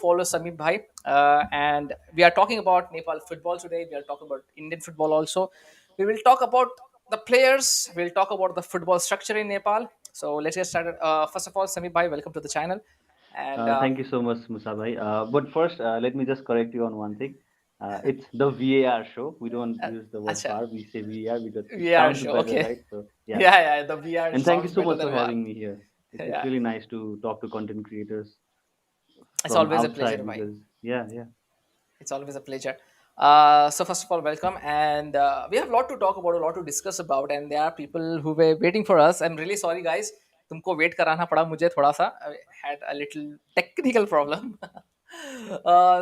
follow Samir Bhai, and we are talking about Nepal football today. We are talking about Indian football also. We will talk about the players. We'll talk about the football structure in Nepal. So let's get started. First of all, Samir Bhai, welcome to the channel. And Thank you so much, Musa bhai. But first, let me just correct you on one thing. It's the VAR show. We don't use the word acha, VAR. We say VAR because it VR sounds show. better, Okay. right? So yeah. Yeah, the VR And thank you sounds so better much for than VAR. having me here. It's Yeah, really nice to talk to content creators it's from always a pleasure, outside Bhai. because yeah. It's always a pleasure. So first of all, welcome, and we have a lot to talk about, a lot to discuss about, and there are people who were waiting for us. I'm really sorry, guys. तुमको wait कराना पड़ा मुझे थोड़ा सा. I had a little technical problem.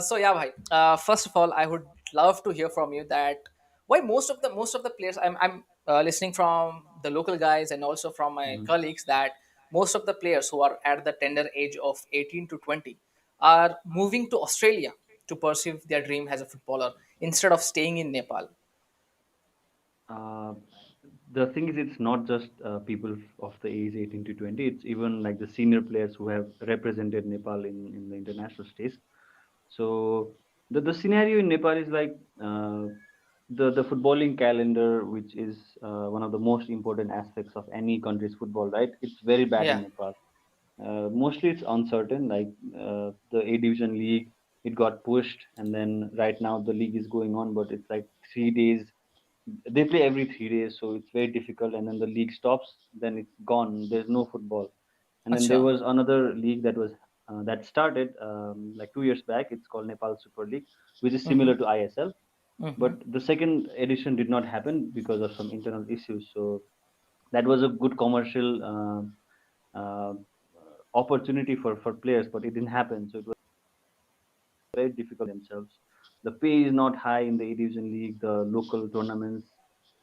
So yeah, bhai. First of all, I would love to hear from you that why most of the players I'm listening from the local guys and also from my Mhm. colleagues that most of the players who are at the tender age of 18 to 20 are moving to Australia to pursue their dream as a footballer instead of staying in Nepal. Uh, the thing is, it's not just people of the age 18 to 20. It's even like the senior players who have represented Nepal in the international stage. So the scenario in Nepal is like the footballing calendar, which is one of the most important aspects of any country's football, right? It's very bad in Yeah. Nepal. Mostly it's uncertain. Like the A Division League, it got pushed, and then right now the league is going on, but it's like 3 days. They play every 3 days, so it's very difficult. And then the league stops, then it's gone. There's no football. And then there Acha. was another league that started like 2 years back. It's called Nepal Super League, which is Mm-hmm. similar to ISL. Mm-hmm. But the second edition did not happen because of some internal issues. So that was a good commercial opportunity for players, but it didn't happen. So it was very difficult themselves. The pay is not high in the A Division League. The local tournaments,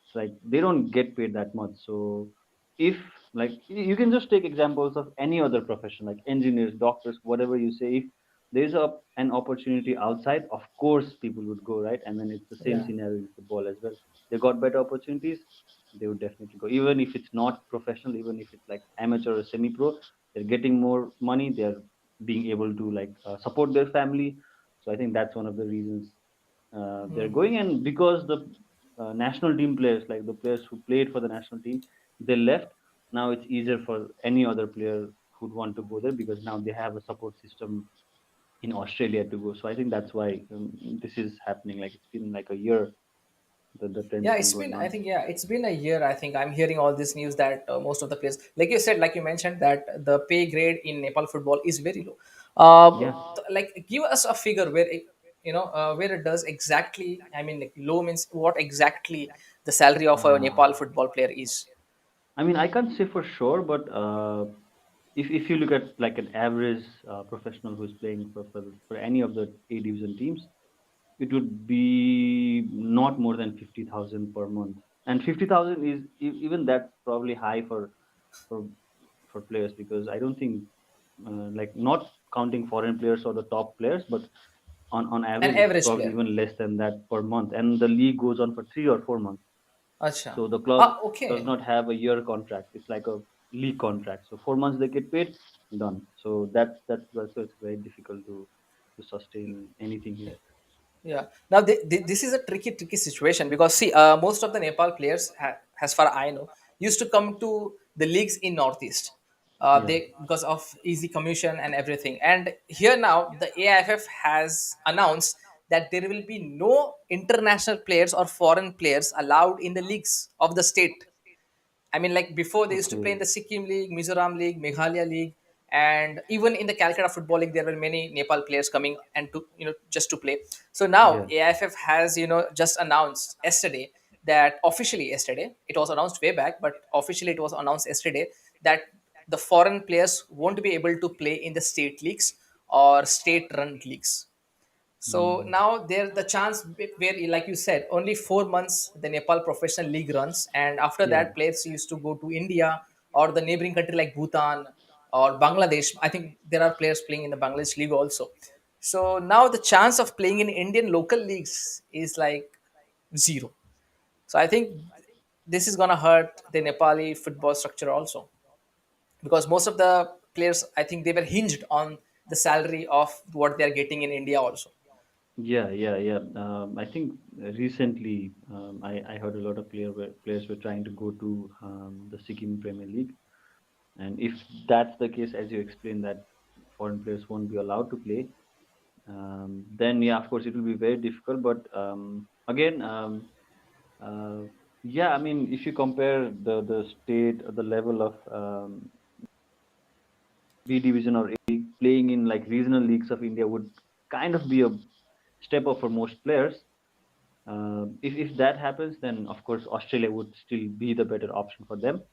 it's like they don't get paid that much. So if like you can just take examples of any other profession like engineers, doctors, whatever you say. If there's an opportunity outside, of course people would go, right? And then it's the same Yeah. scenario in football as well. They got better opportunities, they would definitely go. Even if it's not professional, even if it's like amateur or semi-pro, they're getting more money. They're being able to like support their family. So I think that's one of the reasons they're Mm-hmm. going. And because the national team players, like the players who played for the national team, they left. Now it's easier for any other player who'd want to go there because now they have a support system in Australia to go. So I think that's why this is happening. Like it's been like a year that the trend's Yeah, been it's going been. I on. think yeah, it's been a year. I think I'm hearing all this news that most of the players, like you said, like you mentioned, that the pay grade in Nepal football is very low. Yeah. Like give us a figure where where it does exactly. I mean, like low means what exactly the salary of a Uh, Nepal football player is. I mean, I can't say for sure, but if you look at like an average professional who's playing for any of the A division teams, it would be not more than 50,000 per month. And 50,000 is even that's probably high for for players because I don't think like not counting foreign players or the top players, but on An average it's average probably player. even less than that per month. And the league goes on for 3 or 4 months. Acha. So the club Ah, does okay. not have a year contract. It's like a league contract. So 4 months they get paid, done. So that's why it's very difficult to sustain anything here. Yeah. Now, this is a tricky situation because see, most of the Nepal players, as far I know, used to come to the leagues in Northeast. Yeah. They because of easy commission and everything. And here now, the AIFF has announced that there will be no international players or foreign players allowed in the leagues of the state. I mean, like before they used to play in Okay. the Sikkim League, Mizoram League, Meghalaya League, and even in the Calcutta Football League, there were many Nepal players coming and to just to play. So now Yeah. AIFF has just announced yesterday that officially yesterday it was announced way back, but officially it was announced yesterday that the foreign players won't be able to play in the state leagues or state-run leagues. So Hmm. now there the chance where, like you said, only 4 months the Nepal professional league runs, and after Yeah. that, players used to go to India or the neighboring country like Bhutan or Bangladesh. I think there are players playing in the Bangladesh league also. So now the chance of playing in Indian local leagues is like zero. So I think this is gonna hurt the Nepali football structure also because most of the players I think they were hinged on the salary of what they are getting in India also. Yeah, yeah, yeah. I think recently I heard a lot of players were trying to go to the Sikkim Premier League, and if that's the case, as you explained, that foreign players won't be allowed to play, then yeah, of course, it will be very difficult. But again, uh, yeah, I mean, if you compare the state or the level of B division or A league, playing in like regional leagues of India would kind of be a step up for most players. If that happens, then of course Australia would still be the better option for them.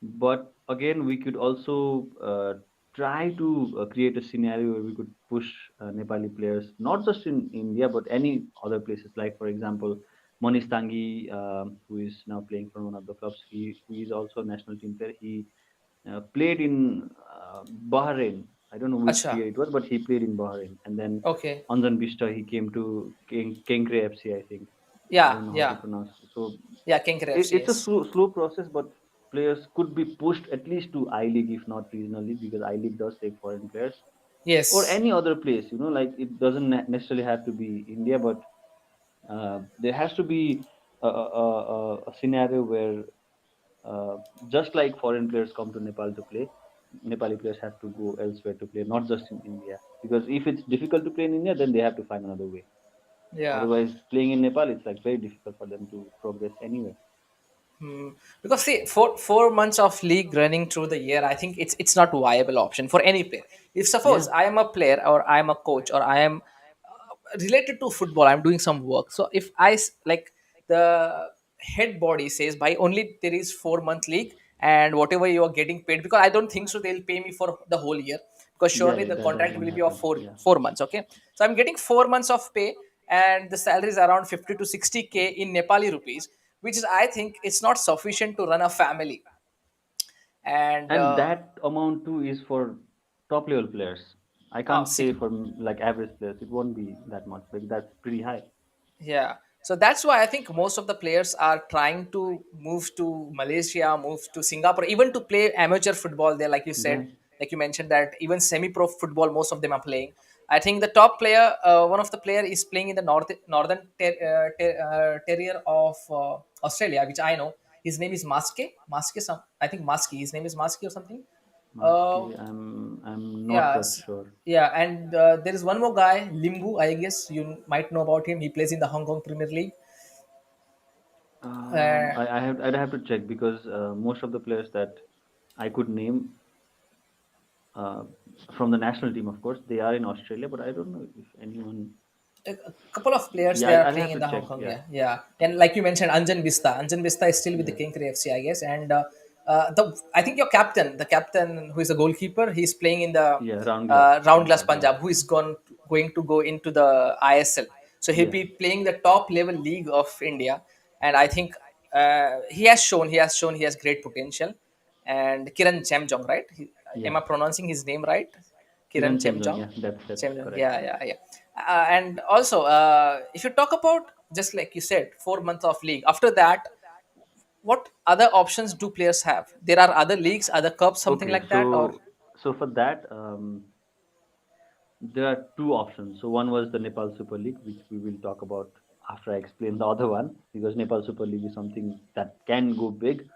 But again, we could also try to create a scenario where we could push Nepali players, not just in India, but any other places. Like, for example, Manish Tangi, who is now playing for one of the clubs, he is also a national team player. He played in Bahrain. I don't know which Acha. year it was, but he played in Bahrain. And then Okay. Anjan Bista, he came to Kenkre FC, I think. I Yeah, don't know how to yeah, pronounce. So yeah. Kinger FC, it's a yes. slow process, but players could be pushed at least to I League, if not regional league, because I League does take foreign players or Yes. any other place. Like it doesn't necessarily have to be India, but there has to be a scenario where just like foreign players come to Nepal to play, Nepali players have to go elsewhere to play, not just in India. Because if it's difficult to play in India, then they have to find another way. Yeah. Otherwise, playing in Nepal, it's like very difficult for them to progress anywhere. Hmm. Because see, 4 months of league running through the year, I think it's not viable option for any player. If Yeah, suppose I am a player or I am a coach or I am related to football, I'm doing some work. So if like the head body says by only there is 4 month league and whatever you are getting paid, because I don't think so they'll pay me for the whole year, because yeah, surely yeah, the that contract won't will be of happen. four Yeah. four months. Okay, so I'm getting 4 months of pay and the salary is around 50 to 60K in Nepali rupees, which is, I think, it's not sufficient to run a family. And And that amount too is for top level players. I can't say see, for like average players, it won't be that much. Like that's pretty high. yeah, so that's why I think most of the players are trying to move to Malaysia, move to Singapore, even to play amateur football there, like you Yeah, said, like you mentioned that even semi-pro football, most of them are playing. I think the top player, one of the player, is playing in the terrier of Australia, which I know. His name is Maske. Maske, some I think Maske. His name is Maske or something. Uh, Maske, I'm not that Yes. sure. Yeah, and there is one more guy, Limbu. I guess you might know about him. He plays in the Hong Kong Premier League. Uh, I'd have to check because most of the players that I could name uh, from the national team, of course, they are in Australia, but I don't know if anyone. a couple of players Yeah, they are I'll playing have in to the check. Hong Kong. Yeah, Yeah, yeah. And like you mentioned, Anjan Vista. Anjan Vista is still with the yeah, King FC, I guess. And the I think your captain, the captain who is a goalkeeper, he's playing in the yeah. Round glass, Round Glass Punjab. Yeah, Punjab, who is going to go into the ISL. So he'll yeah, be playing the top level league of India, and I think he has shown he has great potential. And Kiran Chemjong, right? yeah. Am I pronouncing his name right? Kiran Kiran Chemjong. Chemjong. Yeah, that's Chemjong. correct. Yeah, yeah, yeah. And also, if you talk about, just like you said, 4 months of league, after that, what other options do players have? There are other leagues, other cups, something Okay, like that, or so for that, there are two options. So one was the Nepal Super League, which we will talk about after I explain the other one, because Nepal Super League is something that can go big.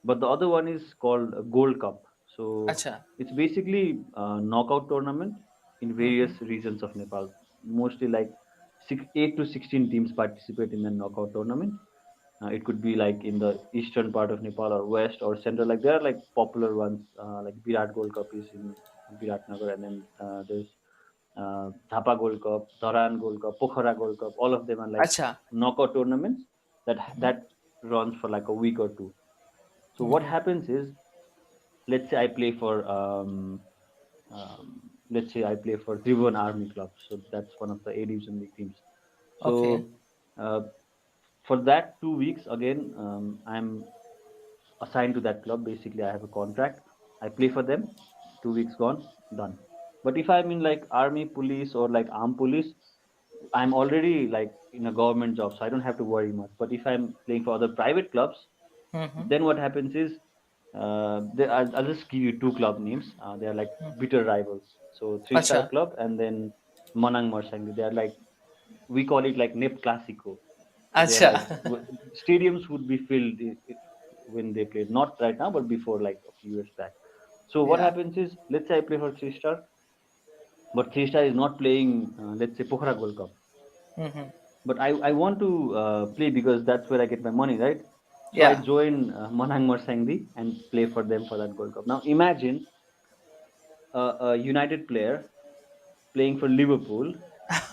But the other one is called a Gold Cup. So acha. it's basically a knockout tournament in Mm-hmm. various regions of Nepal. Mostly like 8 to 16 teams participate in the knockout tournament. It could be like in the eastern part of Nepal or west or central. Like there are like popular ones, like Virat Gold Cup is in Viratnagar, and then there's Dhapa Gold Cup, Dharan Gold Cup, Pokhara Gold Cup. All of them are like Acha. knockout tournaments Mm-hmm. that runs for like a week or two. So what Mm-hmm. happens is, let's say I play for let's say I play for Tribhuvan Army Club. So that's one of the A Division League teams. Okay. So uh, for that 2 weeks again, I'm assigned to that club. Basically, I have a contract. I play for them. 2 weeks gone, done. But if I'm in like army, police, or like armed police, I'm already like in a government job, so I don't have to worry much. But if I'm playing for other private clubs, Mm-hmm. then what happens is, I'll just give you two club names. They are like bitter rivals. So three-star अच्छा. club, and then Manang Marsangdi. They are like, we call it like Nep Classico. So they are अच्छा. like stadiums would be filled when they played. Not right now, but before, like a few years back. So what Yeah. happens is, let's say I play for three-star, but three-star is not playing. Let's say Pokhara Gold Cup, Mm-hmm. but I want to play because that's where I get my money, right? So I Yeah. join Manang Marsangdi and play for them for that Gold Cup. Now imagine a United player playing for Liverpool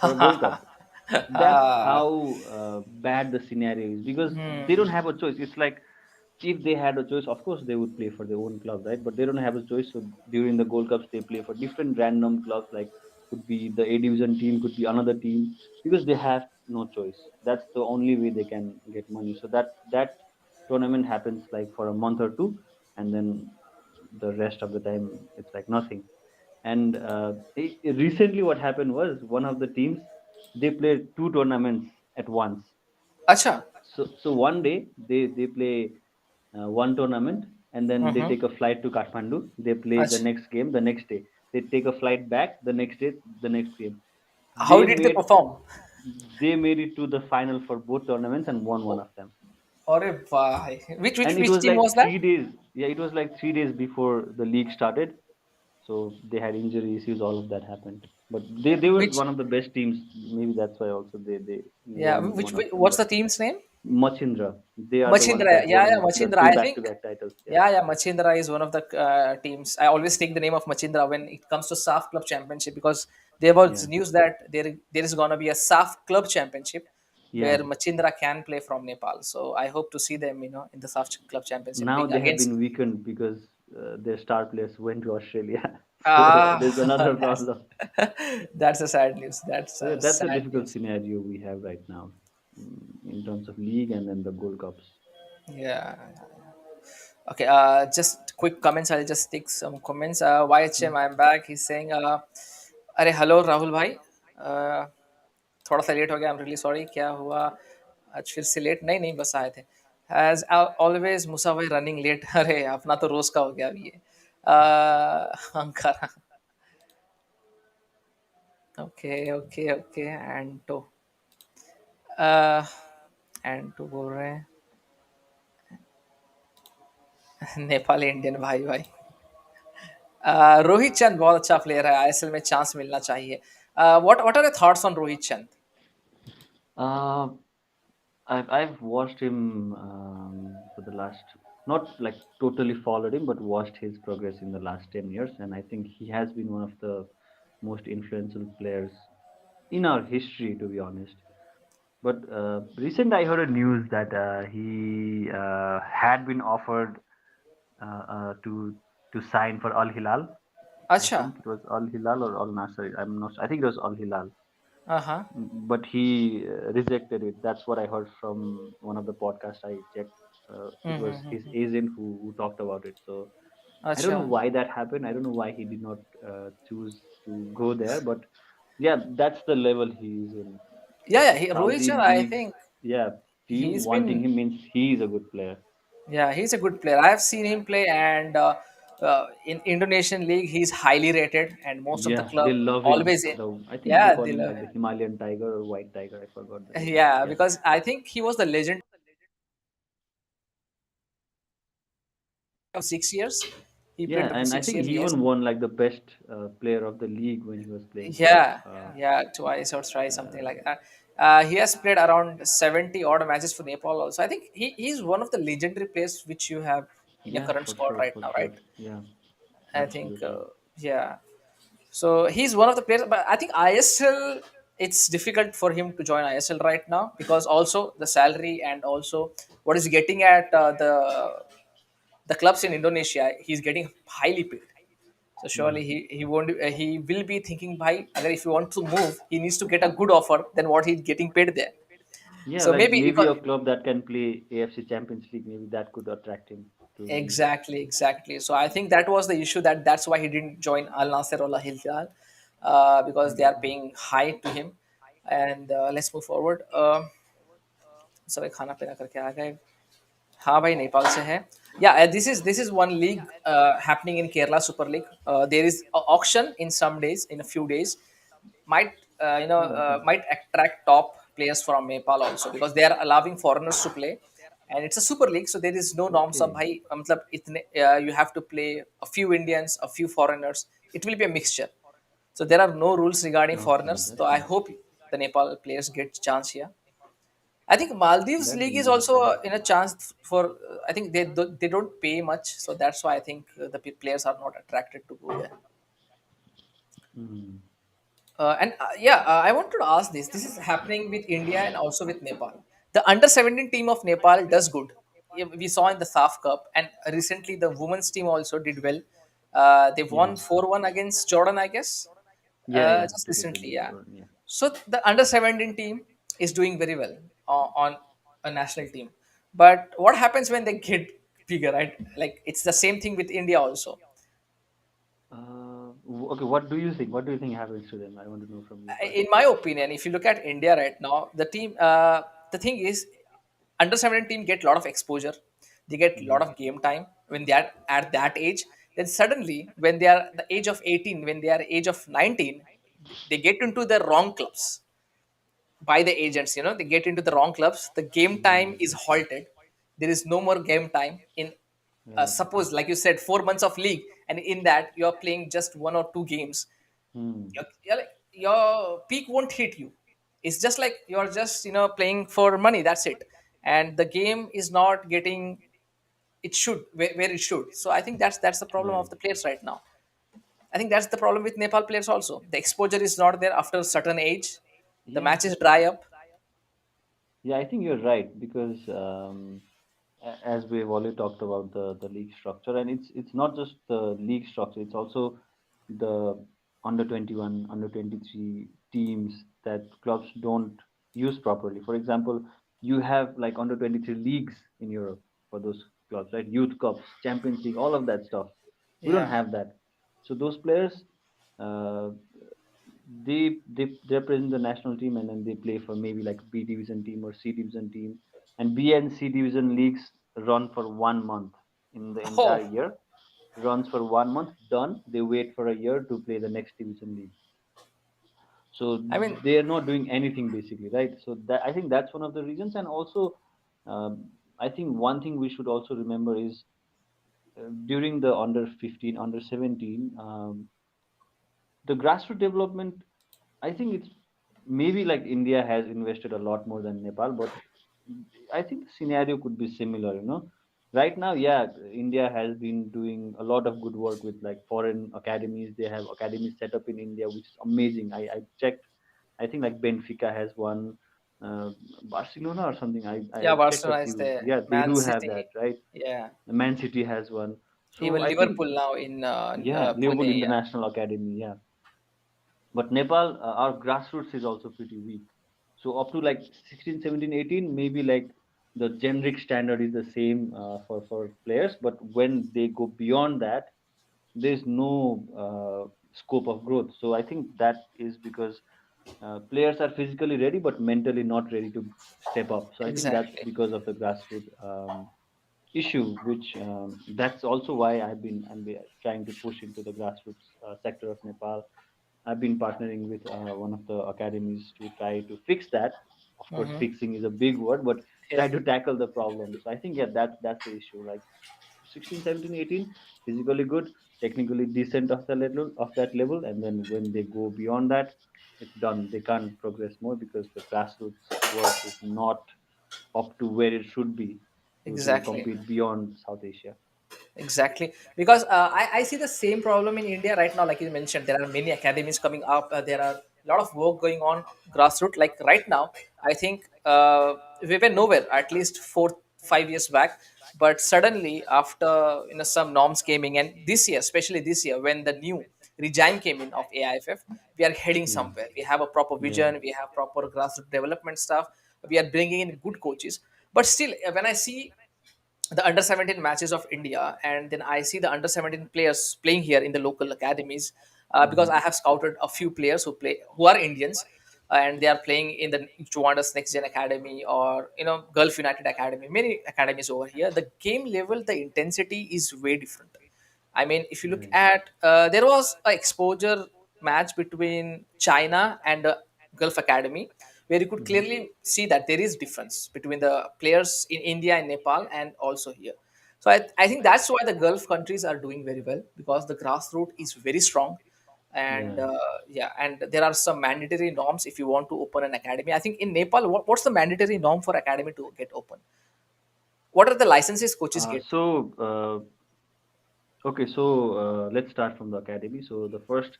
for a Gold Cup. That's Ah. how bad the scenario is, because they don't Hmm. have a choice. It's like, if they had a choice, of course they would play for their own club, right? But they don't have a choice. So during the Gold Cups, they play for different random clubs, like could be the A division team, could be another team, because they have no choice. That's the only way they can get money. So that tournament happens like for a month or two, and then the rest of the time it's like nothing. And recently, what happened was, one of the teams, they played two tournaments at once. अच्छा. So one day they play one tournament, and then they Mm-hmm. take a flight to Kathmandu. They play the अच्छा. next game the next day. They take a flight back the next day, the next game. How They did they made perform? they made it to the final for both tournaments and won one Oh, of them. अरे भाई. Which which And it which was team like was that? 3 days. Yeah, it was like 3 days before the league started. So they had injury issues. All of that happened. But they were Which one of the best teams. Maybe that's why also they yeah. won one of Which them. what's But the team's name? Machindra, they are the ones Machindra. that Yeah, yeah, won the Machindra. two I think. back-to-back titles. Yeah. Yeah, yeah. Machindra is one of the teams. I always take the name of Machindra when it comes to SAFF Club Championship because there Yeah. was news that there is gonna be a SAFF Club Championship where Yeah. Machindra can play from Nepal. So I hope to see them, in the SAFF Club Championship Now they have against. been weakened because their star players went to Australia. So Ah, there's another that's problem. that's a sad news. That's So yeah, a that's a sad difficult news. scenario we have right now, in terms of league and then the Gold Cups. Yeah. Okay. Just quick comments. I'll just take some comments. YHM, I'm back. He's saying, अरे hello Rahul भाई. थोड़ा सा late हो गया. I am really sorry. क्या हुआ आज फिर से लेट? नहीं नहीं, बस आए थे. एज ऑलवेज मुसा भाई रनिंग लेट. अरे अपना तो रोज का हो गया अभी ये. Ankara. Okay okay okay. And तो बोल रहे हैं नेपाली इंडियन भाई भाई. रोहित चंद बहुत अच्छा प्लेयर है. आईएसएल में चांस मिलना चाहिए. What are your thoughts on Rohit Chand? Uh, I've watched him for the last, not like totally followed him, but watched his progress in the last 10 years, and I think he has been one of the most influential players in our history, to be honest. But recent, I heard a news that he had been offered to sign for Al Hilal. I अच्छा. think it was Al Hilal or Al Nasser. I'm not. I think it was Al Hilal, हाँ. but he rejected it. That's what I heard from one of the podcasts I checked. It was his hmm. agent who talked about it. So I don't अच्छा. know why that happened. I don't know why he did not choose to go there. But yeah, that's the level he is in. Yeah, yeah, Rohit Saudi Chand, I leagues, think yeah, team he's wanting been. him means he is a good player. Yeah, he's a good player. I have seen him play, and in Indonesian league, he's highly rated, and most of the Yeah, they club love him. always. I think they Yeah, call they him love like the him. Himalayan tiger or white tiger. I forgot the name, but Yeah, yeah. because I think he was the legend of 6 years. He Yeah, played for and I six think years. he Yes. even won like the best player of the league when he was playing for. Yeah, yeah, twice or thrice, something like Uh, that. He has played around 70 odd matches for Nepal also. I think he's one of the legendary players which you have in your yeah, current squad right for now, sure. right? Yeah, I think, absolutely. yeah. So he's one of the players, but I think ISL, it's difficult for him to join ISL right now because also the salary and also what he's getting at the clubs in Indonesia, he's getting highly paid. So Yeah, surely he won't he will be thinking, bhai, agar if he wants to move, he needs to get a good offer than what he's getting paid there. yeah, So like maybe maybe because a club that can play AFC Champions League, maybe that could attract him to leave. exactly. So I think that was the issue that's why he didn't join Al Nasser or Al Hilal because they are Mm. paying high to him. And let's move forward. सब खाना पीना करके आ गए. हाँ भाई नेपाल से है. Yeah, this is one league happening in Kerala Super League. There is a auction in some days, in a few days, might Oh, okay. might attract top players from Nepal also, because they are allowing foreigners to play, and it's a super league, so there is no norms of Okay. bhai, matlab, you have to play a few Indians, a few foreigners. It will be a mixture. So there are no rules regarding Okay, foreigners. So that's I nice. hope the Nepal players get chance here. I think Maldives That'd be league is nice. also Yeah. in a chance for. I think they don't pay much, so that's why I think the players are not attracted to go there. Mm. I wanted to ask this. This is happening with India and also with Nepal. The under 17 team of Nepal does good. Yeah, we saw in the SAFF Cup, and recently the women's team also did well. They Yeah. won 4-1 against Jordan, I guess, Yeah, yeah. just Took it to recently. the Yeah. Jordan. Yeah. So the under 17 team is doing very well on a national team. But what happens when they get bigger, right? Like it's the same thing with India also. Okay. What do you think? What do you think happens to them? I want to know from you first. In my opinion, if you look at India right now, the thing is, under 17 team get a lot of exposure. They get a lot Mm-hmm. of game time when they are at that age. Then suddenly, when they are the age of 18, when they are age of 19, they get into the wrong clubs by the agents. They get into the wrong clubs. The game time is halted. There is no more game time in, Right. suppose, like you said, 4 months of league, and in that you are playing just one or two games. Hmm. Your peak won't hit you. It's just like you're just playing for money, that's it. And the game is not getting, it should, where it should. So I think that's the problem Right. of the players right now. I think that's the problem with Nepal players also. The exposure is not there after a certain age. The Yeah. matches dry up. Yeah, I think you're right because as we've already talked about the league structure, and it's not just the league structure; it's also the under 21, under 23 teams that clubs don't use properly. For example, you have like under 23 leagues in Europe for those clubs, right? Youth cups, Champions League, all of that stuff. We don't Yeah. have that. So those players, uh, they represent the national team and then they play for maybe like B division team or C division team, and B and C division leagues run for 1 month in the entire Oh, year. Runs for 1 month, done. They wait for a year to play the next division league. So I mean, they are not doing anything basically, right? So that I think that's one of the reasons, and also I think one thing we should also remember is during the under 15, under 17, the grassroots development, I think it's maybe like India has invested a lot more than Nepal, but I think the scenario could be similar, you know. Right now, yeah, India has been doing a lot of good work with like foreign academies. They have academies set up in India, which is amazing. I checked, I think like Benfica has one, Barcelona or something. yeah, I checked a Barcelona is few. there. Yeah, they Man do have that, City. right? Yeah. Man City has one. So Even I think, Liverpool now in yeah, Liverpool Pune. Yeah. International Academy, yeah. But Nepal, our grassroots is also pretty weak. So up to like 16, 17, 18, maybe like the generic standard is the same for players. But when they go beyond that, there's no scope of growth. So I think that is because players are physically ready, but mentally not ready to step up. So I think that's Exactly. because of the grassroots issue, which that's also why I'm trying to push into the grassroots sector of Nepal. I've been partnering with one of the academies to try to fix that. Of course, Hmm. fixing is a big word, but try Yes. to tackle the problem. So I think yeah, that's the issue. Like 16, 17, 18, physically good, technically decent of that level, and then when they go beyond that, it's done. They can't progress more because the grassroots work is not up to where it should be to Exactly. compete beyond South Asia. Exactly, because I see the same problem in India right now. Like you mentioned, there are many academies coming up. There are a lot of work going on grassroots. Like right now, I think we were nowhere at least 4 5 years back. But suddenly, after some norms came in, and this year, especially this year, when the new regime came in of AIFF, we are heading Yeah, somewhere. We have a proper yeah. vision. We have proper grassroots development stuff. We are bringing in good coaches. But still, when I see the under 17 matches of India, and then I see the under 17 players playing here in the local academies, because Hmm. I have scouted a few players who are Indians. and they are playing in the Juventus Next Gen Academy, or Gulf United Academy, many academies over here. The game level, the intensity is way different. I mean, if you look Right. at, there was a exposure match between China and Gulf Academy, where you could Hmm. clearly see that there is difference between the players in India and Nepal and also here. So I think that's why the Gulf countries are doing very well, because the grassroots is very strong. And Yeah. yeah, and there are some mandatory norms if you want to open an academy. I think in Nepal, what's the mandatory norm for academy to get open? What are the licenses coaches Uh, get? so okay, so let's start from the academy. So the first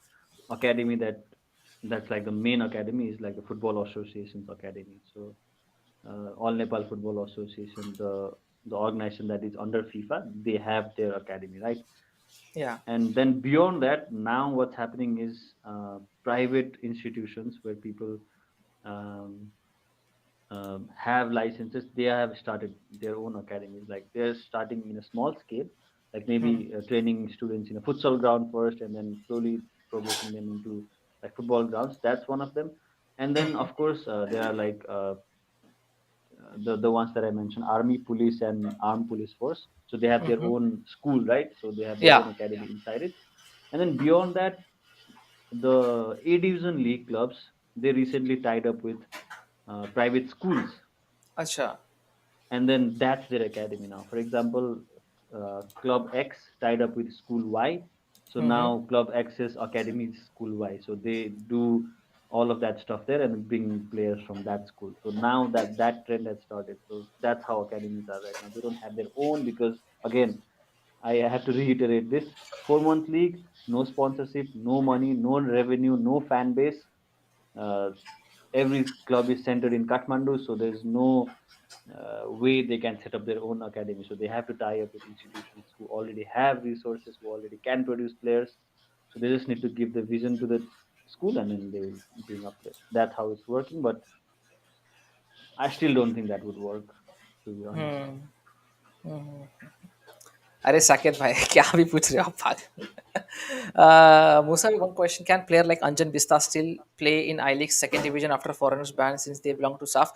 academy that's like the main academy is like the Football Association's academy. So All Nepal Football Association, the organization that is under FIFA, they have their academy, right? Yeah. And then beyond that, now what's happening is private institutions where people um, have licenses, they have started their own academies. Like they're starting in a small scale, like Hmm. maybe training students in a futsal ground first, and then slowly progressing them into like football grounds. That's one of them. And then Hmm. of course there are like the ones that I mentioned, army, police, and armed police force. So they have their Hmm. own school, right? So they have their Yeah. own academy inside it. And then beyond that, the A division league clubs, they recently tied up with private schools, Acha. and then that's their academy now. For example, Club X tied up with School Y, so Hmm. now Club X's academy is School Y. So they do all of that stuff there and bring players from that school. So now that trend has started. So that's how academies are right now. They don't have their own because again, I have to reiterate this: 4 month league, no sponsorship, no money, no revenue, no fan base. Uh, every club is centered in Kathmandu, so there's no way they can set up their own academy. So they have to tie up with institutions who already have resources, who already can produce players. So they just need to give the vision to the school, and then they will bring up players. That's how it's working. But I still don't think that would work, to be honest. Hmm. Hmm. अरे साकेत भाई क्या भी पूछ रहे हो आप पागल Musa, one question: can player like Anjan Bista still play in I League second division after foreigners banned, since they belong to SAFF?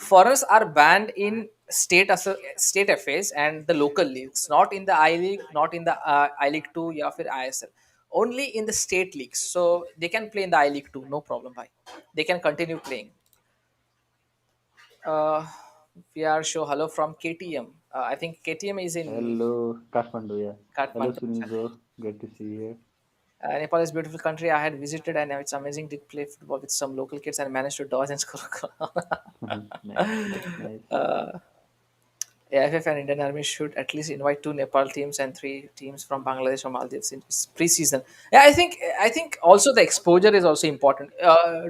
Foreigners are banned in state FAs and the local leagues, not in the I League, not in the I League 2 या फिर ISL. Only in the state leagues, so they can play in the I League 2, no problem bhai. They can continue playing. uh, we are show hello from KTM. I think KTM is in Hello, Kathmandu, yeah. Hello, Kathmandu. Sunil bro. Great to see you here. Nepal is a beautiful country. I had visited, and it's amazing to play football with some local kids and manage to dodge and score. Nice, that's nice. AFF and Indian Army should at least invite two Nepal teams and three teams from Bangladesh or Maldives in preseason. Yeah, I think also the exposure is also important.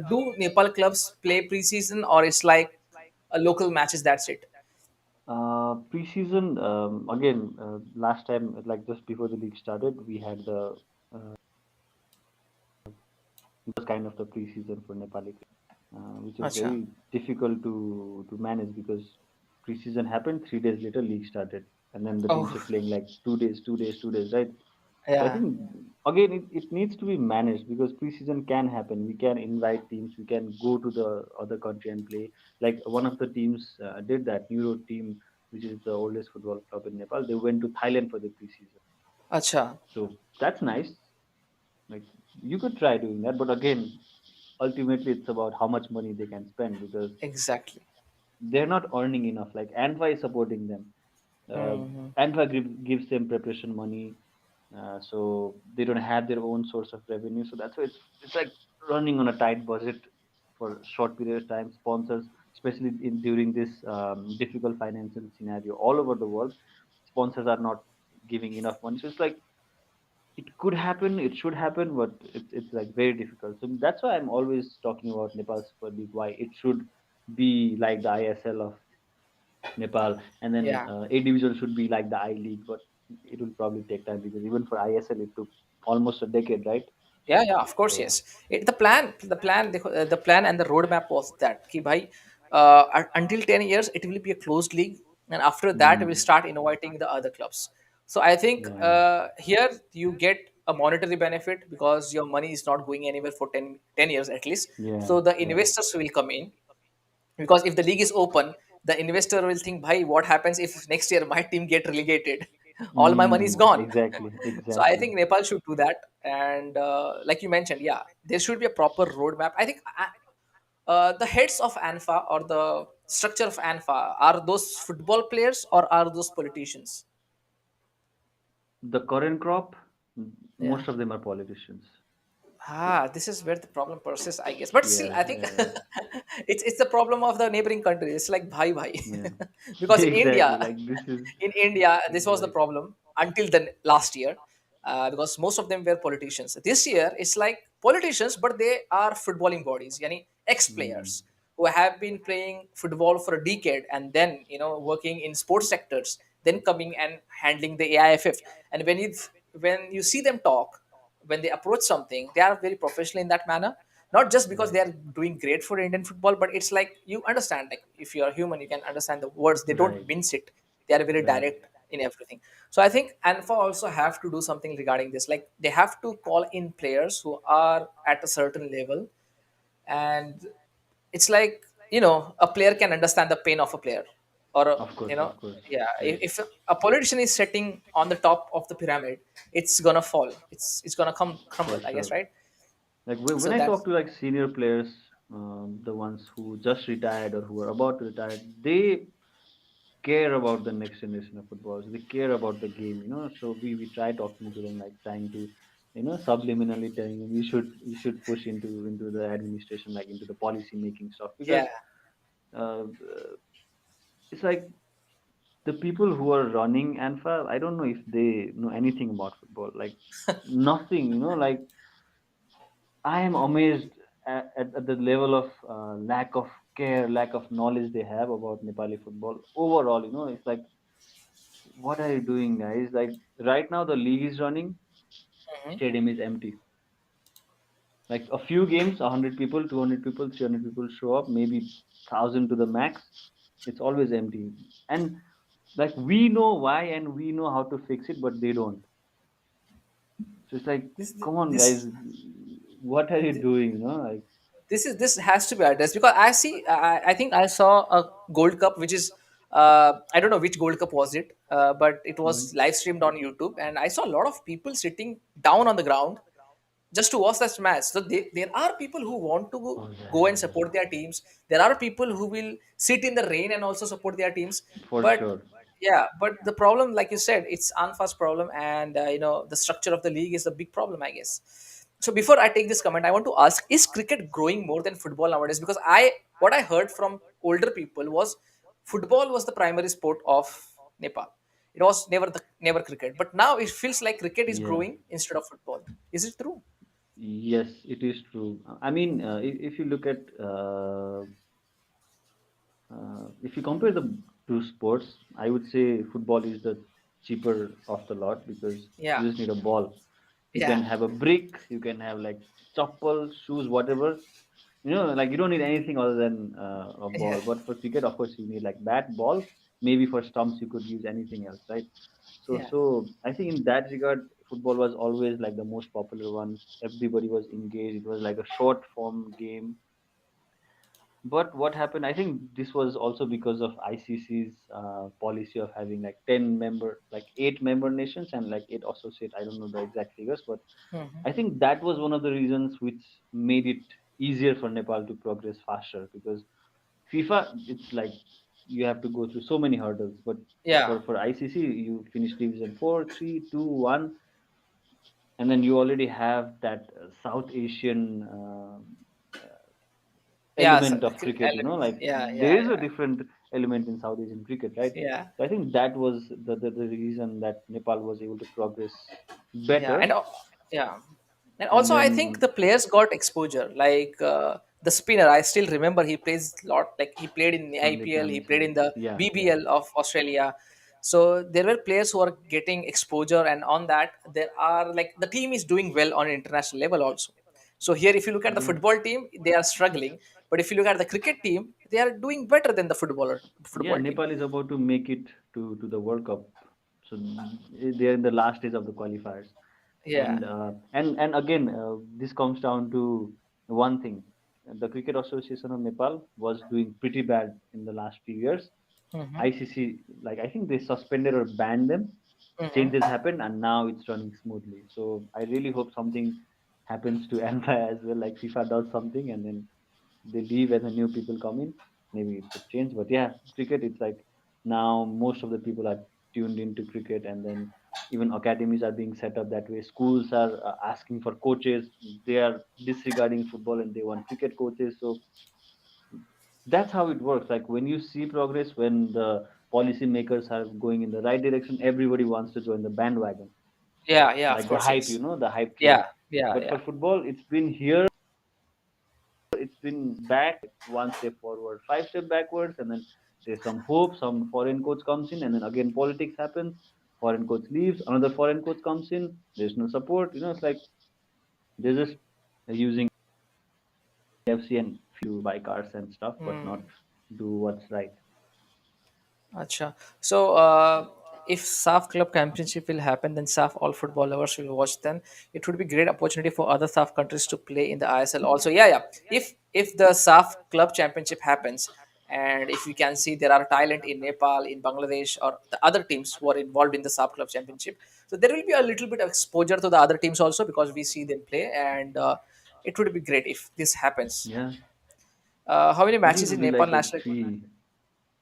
Do Nepal clubs play preseason, or it's like a local matches? That's it. Preseason, again, last time, like just before the league started, we had uh, it was kind of the preseason for Nepali, which was Acha. very difficult to manage because preseason happened, 3 days later, league started, and then the teams were Oh, playing like 2 days, 2 days, 2 days, right? So I yeah. think again it needs to be managed because preseason can happen. We can invite teams, we can go to the other country and play. Like one of the teams did that, Neuro team, which is the oldest football club in Nepal. They went to Thailand for the preseason. Acha. So that's nice. Like you could try doing that, but again, ultimately it's about how much money they can spend because Exactly. they're not earning enough. Like Antwa is supporting them. Uh, Hmm. Gives them preparation money, so they don't have their own source of revenue. So that's why it's like running on a tight budget for a short period of time. Sponsors, especially during this difficult financial scenario all over the world, sponsors are not giving enough money. So it's like it could happen, it should happen, but it's like very difficult. So that's why I'm always talking about Nepal Super League. Why it should be like the ISL of Nepal, and then Yeah. A division should be like the I League, but it will probably take time because even for ISL it took almost a decade, right? Yeah, yeah, of course, So yes. The plan and the roadmap was that, ki bhai, until 10 years, it will be a closed league. And after that, we will mm, start inviting the other clubs. So I think yeah, here you get a monetary benefit because your money is not going anywhere for 10 years at least. Yeah, So the yeah. investors will come in, because if the league is open, the investor will think, bhai, what happens if next year my team get relegated? All my money is gone. Exactly, So I exactly. think Nepal should do that. And like you mentioned, yeah, there should be a proper roadmap. I think the heads of ANFA, or the structure of ANFA, are those football players or are those politicians? The current crop, Yeah. most of them are politicians. This is where the problem persists, I guess. But still, Yeah, I think yeah, it's the problem of the neighboring country. It's like bhai bhai, yeah. because Exactly. Like this is In India, this was the like. problem until the last year, because most of them were politicians. This year, it's like politicians, but they are footballing bodies, yani Mm, ex-players who have been playing football for a decade and then working in sports sectors, then coming and handling the AIFF. And when you see them talk, when they approach something, they are very professional in that manner. Not just because right, they are doing great for Indian football, but it's like you understand, like if you are human, you can understand the words. They don't right, mince it. They are very right, direct in everything. So I think ANFA also have to do something regarding this. Like they have to call in players who are at a certain level, and it's like a player can understand the pain of a player, or of course, yeah. right. If a politician is sitting on the top of the pyramid, it's gonna fall. It's gonna come For crumble, I guess, sure. right? Like when So I talk that's, to like senior players, the ones who just retired or who are about to retire, they care about the next generation of footballers. They care about the game, you know. So we try talking to them, like trying to, subliminally telling them you should push into the administration, like into the policy making stuff, yeah. because it's like the people who are running ANFA, I don't know if they know anything about football. Like nothing, like I am amazed at the level of lack of care, lack of knowledge they have about Nepali football overall. It's like, what are you doing, guys? Like right now, the league is running, Mhm. stadium is empty. Like a few games, 100 people, 200 people, 300 people show up, maybe 1,000 to the max. It's always empty, and like we know why and we know how to fix it, but they don't. So it's like, this come on, guys, this what are you doing? Like. this has to be addressed, because I think I saw a gold cup, which is, I don't know which gold cup was it, but it was Mhm. live streamed on YouTube, and I saw a lot of people sitting down on the ground just to watch that match. So there are people who want to Oh go and yeah, support their teams. There are people who will sit in the rain and also support their teams. for But sure. yeah, but the problem, like you said, it's Anfa's problem, and the structure of the league is a big problem, I guess. So before I take this comment, I want to ask: is cricket growing more than football nowadays? Because what I heard from older people was football was the primary sport of Nepal. It was never cricket, but now it feels like cricket is Yeah. growing instead of football. Is it true? Yes, it is true. I mean, if you look at if you compare the two sports, I would say football is the cheaper of the lot because Yeah, you just need a ball. You can yeah, have a brick, you can have like chappal, shoes, whatever. Like you don't need anything other than a yeah, ball. But for cricket, of course, you need like bat, ball. Maybe for stumps, you could use anything else, right? So, yeah, so I think in that regard, football was always like the most popular one. Everybody was engaged. It was like a short form game. But what happened? I think this was also because of ICC's policy of having like 10 member, like 8 member nations and like 8 associate. I don't know the exact figures, but hmm, I think that was one of the reasons which made it easier for Nepal to progress faster because FIFA, it's like you have to go through so many hurdles. But yeah, for ICC, you finish Division 4, 3, 2, 1, and then you already have that South Asian yeah. So, element of cricket. Like yeah, there yeah, is a yeah, different element in South Asian cricket, right? yeah. So I think that was the reason that Nepal was able to progress Yeah, better. yeah, and And also I think then the players got exposure. Like the spinner, I still remember he plays a lot. Like he played in the Sandeep IPL, he Yami, played in the yeah, yeah. BBL of Australia. So there were players who are getting exposure, and on that there are, like, the team is doing well on international level also. So here, if you look at the Yeah, football team, they are struggling, but if you look at the cricket team, they are doing better than the yeah. football team. Nepal is about to make it to the World Cup, so they're in the last stage of the qualifiers. Yeah. And again, this comes down to one thing: the Cricket Association of Nepal was doing pretty bad in the last few years. Hmm. ICC, like I think they suspended or banned them. Changes Hmm. happened, and now it's running smoothly. So I really hope something happens to ANFA as well, like FIFA does something, and then they leave and the new people come in. Maybe it could change, but yeah, cricket. It's like now most of the people are tuned into cricket, and then even academies are being set up that way. Schools are asking for coaches. They are disregarding football and they want cricket coaches. So that's how it works. Like when you see progress, when the policy makers are going in the right direction, everybody wants to join the bandwagon, Yeah, yeah, of like the course, hype, yes. the hype Yeah, train. yeah, But yeah. for football, it's been here, it's been back, one step forward, five step backwards, and then there's some hope. Some foreign coach comes in, and then again politics happens. Foreign coach leaves, another foreign coach comes in. There's no support. It's like they're just using FC and few buy cars and stuff, but not Hmm. do what's right. Acha. So, if SAFF Club Championship will happen, then SAFF all football lovers will watch. Then it would be great opportunity for other SAFF countries to play in the ISL. Also, yeah, yeah. If the SAFF Club Championship happens, and if you can see there are talent in Nepal, in Bangladesh, or the other teams who are involved in the SAFF Club Championship, so there will be a little bit of exposure to the other teams also because we see them play, and it would be great if this happens. Yeah, How many I think it matches will in be Nepal like a national? three.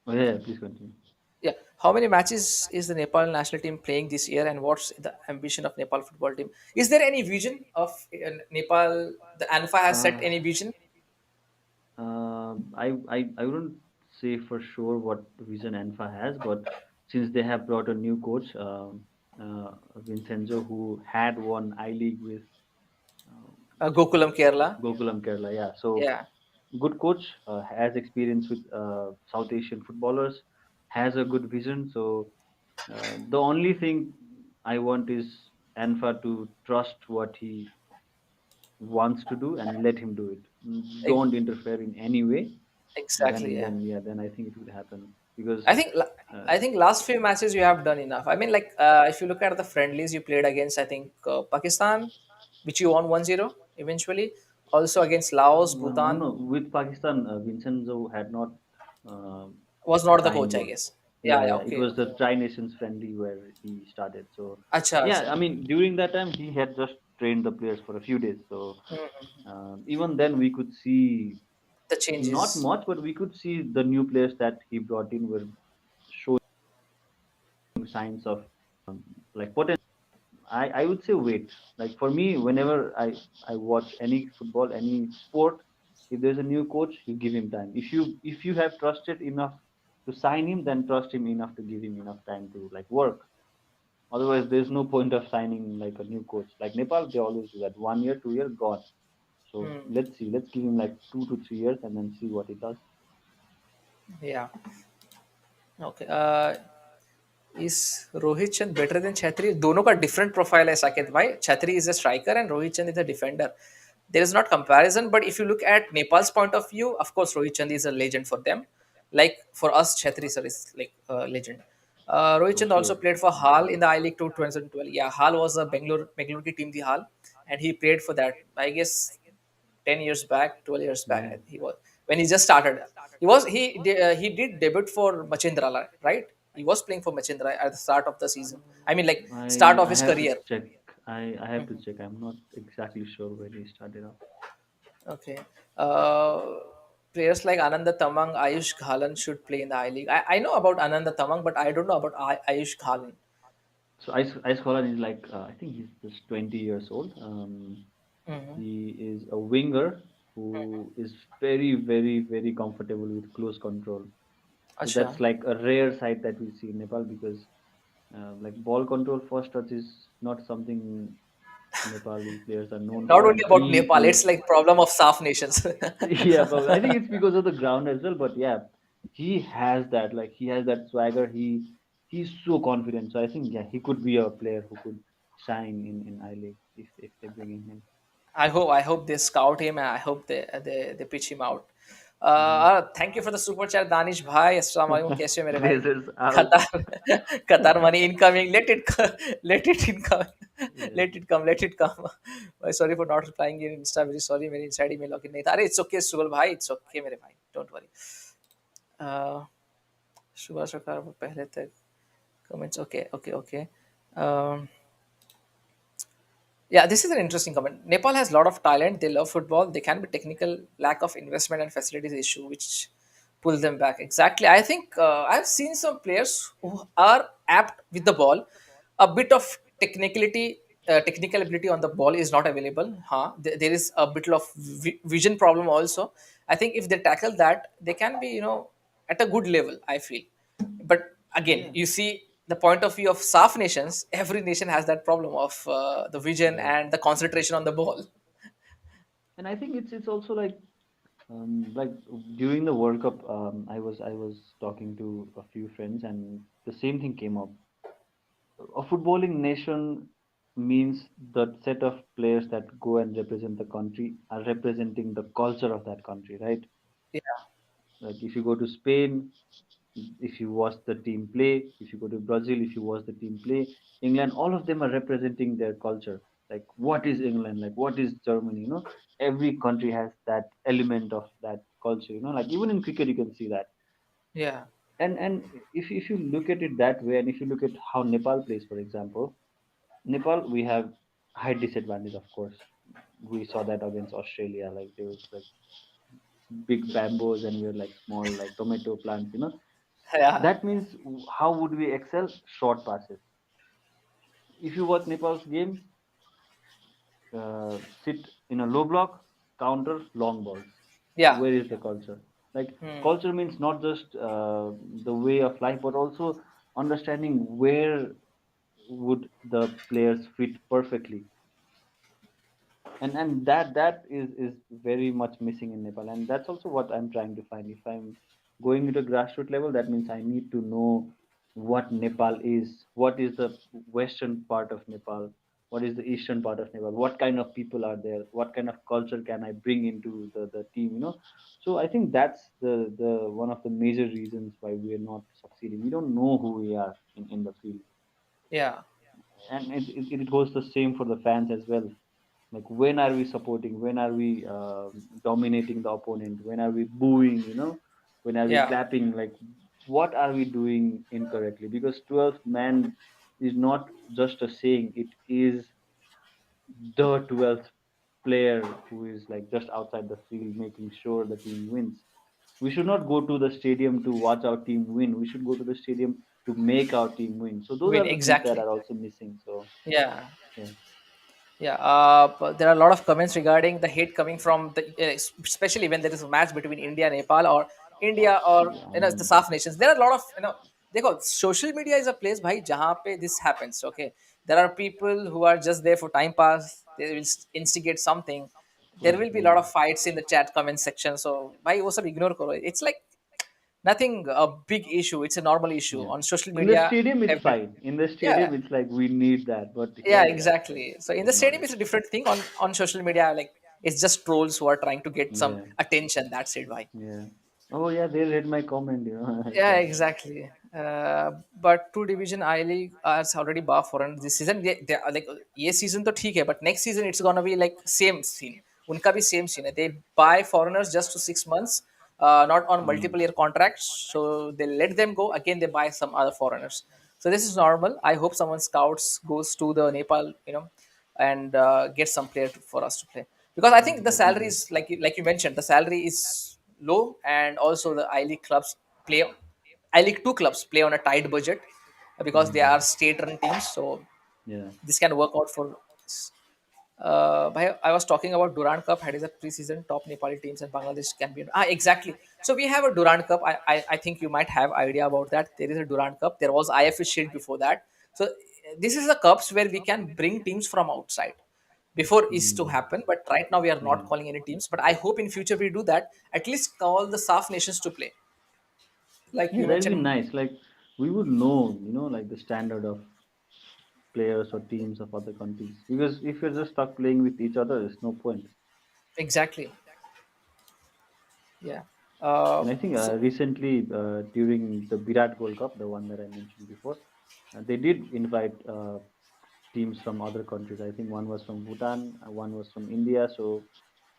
Oh yeah, please continue. Yeah. How many matches is the Nepal national team playing this year, and what's the ambition of Nepal football team? Is there any vision of Nepal? The ANFA has set Uh, any vision? I wouldn't say for sure what vision Anfa has, but since they have brought a new coach, Vincenzo, who had won I League with um, Gokulam, Kerala. Gokulam Kerala, yeah. So Yeah, good coach, has experience with South Asian footballers, has a good vision. So the only thing I want is Anfa to trust what he wants to do and let him do it. ex- Don't interfere in any way. exactly. Then Yeah. then yeah, then I think it will happen because I think uh, I think last few matches you have done enough. I mean, like if you look at the friendlies you played against, I think Pakistan, which you won 1-0 eventually. Also against Laos, no, Bhutan no, with Pakistan, Vincenzo had not uh, was not the signed coach, I yet. guess. Yeah, Yeah, yeah. yeah, it Okay, was the okay. Tri Nations friendly where he started. So Acha, yeah, acha. I mean during that time he had just trained the players for a few days. So even then we could see The not changes. much, but we could see the new players that he brought in were showing signs of like potential. I would say wait. Like for me, whenever I watch any football, any sport, if there's a new coach, you give him time. If you have trusted enough to sign him, then trust him enough to give him enough time to like work. Otherwise, there's no point of signing like a new coach. Like Nepal, they always do that. 1 year, 2 year, gone. So Hmm. let's see. Let's give him like 2 to 3 years and then see what he does. Yeah. Okay. Is Rohit Chand better than Chhatri? दोनों का different profile है साकेत भाई. Chhatri is a striker and Rohit Chand is a defender. There is not comparison, but if you look at Nepal's point of view, of course Rohit Chand is a legend for them. Like for us, Chhatri sir is like a legend. Rohit For Chand also sure. played for Hal in the I League 2012. Yeah, Hal was a Bangalore ki team, the Hal, and he played for that. I guess 10 years back, 12 years Yeah. back, he was when he just started. He did debut for Machindrala, right? He was playing for Machindrala at the start of the season. I mean, like start of I his have to career. check. I have to Mhm. check. I'm not exactly sure where he started off. Okay. Uh, Players like Ananda Tamang, Ayush Ghalan should play in the I League. I know about Ananda Tamang, but I don't know about Ayush Ghalan. So Ice Holland is like I think he's just 20 years old. Hmm. He is a winger who is very very very comfortable with close control. So Acha. that's like a rare sight that we see in Nepal because like ball control first touch is not something Nepali players are known Not for. only about He Nepal, is it's like problem of SAF nations. yeah, but I think it's because of the ground as well. But yeah, he has that. Like he has that swagger. He's so confident. So I think yeah, he could be a player who could shine in I League if they bring in him. I hope they scout him and I hope they pitch him out. Hmm. Thank you for the super chat, Danish bhai. Assalamu alaikum. कैसे हो मेरे भाई? Blazers out. Qatar Qatar money incoming. Let it let it income. Yeah. Let it come, let it come. Sorry for not replying in Insta, very sorry, मेरे inside email login नहीं था. अरे it's okay सुगल भाई, it's okay मेरे भाई, don't worry. uh, शुभा शकार वो पहले तक comments, okay, okay, okay. um, Yeah, this is an interesting comment. Nepal has a lot of talent. They love football. They can be technical, lack of investment and facilities issue, which pull them back. Exactly. I think I've seen some players who are apt with the ball. A bit of technical ability on the ball is not available. Huh? There is a bit of vision problem also. I think if they tackle that, they can be, at a good level, I feel. But again, Yeah. you see the point of view of SAFF nations, every nation has that problem of the vision Yeah. and the concentration on the ball. And I think it's also like during the World Cup, I was talking to a few friends, and the same thing came up. A footballing nation means the set of players that go and represent the country are representing the culture of that country, right? Yeah, Like if you go to Spain, if you watch the team play, if you go to Brazil, if you watch the team play, England, all of them are representing their culture. Like what is England? Like what is Germany? Every country has that element of that culture. Like even in cricket, you can see that. yeah, And if you look at it that way, and if you look at how Nepal plays, for example, Nepal, we have height disadvantage, of course. We saw that against Australia. Like there was like big bamboos, and we were like small, like tomato plants. yeah, That means how would we excel? Short passes. If you watch Nepal's game, sit in a low block, counter long balls. yeah. Where is the culture? Like Hmm. culture means not just the way of life, but also understanding where would the players fit perfectly. And that is very much missing in Nepal, and that's also what I'm trying to find. If I'm going into grassroots level, that means I need to know what Nepal is, what is the western part of Nepal, what is the eastern part of Nepal, what kind of people are there, what kind of culture can I bring into the team. So I think that's the one of the major reasons why we are not succeeding. We don't know who we are in the field. Yeah, And it goes the same for the fans as well. Like when are we supporting, when are we dominating the opponent, when are we booing, when are we yeah. clapping, like what are we doing incorrectly? Because 12th man is not just a saying, it is the 12th player who is like just outside the field making sure the team wins. We should not go to the stadium to watch our team win, we should go to the stadium to make our team win. So those Win are the things that exactly. are also missing. So Yeah. yeah. Yeah, but there are a lot of comments regarding the hate coming from especially when there is a match between India and Nepal, or India or Yeah, I the mean, South nations. There are a lot of social media is a place, bhai, jahan pe this happens. Okay, there are people who are just there for time pass. They will instigate something. There will be a lot yeah. of fights in the chat comment section. So, bhai, wo sab ignore karo. It's like nothing a big issue. It's a normal issue Yeah. on social In the media. stadium, it's Every fine. In the Yeah, stadium, it's like we need that. But yeah, here, yeah, exactly. So in the it's not stadium, it. it's a different thing. On social media, like it's just trolls who are trying to get some Yeah. attention. That's it. Why? Yeah. Oh, yeah, they read my comment. Yeah, Exactly. exactly. But two division I League is already bar for and this season they are like ये season तो ठीक है, but next season it's gonna be like same scene. उनका भी same scene है. They buy foreigners just to 6 months, not on Mm. multiple year contracts. So they let them go again. They buy some other foreigners. So this is normal. I hope someone scouts goes to the Nepal, and get some player for us to play, because I Yeah, think the that'd be salary great. is like you mentioned, the salary is low, and also the I League clubs play I League two clubs play on a tight budget because they Mm. are state-run teams. So Yeah. this can work out for us. I was talking about Durand Cup had is a preseason top Nepali teams and Bangladesh can be exactly. So we have a Durand Cup. I think you might have idea about that. There is a Durand Cup. There was IFA Shield before that. So this is the cups where we can bring teams from outside. Before is to Mm. happen, but right now we are Yeah. not calling any teams. But I hope in future we do that. At least call the SAF nations to play, like Yeah, you that'd be mentioned. nice. Like, we would know, like the standard of players or teams of other countries. Because if you're just stuck playing with each other, there's no point. Exactly. Yeah. And I think So recently, during the Virat Gold Cup, the one that I mentioned before, they did invite. teams from other countries. I think one was from Bhutan, one was from India. So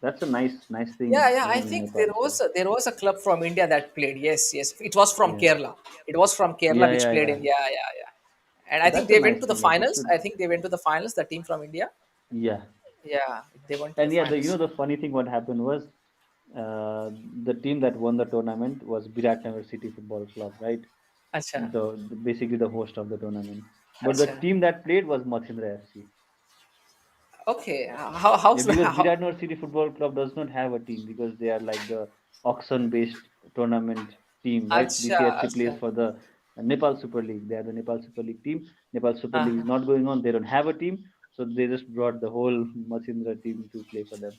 that's a nice Yeah, thing yeah. I even in think Nepal. So there was a club from India that played. Yes, yes. It was from yeah, Kerala. It was from Kerala yeah, which yeah, played yeah. in. Yeah, yeah, yeah. And So I think that's a they went nice to the thing. Like it finals. should, I think they went to the finals. The team from India. yeah. Yeah, they went to the And yeah, finals. the funny thing what happened was uh, the team that won the tournament was Biratnagar City Football Club, right? Acha, Basically the host of the tournament. But the acha. team that played was Matsindra FC. Okay, Yeah, how's the because how? Viratnagar City Football Club does not have a team because they are like the auction-based tournament team, right? Acha, BCFC plays acha. for the Nepal Super League. They are the Nepal Super League team. Nepal Super League is Uh-huh. not going on. They don't have a team, so they just brought the whole Matsindra team to play for them.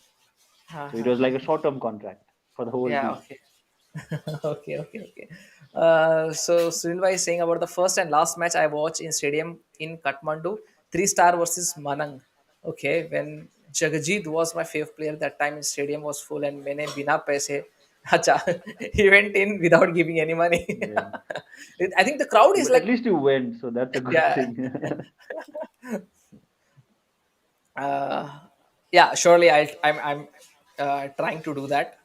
So it was like a Uh-huh. short-term contract for the whole Yeah, team. okay. Okay, okay, okay. So Sunilbhai is saying about the first and last match I watched in stadium in Kathmandu, three-star versus Manang. Okay, when Jagajit was my favorite player that time in stadium was full and मैंने बिना पैसे अच्छा he went in without giving any money. Yeah. I think the crowd Yeah, is but at like least you went, so that's a good yeah thing. uh, yeah surely I'm trying to do that.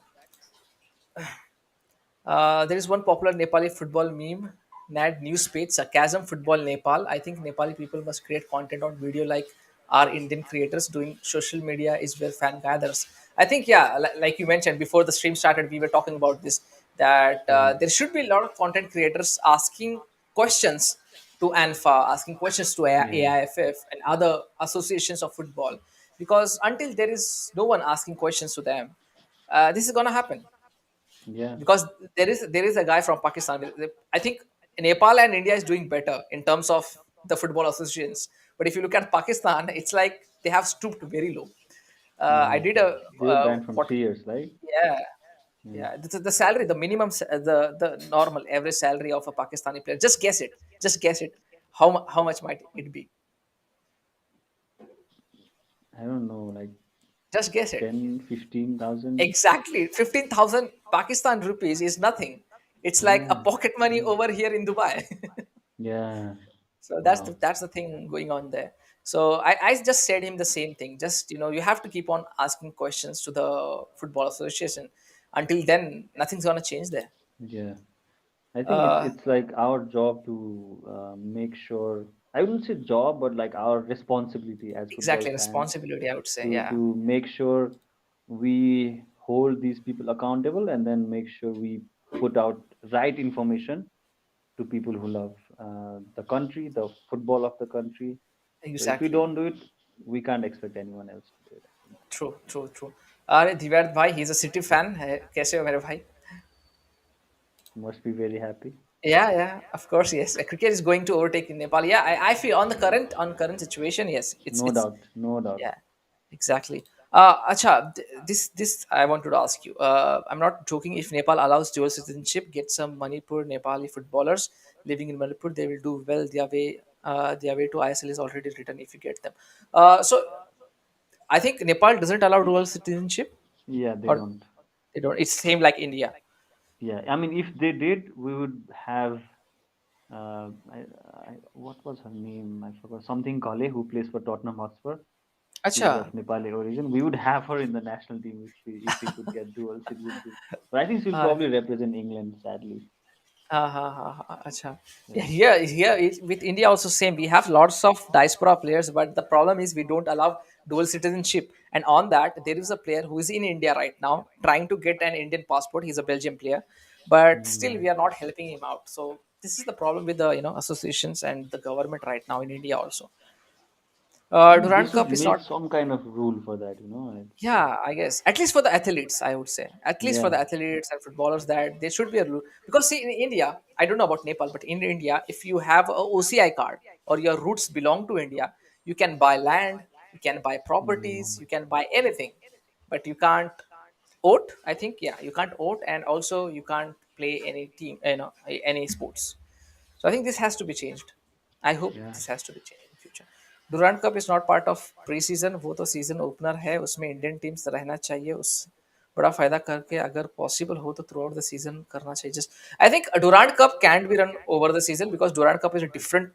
There is one popular Nepali football meme, Nad news page, sarcasm football Nepal. I think Nepali people must create content on video like our Indian creators doing. Social media is where fan gathers. I think, yeah, like you mentioned before the stream started, we were talking about this that Yeah. there should be a lot of content creators asking questions to ANFA, asking questions to Yeah. AIFF and other associations of football. Because until there is no one asking questions to them, this is going to happen Yeah. because there is a guy from Pakistan. I think Nepal and India is doing better in terms of the football associations. But if you look at Pakistan, it's like they have stooped very low. I Yeah. did a They were banned from what? 3 years, right? Yeah, Yeah. yeah. The salary, the minimum, the normal average salary of a Pakistani player. Just guess it. Just guess it. How much might it be? I don't know, like Just guess it. 10, 15,000. Exactly, 15,000 Pakistan rupees is nothing. It's like a Yeah. pocket money over here in Dubai. Yeah. So Wow. that's the thing going on there. So I just said him the same thing. Just you have to keep on asking questions to the football association. Until then, nothing's gonna change there. Yeah. I think Uh, it's like our job to make sure, I wouldn't say job, but like our responsibility as football exactly, fans responsibility. I would say, to yeah, make sure we hold these people accountable and then make sure we put out right information to people who love the country, the football of the country. So if we exactly. don't do it, we can't expect anyone else to do it, I think. True, true, true. अरे दिव्यार्थ भाई, he's a City fan है. कैसे हो मेरे भाई? Must be very happy. Yeah, yeah, of course, yes. Cricket is going to overtake in Nepal. Yeah, I feel on current situation, yes, No it's doubt, no doubt. yeah, exactly. Acha, this I wanted to ask you. I'm not joking. If Nepal allows dual citizenship, get some Manipur Nepali footballers living in Manipur, they will do well. Their way to ISL is already written. If you get them, so I think Nepal doesn't allow dual citizenship, Yeah, they or don't. they don't. It's same like India. Yeah, I mean, if they did, we would have. What was her name? I forgot. Something Kale, who plays for Tottenham Hotspur. She's of Acha. Nepali origin. We would have her in the national team if we could get dual citizenship. But I think she'll Uh, probably represent England. Sadly. Acha. Yeah, Yeah. with India also same. We have lots of diaspora players, but the problem is we don't allow dual citizenship. And on that, there is a player who is in India right now trying to get an Indian passport. He's a Belgian player, but still Yeah. we are not helping him out. So this is the problem with the associations and the government right now in India also. I mean, they Durand should Cup is make not. some kind of rule for that. It's Yeah, I guess at least for the athletes, I would say at least for yeah. the athletes and footballers that there should be a rule because see in India, I don't know about Nepal, but in India, if you have a OCI card or your roots belong to India, you can buy land, you can buy properties, Mm, you can buy anything, but you can't vote. I think yeah, you can't vote, and also you can't play any team, any sports. So I think this has to be changed. I hope yeah. this has to be changed in future. Durant cup is not part of pre season वो तो season opener है उसमें Indian teams रहना चाहिए उस बड़ा फायदा करके अगर पॉसिबल हो तो थ्रू आउट द सीजन करना चाहिए just I think Durand cup cantt be run over the season because Durand cup is a different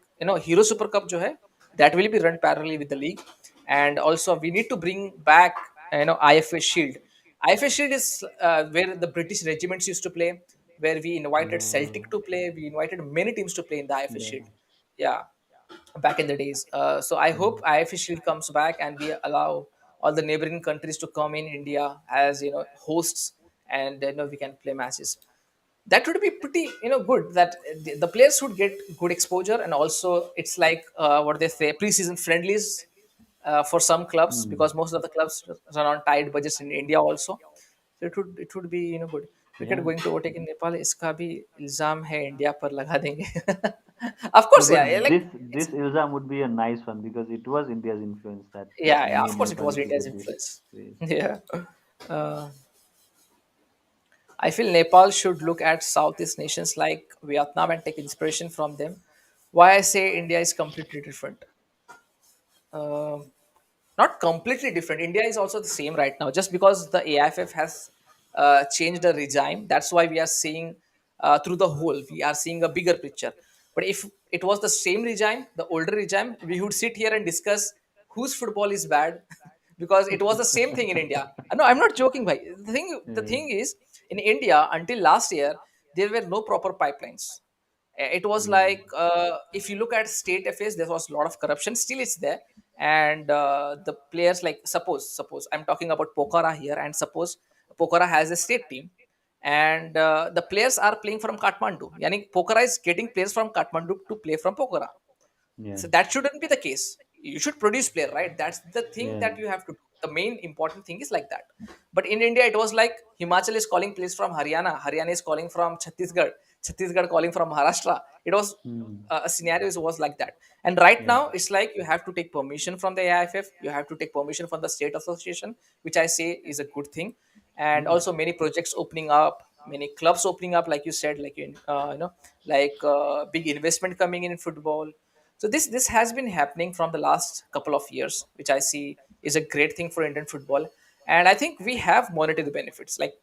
hero super cup जो है that will be run parallelly with the league. And also we need to bring back IFA Shield. IFA Shield is where the British regiments used to play, where we invited Uh, Celtic to play, we invited many teams to play in the IFA yeah. Shield. Yeah, back in the days. So I hope Mm. IFA Shield comes back and we allow all the neighboring countries to come in India as hosts, and we can play matches. That would be pretty good, that the players would get good exposure, and also it's like what they say, pre-season friendlies for some clubs, Mm. because most of the clubs run on tight budgets in India also. So it would be good. Cricket Yeah. going to overtake in Nepal, इसका भी इल्जाम है India पर लगा देंगे. Of No, course, but yeah, like this Ilzam would be a nice one because it was India's influence that yeah, of made course it was Nepali India's cricket this influence. way. Yeah. uh, I feel Nepal should look at Southeast nations like Vietnam and take inspiration from them. Why I say India is completely different. Um Not completely different. India is also the same right now. Just because the AIFF has changed the regime, that's why we are seeing through the whole. We are seeing a bigger picture. But if it was the same regime, the older regime, we would sit here and discuss whose football is bad, because it was the same thing in India. No, I'm not joking, bhai. The Yeah. thing is, in India until last year, there were no proper pipelines. It was Mm. like, if you look at state affairs, there was a lot of corruption, still it's there. And the players, like, suppose I'm talking about Pokhara here, and suppose Pokhara has a state team, and the players are playing from Kathmandu, yani Pokhara is getting players from Kathmandu to play from Pokhara. Yeah. So that shouldn't be the case. You should produce player, right? That's the thing Yeah. that you have to do. The main important thing is like that. But in India, it was like Himachal is calling players from Haryana, Haryana is calling from Chhattisgarh, Chhattisgarh calling from Maharashtra. It was Mm. a scenario was like that. And right Yeah. now, it's like you have to take permission from the AIFF, you have to take permission from the state association, which I say is a good thing. And Mm. also many projects opening up, many clubs opening up, like you said, like like big investment coming in football. So this has been happening from the last couple of years, which I see is a great thing for Indian football. And I think we have monetary benefits. Like,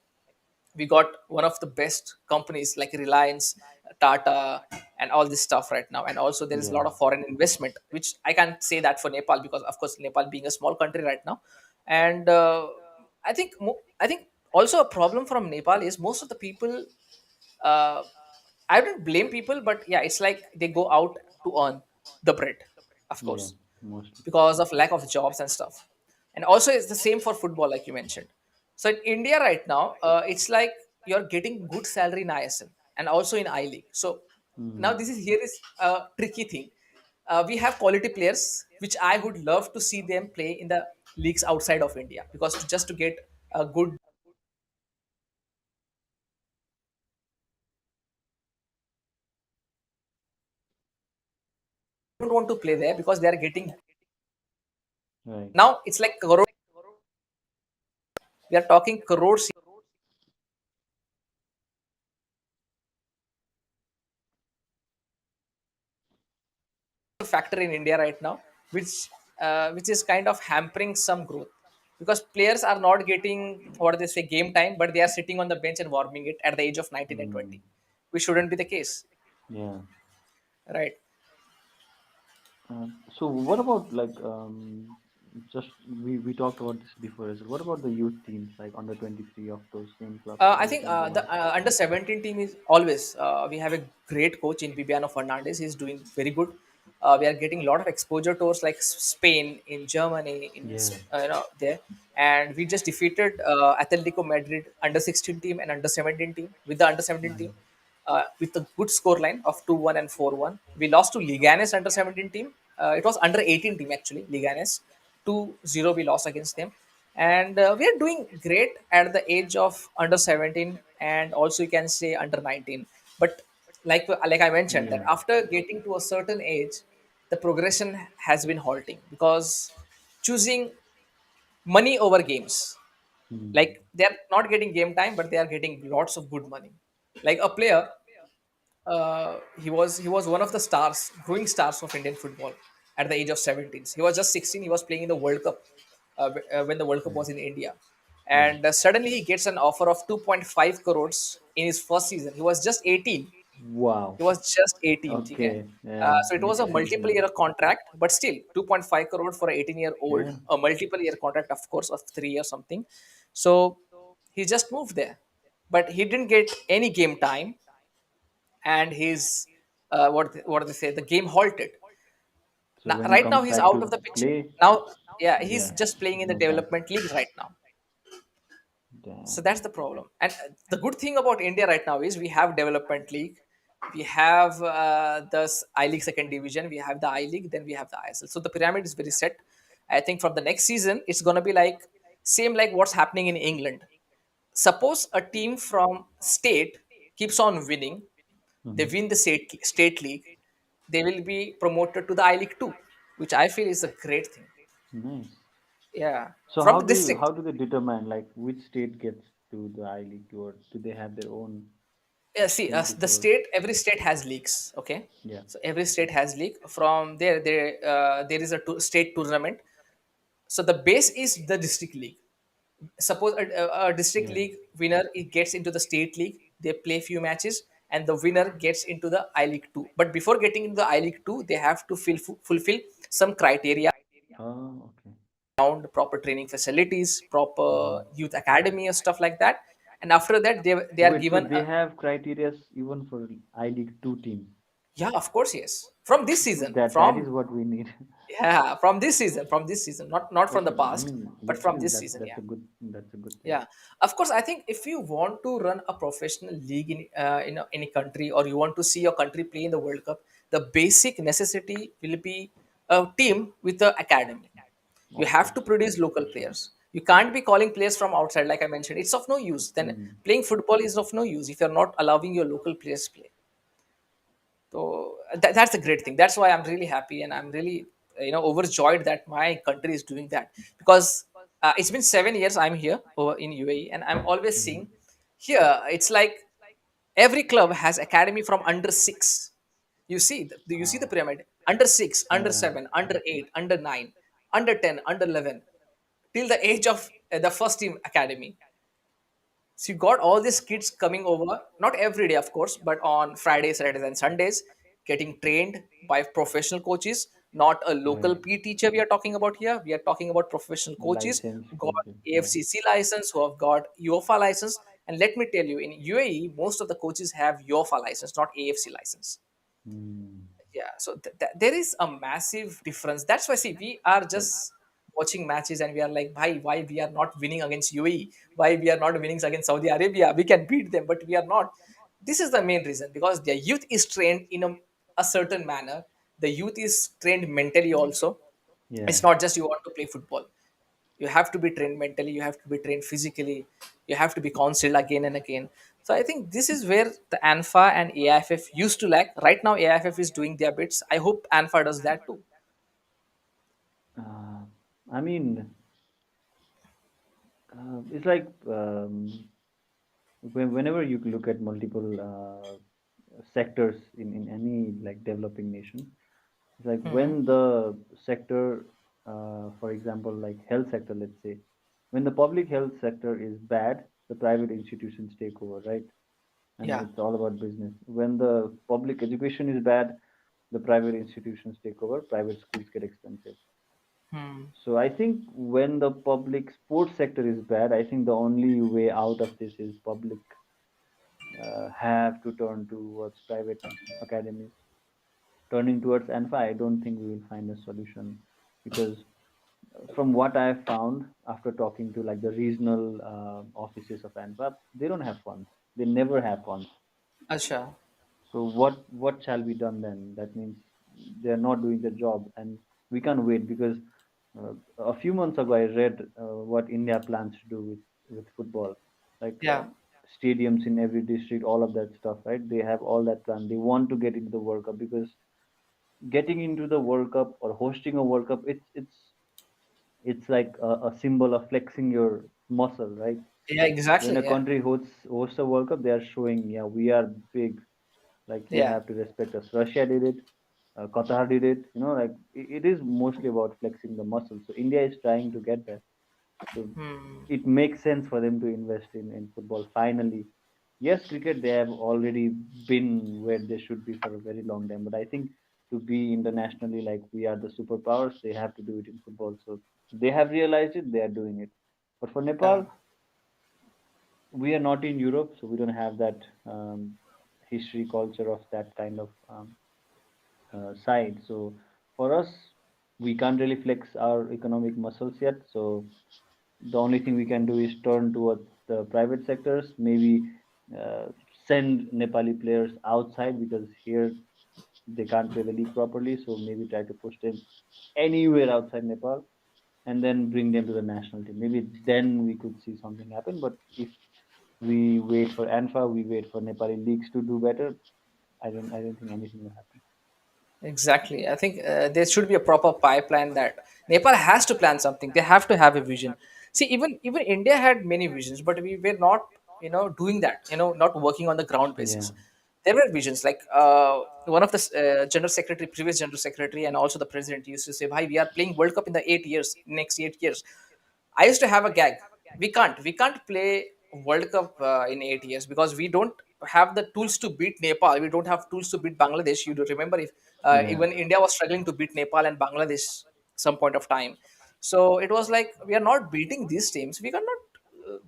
we got one of the best companies like Reliance, Tata, and all this stuff right now. And also there is a Yeah. lot of foreign investment, which I can't say that for Nepal, because of course Nepal being a small country right now. And I think also a problem from Nepal is most of the people. Uh, I don't blame people, but yeah, it's like they go out to earn the bread, of Yeah. course, Mostly. because of lack of jobs and stuff. And also it's the same for football, like you mentioned. So in India right now, it's like you're getting good salary in ISL and also in I League. So now Mm. this is here is a tricky thing. We have quality players, which I would love to see them play in the leagues outside of India, because just to get a good, don't want to play there because they are getting, Right. now it's like we are talking crores factor in India right now, which is kind of hampering some growth, because players are not getting what they say game time, but they are sitting on the bench and warming it at the age of 19 and Mm. 20, which shouldn't be the case, Yeah. right? So what about like just we talked about this before as well. What about the youth teams like under 23 of those same clubs like I under think the 21? under 17 team is always, we have a great coach in Bibiano Fernandez. He's doing very good. We are getting a lot of exposure tours like Spain, in Germany, in Yeah. there, and we just defeated Atletico Madrid under 16 team and under 17 team, with the under 17 team, Mm. with a good score line of 2-1 and 4-1. We lost to Liganes under 17 team. It was under 18 team actually, Liganes. 2-0 we lost against them. And we are doing great at the age of under 17, and also you can say under 19. But like I mentioned, that Yeah. after getting to a certain age, the progression has been halting, because choosing money over games, Mm. like they are not getting game time, but they are getting lots of good money. Like a player, he was one of the stars, growing stars of Indian football at the age of 17. He was just 16. He was playing in the World Cup, when the World Cup Yeah. was in India, Yeah. and suddenly he gets an offer of 2.5 crores in his first season. He was just 18, Wow. He was just 18. Okay. Okay. Yeah. So it was a Makes sense multiple now. year contract, but still 2.5 crore for an 18-year-old, Yeah. a multiple year contract, of course, of 3 years something. So he just moved there, but he didn't get any game time, and his what do they say? The game halted. So Now, when he right now comes he's back out to of the picture. play, Now, yeah, he's yeah, just playing in the no chance. development league right now. So Damn. that's the problem. And the good thing about India right now is we have development league, we have I League second division, we have the I League, then we have the ISL. So the pyramid is very set. I think from the next season it's gonna be like same like what's happening in England. Suppose a team from state keeps on winning, they Hmm. win the state league, they will be promoted to the I League 2, which I feel is a great thing. Nice. Yeah, So from the district. how do they determine like which state gets to the I League, or do they have their own Yeah, see, committees the or state, every state has leagues. Okay, yeah, so every state has league. From there, there is a state tournament. So the base is the district league. Suppose a district yeah. league winner, it gets into the state league. They play few matches, and the winner gets into the I League 2. But before getting into the I League 2, they have to fulfill some criteria Oh, okay. around proper training facilities, proper Hmm. youth academy, or stuff like that. And after that, they are Wait, so given they a, have criteria even for I League two teams. yeah, of course, yes. From this season, That is what we need. yeah, from this season, not from the Okay, I past, mean, but but from still, this season. Yeah, that's a good thing. yeah. Of course, I think if you want to run a professional league in any country, or you want to see your country play in the World Cup, the basic necessity will be a team with the academy. You Of have course, to produce local for sure. players. You can't be calling players from outside, like I mentioned. It's of no use. Then Hmm. playing football is of no use if you're not allowing your local players play. So that's a great thing. That's why I'm really happy, and I'm really overjoyed that my country is doing that, because it's been 7 years I'm here over in UAE, and I'm always Hmm. seeing here it's like every club has academy from under six. You see, you see the Wow. pyramid: under six, under Yeah. seven, under eight, under nine, under 10, under 11, till the age of the first team academy. So you got all these kids coming over, not every day, of course, but on Fridays, Saturdays, and Sundays, getting trained by professional coaches, not a local Right. P teacher we are talking about here. We are talking about professional coaches Licensed who got coaches. Yeah. AFCC license, who have got UEFA license. And let me tell you, in UAE, most of the coaches have UEFA license, not AFC license. Hmm. Yeah, so there is a massive difference. That's why, see, we are So just watching matches and we are like, why we are not winning against UAE? Why we are not winning against Saudi Arabia? We can beat them, but we are not. This is the main reason, because their youth is trained in a certain manner. The youth is trained mentally also. yeah. It's not just you want to play football. You have to be trained mentally, you have to be trained physically, you have to be counseled again and again. So I think this is where the ANFA and AIFF used to lack. Right now AIFF is doing their bits. I hope ANFA does that too. Uh, I mean, it's like whenever you look at multiple sectors in any like developing nation, it's like Hmm. when the sector, for example, like health sector, let's say, when the public health sector is bad, the private institutions take over, right? And Yeah. it's all about business. When the public education is bad, the private institutions take over, private schools get expensive. Hmm. So I think when the public sports sector is bad, I think the only way out of this is public have to turn towards private academies. Turning towards ANFA, I don't think we will find a solution, because from what I have found after talking to like the regional offices of ANFA, they don't have funds. They never have funds. Acha. So what shall be done then? That means they are not doing the job, and we can't wait, because a few months ago I read what India plans to do with football, like Yeah. stadiums in every district, all of that stuff, right? They have all that plan. They want to get into the World Cup, because getting into the World Cup or hosting a World Cup, it's like a symbol of flexing your muscle, right? Yeah, When exactly. a Yeah. country hosts a World Cup, they are showing, yeah, we are big. Like you Yeah. have to respect us. Russia did it. Qatar did it. Like it is mostly about flexing the muscle. So India is trying to get there. So Hmm. it makes sense for them to invest in football finally. yes, cricket they have already been where they should be for a very long time. But I think to be internationally like we are the superpowers, they have to do it in football. So they have realized it, they are doing it. But for Yeah, Nepal, we are not in Europe, so we don't have that history culture of that kind of side. So for us, we can't really flex our economic muscles yet. So the only thing we can do is turn towards the private sectors, maybe uh, send Nepali players outside because here they can't play the league properly. So maybe try to push them anywhere outside Nepal and then bring them to the national team. Maybe then we could see something happen. But if we wait for ANFA, we wait for Nepali leagues to do better. I don't think anything will happen. exactly. I think there should be a proper pipeline that Nepal has to plan something. They have to have a vision. See, even India had many visions, but we were not, doing that. Not working on the ground Yeah, basis. There were visions like one of the previous general secretary, and also the president used to say, "Bhai, we are playing World Cup in the 8 years, next 8 years." I used to have a gag. We can't play World Cup in 8 years because we don't have the tools to beat Nepal. We don't have tools to beat Bangladesh. You do remember if yeah, even India was struggling to beat Nepal and Bangladesh some point of time. So it was like we are not beating these teams. We cannot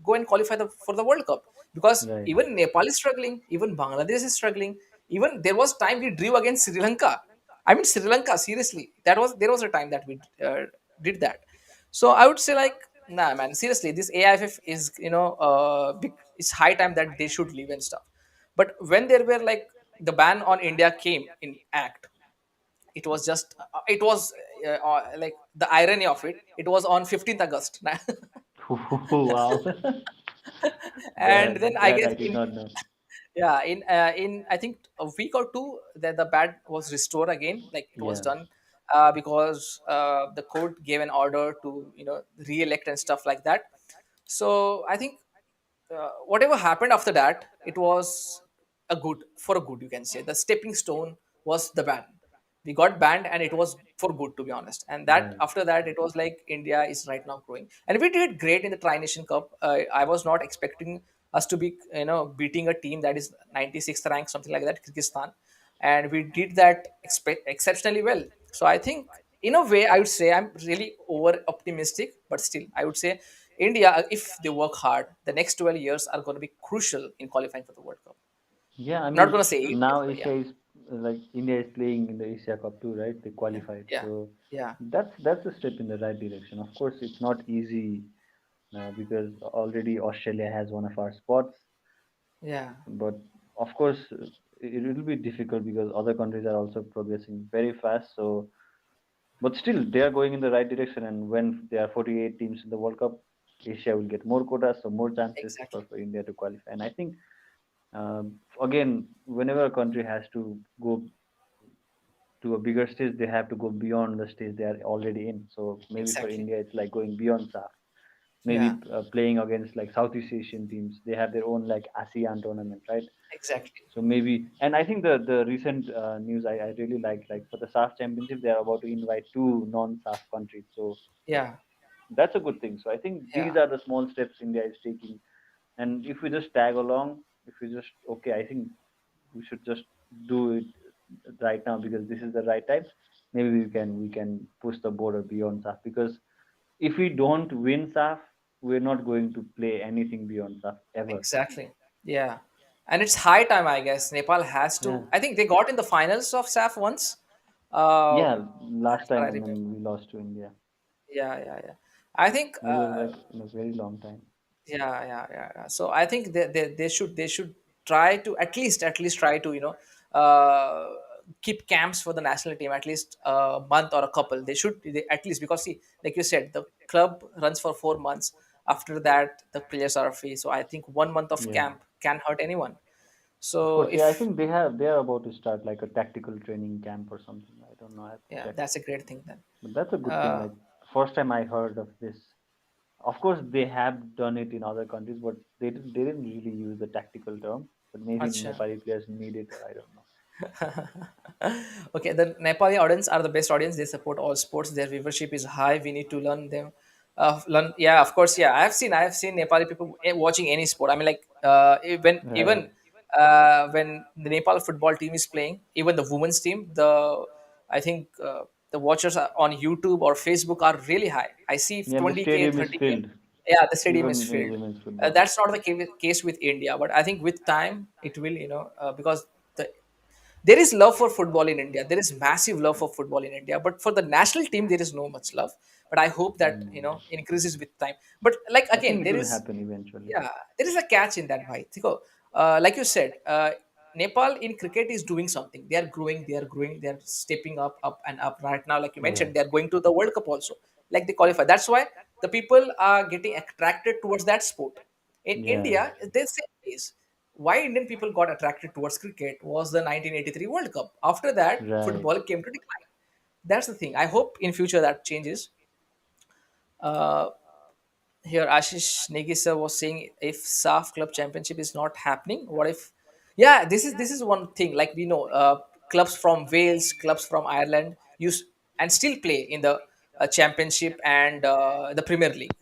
go and qualify for the World Cup because right. even Nepal is struggling, even Bangladesh is struggling. Even there was time we drew against Sri Lanka. I mean Sri Lanka. Seriously, there was a time that we did that. So I would say like, nah, man. Seriously, this AIFF is it's high time that they should leave and stuff. But when there were like the ban on India came in act, it was just it was like the irony of it. It was on 15th August, Wow, and then I that guess I did in not know. yeah in I think a week or two that the ban was restored again. Like it was Yeah, done because the court gave an order to re-elect and stuff like that. So I think whatever happened after that, it was a good, you can say. The stepping stone was the ban. We got banned, and it was for good, to be honest. And that right. after that, it was like India is right now growing, and we did great in the Tri Nation Cup. I was not expecting us to be beating a team that is 96th rank, something like that, Kyrgyzstan, and we did that exceptionally well. So I think in a way I would say I'm really over optimistic, but still I would say India, if they work hard, the next 12 years are going to be crucial in qualifying for the World Cup. Yeah, I I'm not mean going to say 8 years, now but yeah. Asia is like India is playing in the Asia Cup too, right? They Yeah, qualified, yeah, so yeah, that's a step in the right direction. Of course, it's not easy because already Australia has one of our spots, yeah, but of course it will be difficult because other countries are also progressing very fast. So, but still they are going in the right direction. And when there are 48 teams in the World Cup, Asia will get more quotas, so more chances exactly, for India to qualify. And I think again, whenever a country has to go to a bigger stage, they have to go beyond the stage they are already in. So maybe for exactly. India, it's like going beyond SAFF. Yeah, Maybe playing against like Southeast Asian teams. They have their own like ASEAN tournament, right? exactly. So maybe, and I think the recent news I really like for the SAF championship, they are about to invite two non-SAF countries. So Yeah, that's a good thing. So I think these yeah, are the small steps India is taking. And if we just tag along, if we just okay, I think we should just do it right now because this is the right time. Maybe we can push the border beyond SAF because if we don't win SAF, we're not going to play anything beyond SAF ever. exactly. Yeah. And it's high time, I guess. Nepal has Yeah, to. I think they got in the finals of SAF once. yeah. As Last far time, I and remember. then we lost to India. Yeah, yeah, yeah. I think It was like in a very long time. yeah. So I think they should try to at least try to uh, keep camps for the national team at least a month or a couple. They at least, because see, like you said, the club runs for 4 months. After that, the players are free. So I think 1 month of Yeah, camp can hurt anyone. of So course. Yeah, I if think they are about to start like a tactical training camp or something. I don't know. I have to yeah, check. that's a great thing then. But that's a good thing. Uh, Like first time I heard of this. Of course, they have done it in other countries, but they didn't really use the tactical term. But maybe Acha. Nepali players need it, or I don't know. Okay, the Nepali audience are the best audience. They support all sports. Their viewership is high. We need to learn them. Yeah, of course. Yeah, I have seen Nepali people watching any sport. I mean, like Right. when the Nepal football team is playing, even the women's team, the I think the watchers on YouTube or Facebook are really high. I see Yeah, the 20K, stadium is 30K. filled, Yeah, the stadium is even in filled. women's football. That's not the case with India, but I think with time it will, because the there is love for football in India. There is massive love for football in India, but for the national team there is no much love. But I hope that Hmm. increases with time. But like I think again, it there will is, happen eventually. yeah, there is a catch in that, bhai. देखो, like you said, Nepal in cricket is doing something. They are growing. They are growing. They are stepping up, up and up. Right now, like you mentioned, Right. they are going to the World Cup also. Like they qualify. That's why the people are getting attracted towards that sport. In Yeah. India, the same case. Why Indian people got attracted towards cricket was the 1983 World Cup. After that, Right. football came to decline. That's the thing. I hope in future that changes. Uh, Here Ashish Negisa was saying, if SAFF club championship is not happening, what if? Yeah, this is one thing. Like we know, clubs from Wales, clubs from Ireland use and still play in the championship and the Premier League,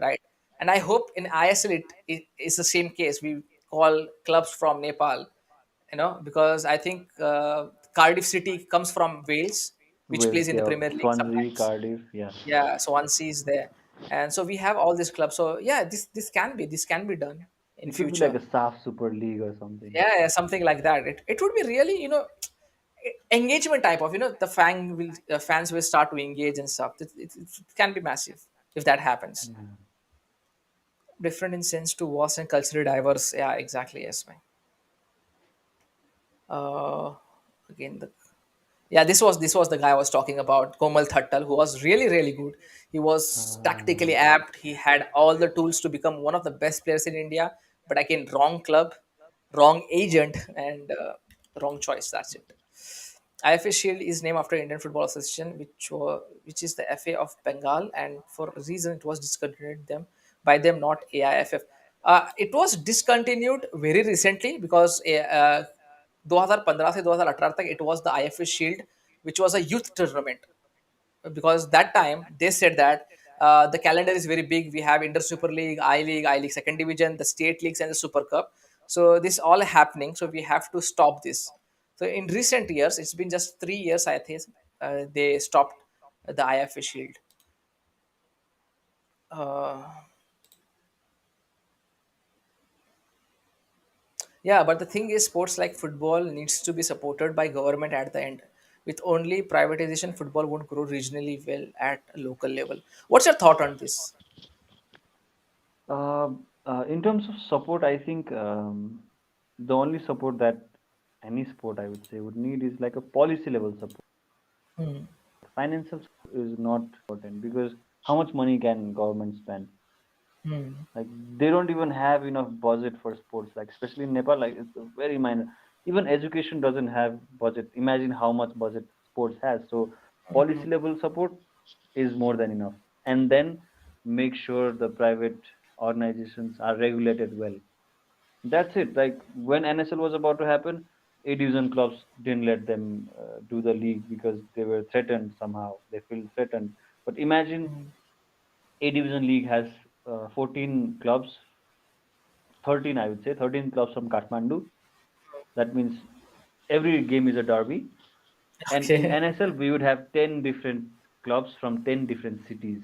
right? And I hope in ISL it is the same case. We call clubs from Nepal, because I think Cardiff City comes from Wales, which plays Wales, in the yeah. Premier League Swansea, sometimes. Cardiff, yeah. Yeah, so one sees there, and so we have all these clubs. So yeah, this can be done in It could be like future. a SAFF Super League or something. Yeah, yeah, something like that. It would be really, engagement type of, fans will start to engage and stuff. It can be massive if that happens. Yeah. Different in sense to vast and culturally diverse. Yeah, exactly. Yes, man. uh Again, yeah, this was the guy I was talking about, Komal Thattal, who was really really good. He was Uh, tactically apt. He had all the tools to become one of the best players in India, but again, wrong club, wrong agent, and wrong choice. That's it. IFA Shield is named after Indian Football Association, which is the FA of Bengal, and for a reason it was discontinued by them, not AIFF. It was discontinued very recently because 2015 से 2018 तक it was the IFA Shield, which was a youth tournament, because that time they said that the calendar is very big. We have Inter Super League, I League Second Division, the state leagues, and the Super Cup. So this all happening. So we have to stop this. So in recent years, it's been just 3 years, I think, they stopped the IFA Shield. Uh, yeah, but the thing is, sports like football needs to be supported by government at the end. With only privatization, football won't grow regionally well at a local level. What's your thought on this? uh, in terms of support, I think the only support that any sport I would say would need is like a policy level support. Hmm. Financial support is not important because how much money can government spend? Hmm. Like they don't even have enough budget for sports. Like especially in Nepal, like it's a very minor. Even education doesn't have budget. Imagine how much budget sports has. So policy level support is more than enough. And then make sure the private organizations are regulated well. That's it. Like when NSL was about to happen, A division clubs didn't let them do the league because they were threatened somehow. They feel threatened. But imagine Hmm. A division league has 14 clubs, 13 I would say, 13 clubs from Kathmandu. That means every game is a derby. And in Okay. NSL, we would have 10 different clubs from 10 different cities.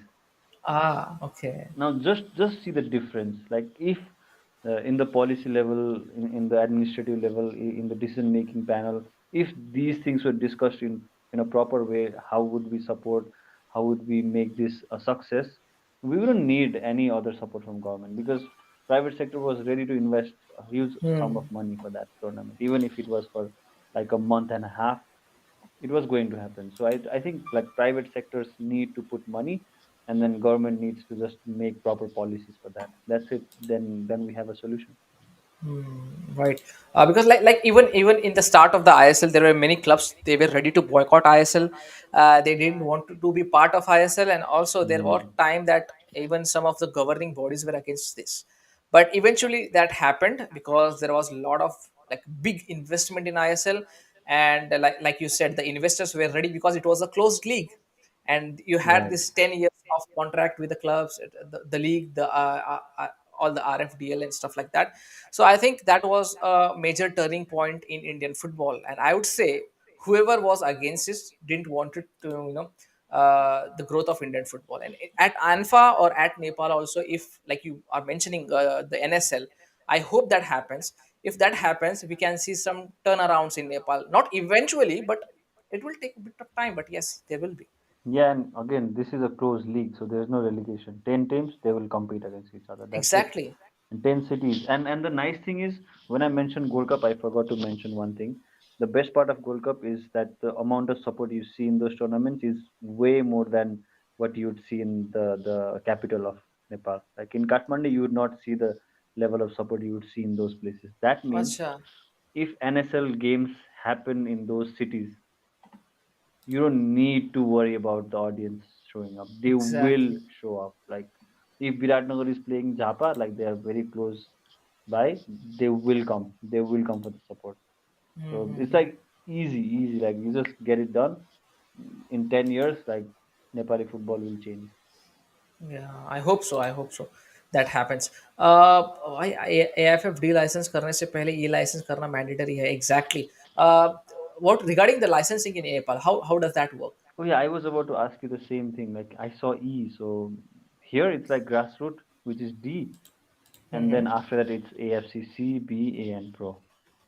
Okay. Now, just see the difference. Like if in the policy level, in the administrative level, in the decision making panel, if these things were discussed in a proper way, how would we support? How would we make this a success? We wouldn't need any other support from government because private sector was ready to invest a huge sum Hmm. of money for that tournament, even if it was for like a month and a half it was going to happen. So I think like private sectors need to put money and then government needs to just make proper policies for that. That's it. Then we have a solution. Right. Because like even in the start of the ISL, there were many clubs, they were ready to boycott ISL. They didn't want to be part of ISL, and also there was Mm, time that even some of the governing bodies were against this. But eventually that happened because there was a lot of like big investment in ISL, and like you said, the investors were ready because it was a closed league, and you had right. this 10 years of contract with the clubs, the league, all the RFDL and stuff like that. So I think that was a major turning point in Indian football, and I would say whoever was against it didn't want it to, the growth of Indian football. And at ANFA or at Nepal also, if like you are mentioning the NSL, I hope that happens. If that happens, we can see some turnarounds in Nepal. Not eventually, but it will take a bit of time. But yes, there will be. Yeah, and again, this is a closed league, so there's no relegation. 10 teams, they will compete against each other. That's it. Exactly. And 10 cities. And the nice thing is, when I mentioned Gold Cup, I forgot to mention one thing. The best part of Gold Cup is that the amount of support you see in those tournaments is way more than what you would see in the capital of Nepal. Like in Kathmandu, you would not see the level of support you would see in those places. That means Acha. if NSL games happen in those cities, you don't need to worry about the audience showing up. They will Exactly. show up. Like if Viratnagar is playing Japa, like they are very close by, they will come. They will come for the support. So it's Mm-hmm. like easy, easy. Like you just get it done. In 10 years, like Nepali football will change. Yeah, I hope so. I hope so. That happens. AFFD license करने से पहले e license करना mandatory है. Exactly. What regarding the licensing in Nepal? How does that work? Oh yeah, I was about to ask you the same thing. Like I saw E, so here it's like grassroots, which is D, and then Mm-hmm. after that it's AFCC, B, A, and Pro.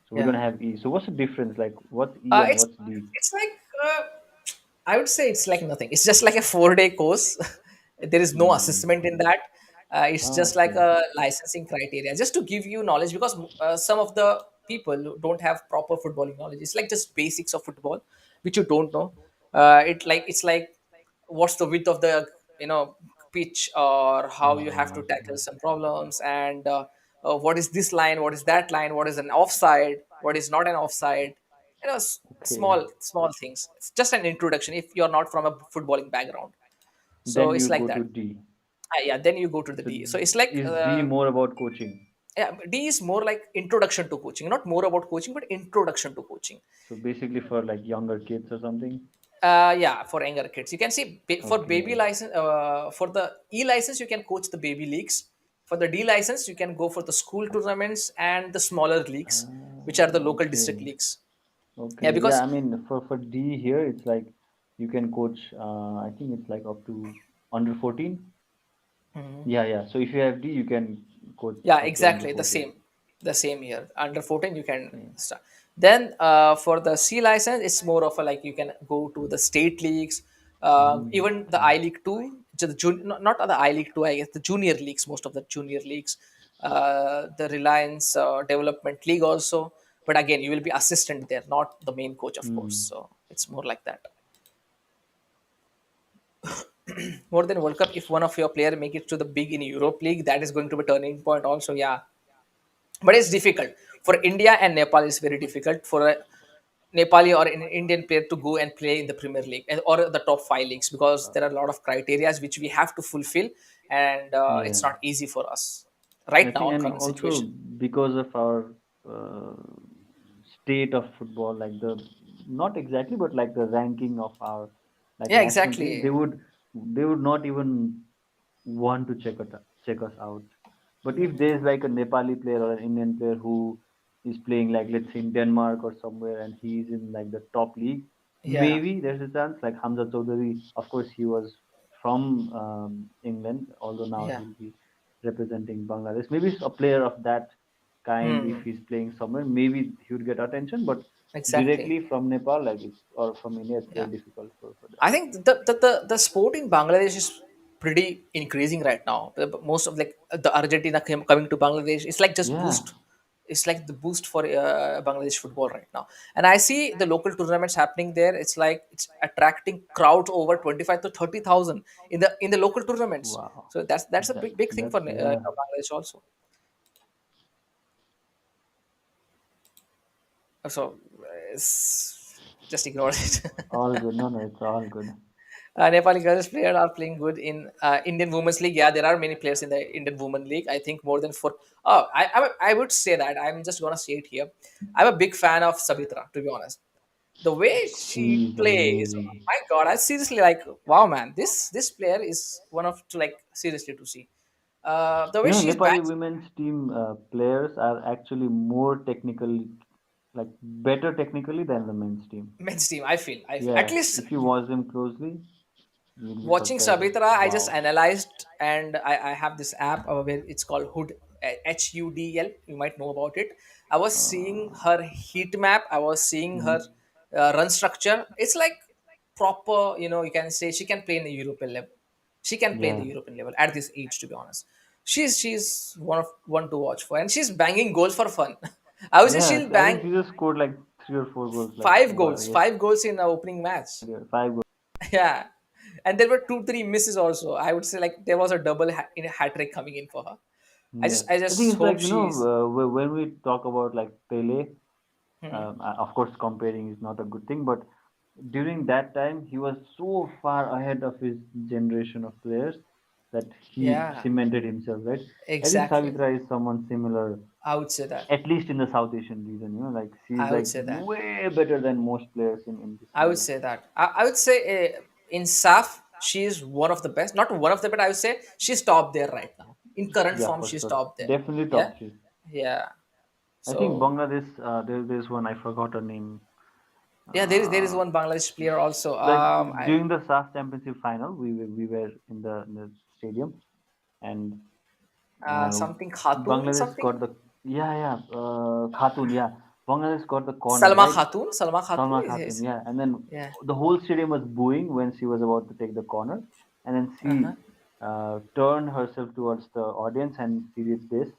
So we don't Yeah. have E. So what's the difference? Like what's E and It's what's D? it's like I would say it's like nothing. It's just like a 4 day course. There is no Mm. assessment in that. It's Ah, just like okay. a licensing criteria, just to give you knowledge, because some of the people don't have proper footballing knowledge. It's like just basics of football, which you don't know. It's like what's the width of the pitch, or how you have to tackle some problems, and what is this line, what is that line, what is an offside, what is not an offside, Okay. small things. It's just an introduction if you're not from a footballing background. So Then it's you like go that. to D. Yeah, then you go to the So D. So it's like is D more about coaching? yeah, D is more like introduction to coaching, not more about coaching, but introduction to coaching. So basically for like younger kids or something? Yeah, for younger kids, you can see for baby Okay. license, for the E license, you can coach the baby leagues. For the D license, you can go for the school tournaments and the smaller leagues, which are the local district Okay. leagues. Yeah, Okay. Yeah, because I mean for D here it's like you can coach I think it's like up to under 14. Mhm. Yeah, yeah. So if you have D you can coach Yeah, up to under exactly the 14. same, the same here. Under 14, you can Okay. start. Then for the C license, it's more of a like you can go to the state leagues, even the Okay. I League Two, not the I League Two, I guess the junior leagues, most of the junior leagues, the Reliance Development League also. But again, you will be assistant there, not the main coach, of course. Hmm. So it's more like that. More than World Cup, if one of your player make it to the big in Europe League, that is going to be a turning point. Also, yeah, but it's difficult for India and Nepal. It's very difficult for a Nepali or an Indian player to go and play in the Premier League or the top five leagues, because there are a lot of criterias which we have to fulfill, and Yeah. it's not easy for us I right now think, on and current also situation. because of our uh, state of football, like the not exactly, but like the ranking of our like Yeah, national team, exactly. they would not even want to check us out. But if there's like a Nepali player or an Indian player who is playing like let's say in Denmark or somewhere and he's in like the top league, Yeah, maybe there's a chance. Like Hamza Chaudhary, of course he was from England, although now yeah. he'll be representing Bangladesh. Maybe it's a player of that kind if Hmm. he's playing somewhere, maybe he would get attention. But Exactly. directly from Nepal, like it's or from India, it's very Yeah. difficult for them. I think the sport in Bangladesh is pretty increasing right now. Most of like the Argentina coming to Bangladesh, it's like just Yeah. boost. It's like the boost for Bangladesh football right now. And I see the local tournaments happening there. It's like it's attracting crowds over 25 to 30,000 in the local tournaments. Wow. So that's a That big thing for that's yeah. Bangladesh also. So just ignore it. All good. No, no, it's all good. Nepali girls players are playing good in Indian Women's League. Yeah, there are many players in the Indian Women League. I think more than four. Oh, I would say that. I'm just gonna say it here. I'm a big fan of Sabitra, to be honest. The way she She's plays, oh amazing. my god, I seriously like, wow man, this player is one of to like seriously to see. The way she's Nepali banged women's team players are actually more technically, like better technically than the men's team. men's team. I feel at Yeah, least if you watch them closely, you'll be watching surprised. Sabitra, I just Wow. analyzed, and I have this app where it's called Hood, HUDL. You might know about it. I was seeing Uh, her heat map. I was seeing her mhm. run structure. It's like proper. You can say she can play in the European level. She can play in the Yeah, European level at this age. To be honest, she's one to watch for, and she's banging goals for fun. I would say yeah. she'll I think bang she just scored like 3 or 4 goals, like five wow, goals, yes, 5 goals in the opening match. 5 goals. Yeah, and there were 2 3 misses also. I would say like there was a double in a hat trick coming in for her. I Yeah, just I I think just it's like hope she's. when we talk about like Pele, Mhm. of course comparing is not a good thing, but during that time he was so far ahead of his generation of players that he Yeah, cemented himself, right? I think exactly. Savitra is someone similar, I would say that. at least in the South Asian region. Like she's I would like say that. way better than most players in this I would region. say that. I would say in SAF she is one of the best. Not one of the best. I would say she's top there right now. In current Yeah, form, for she's sure, top there. definitely Yeah, top three. yeah. I think So Bangladesh. There's one I forgot her name. yeah, there is Uh, one Bangladesh player also. like I during the SAFF Championship final, we were in the stadium, and uh, something Khatun Bangladesh something. got the, yeah, Khatun, yeah, Bangladesh got the corner, Salma right? Khatun. Salma Khatun Salma is Khatun, yeah, and then yeah. the whole stadium was booing when she was about to take the corner, and then she Uh-huh. turned herself towards the audience and she did this.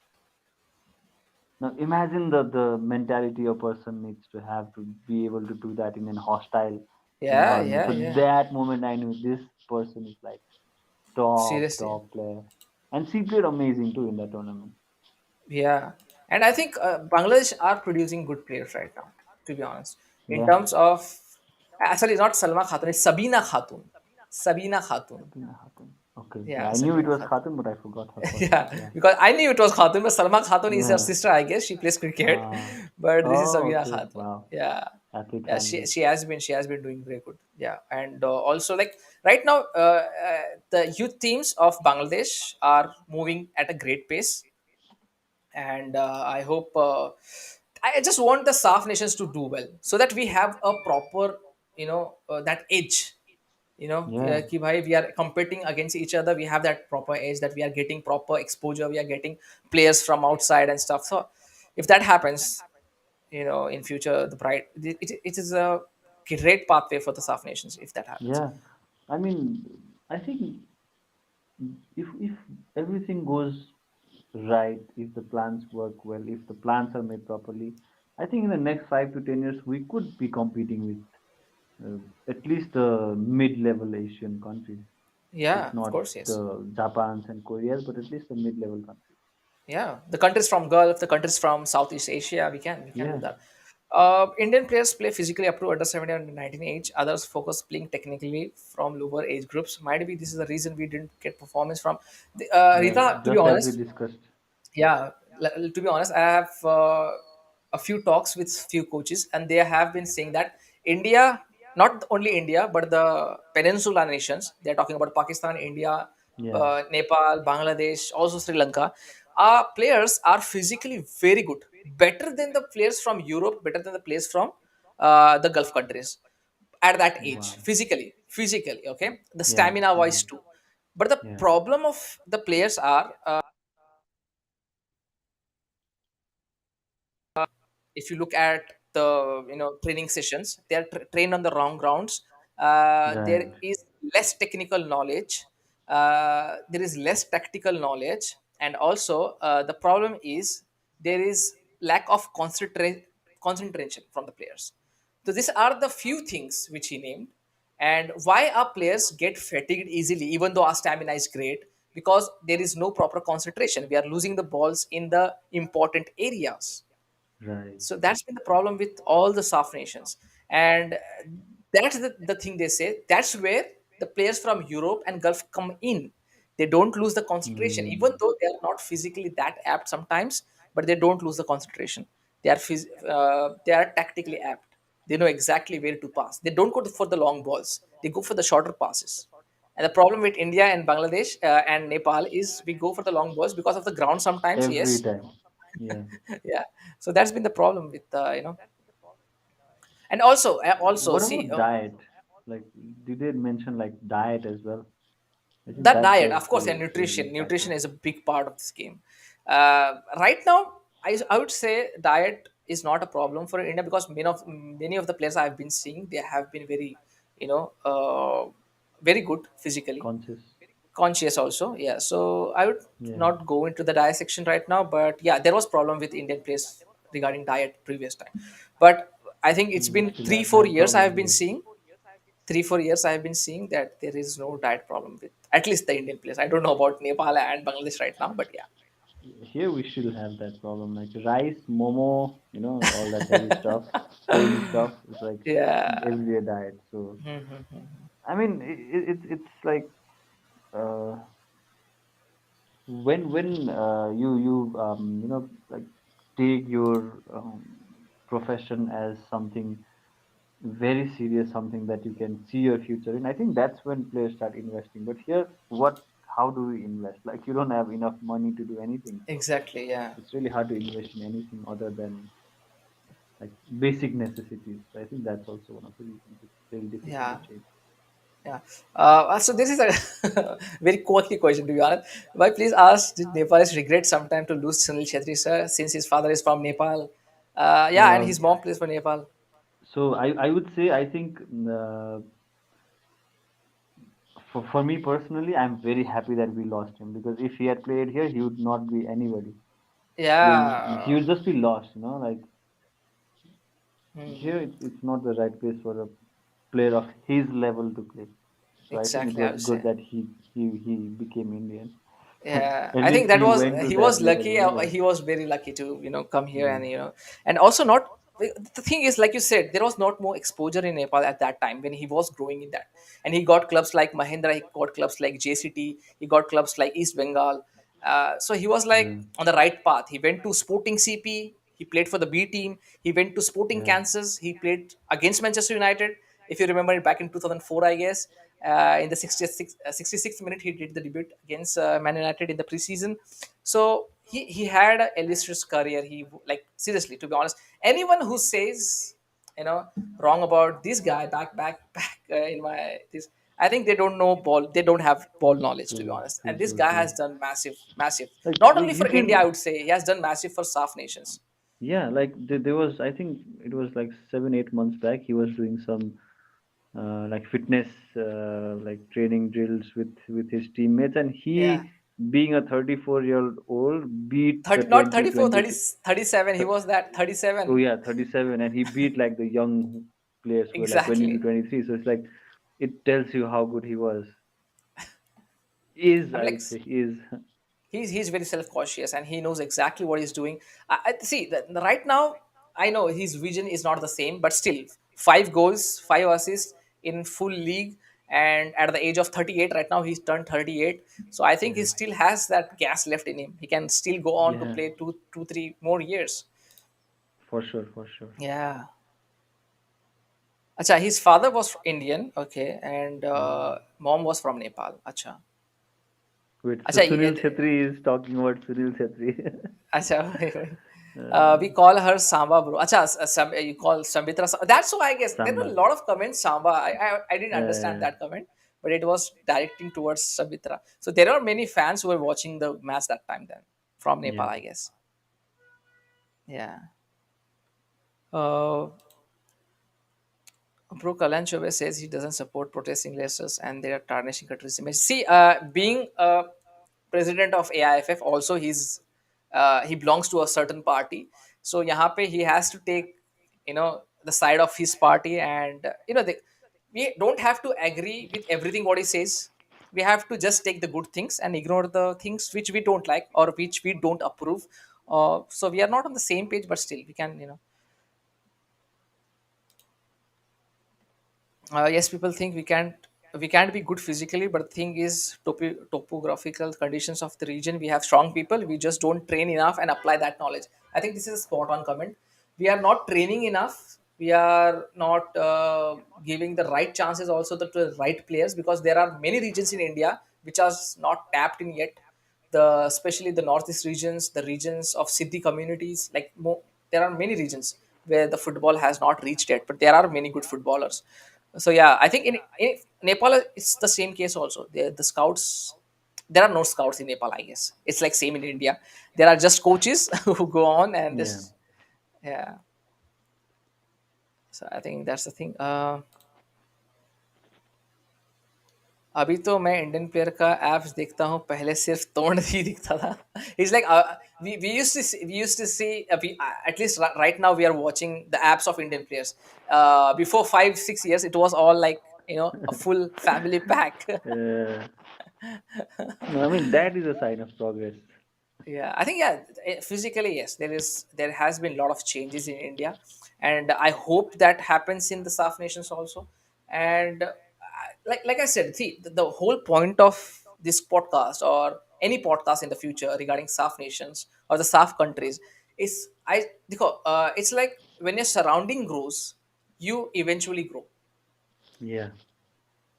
Now imagine the mentality a person needs to have to be able to do that in an hostile Yeah, environment. yeah, So yeah. that moment I knew this person is like Seriously. top player, and she played amazing too in that tournament. Yeah. And I think Bangladesh are producing good players right now, to be honest. In Yeah, terms of, actually, not Salma Khatun, it's Sabina Khatun. Sabina Khatun. Sabina Khatun. Okay, yeah, Yeah, I knew it Sabina was Khatun. Khatun, but I forgot her first Yeah, name. Yeah, because I knew it was Khatun, but Salma Khatun is her yeah. sister, I guess. She plays cricket, Uh, but this is oh, Sabina okay. Khatun. Wow, Yeah, athlete yeah. She family. she has been she has been doing very good. Yeah, and also like right now, the youth teams of Bangladesh are moving at a great pace, and I hope. I just want the SAF nations to do well so that we have a proper, that edge. Yeah, Ki bhai, we are competing against each other. We have that proper edge that we are getting proper exposure. We are getting players from outside and stuff. So, if that happens, in future, it is a great pathway for the SAF nations if that happens. yeah. I mean, I think if everything goes right, if the plans work well, if the plans are made properly, I think in the next 5 to 10 years we could be competing with at least the mid-level Asian countries. If Yeah, of not course, yes. the Japans and Koreas, but at least the mid-level countries. Yeah, the countries from Gulf, the countries from Southeast Asia, we can do Yeah, that. Indian players play physically up to under 17 and 19 age. Others focus playing technically from lower age groups. Might be this is the reason we didn't get performance from yeah. Rita. To be Just as we honest, discussed. yeah, to be honest, I have a few talks with few coaches, and they have been saying that India, not only India, but the peninsula nations, they're talking about Pakistan, India, Yeah, Nepal, Bangladesh, also Sri Lanka. Our players are physically very good, better than the players from Europe, better than the players from the Gulf countries at that age, wow. physically, okay, the Yeah, stamina yeah, wise too. But the yeah, problem of the players are, if you look at the training sessions, they are trained on the wrong grounds. There right, is less technical knowledge, there is less tactical knowledge, and also the problem is there is lack of concentration from the players. So these are the few things which he named. And why our players get fatigued easily even though our stamina is great, because there is no proper concentration. We are losing the balls in the important areas. right. So that's been the problem with all the soft nations. And that's the thing they say. That's where the players from Europe and Gulf come in. They don't lose the concentration, even Mm, though they are not physically that apt sometimes, but they don't lose the concentration. They are tactically apt. They know exactly where to pass. They don't go for the long balls. They go for the shorter passes. And the problem with India and Bangladesh and Nepal is we go for the long balls because of the ground sometimes. every Yes, time. Yeah. yeah. So that's been the problem with and also What see about diet? Like, did they mention like diet as well? I think that that's diet, of course, also and plays a nutrition. big factor. Nutrition is a big part of this game. Right now, I would say diet is not a problem for India because many of the players I've been seeing, they have been very, you know, very good physically, Conscious. conscious also. Yeah, so I would Yeah. not go into the diet section right now, but yeah, there was problem with Indian players regarding diet previous time, but I think it's We been still three have four that years I have problem been here. seeing 3 4 years I have been seeing that there is no diet problem with at least the Indian players. I don't know about Nepal and Bangladesh right now, but yeah. Here we still have that problem. Like rice, momo, all that heavy stuff, oily stuff. It's like Yeah. everyday diet. So I mean, it's like uh, when you like take your profession as something very serious, something that you can see your future in. I think that's when players start investing. But here, how do we invest? Like you don't have enough money to do anything, so Exactly. Yeah. it's really hard to invest in anything other than like basic necessities. So I think that's also one of the reasons it's very difficult to Yeah. change. Yeah. So this is a very quirky question, to be honest. Why, please ask, did Nepalese regret sometime to lose Sunil Chetri, sir, since his father is from Nepal? Yeah, and his Um, mom plays for Nepal. so I would say I think for me personally, I'm very happy that we lost him because if he had played here, he would not be anybody. He Yeah. would just be lost, like here Hmm. it's not the right place for a player of his level to play. So I think it Exactly, I was would good say. that he became Indian. Yeah, At I think least that he was went to he that was level, lucky. but He was very lucky to come here yeah, and also not. The thing is, like you said, there was not more exposure in Nepal at that time when he was growing in that, and he got clubs like Mahindra, he got clubs like JCT, he got clubs like East Bengal. So he was yeah, like on the right path. He went to Sporting CP. He played for the B team. He went to Sporting yeah, Kansas. He played against Manchester United. If you remember it back in 2004, I guess, in the 66th minute, he did the debut against Man United in the preseason. So he had a illustrious career. He, like, seriously, to be honest, anyone who says wrong about this guy back in my this, I think they don't know ball. They don't have ball knowledge, to be true, honest. And true, this true, guy true. has done massive. Not Like only you for India, I can, would say he has done massive for SAFF nations. yeah, like there was, I think it was like 7 8 months back. He was doing some like fitness like training drills with his teammates, and Yeah, he, being a 34-year-old, beat the 30, not 34, 2020. 30, 37. He was that Oh 37. yeah, 37, and he beat like the young players who were like 20 to Exactly. 23. So it's like it tells you how good he was. Is I'm I like, would say is. he's very self cautious and he knows exactly what he's doing. I see that right now. I know his vision is not the same, but still, 5 goals, 5 assists in full league, and at the age of 38, right now he's turned 38. So I think he Yeah, still has that gas left in him. He can still go on to yeah, play 3 more years. for sure, for sure. Yeah. Acha, his father was Indian, okay, and Hmm. mom was from Nepal. Acha. Wait, so Acha, Sunil Chhetri is talking about Sunil Chhetri. Acha, we uh, call her Samba, bro. Acha, you call Sambitra. That's why I guess there were Samba. a lot of comments. Samba, I didn't understand Uh, that comment, but it was directing towards Sambitra. So there are many fans who were watching the match that time then from Nepal, yeah, I guess. Yeah. Uh, Bro, Kalan Chaubey says he doesn't support protesting letters and they are tarnishing country's image. See, being a president of AIFF, also he belongs to a certain party. So यहाँ पे he has to take the side of his party, and we don't have to agree with everything what he says. We have to just take the good things and ignore the things which we don't like or which we don't approve. So we are not on the same page, but still we can yes, people think we can't be good physically, but the thing is topographical conditions of the region. We have strong people, we just don't train enough and apply that knowledge. I think this is a spot on comment. We are not training enough, we are not giving the right chances also to the right players, because there are many regions in India which are not tapped in yet. The especially the northeast regions, the regions of Siddhi communities, like there are many regions where the football has not reached yet, but there are many good footballers. So yeah, I think in Nepal it's the same case also. The scouts, there are no scouts in Nepal, I guess. It's like same in India. There are just coaches who go on and Yeah. this. Yeah. So I think that's the thing. अभी तो मैं Indian player का apps देखता हूँ, पहले सिर्फ तोड़ ही दिखता था. It's like we used to see at least right now we are watching the apps of Indian players. Before 5 6 years it was all like, a full family pack. Uh, no, I mean that is a sign of progress. Yeah, I think, yeah, physically yes, there has been a lot of changes in India, and I hope that happens in the SAF nations also. And like I said, see, the whole point of this podcast or any podcast in the future regarding SAF nations or the SAF countries is, it's like when your surrounding grows, you eventually grow. Yeah.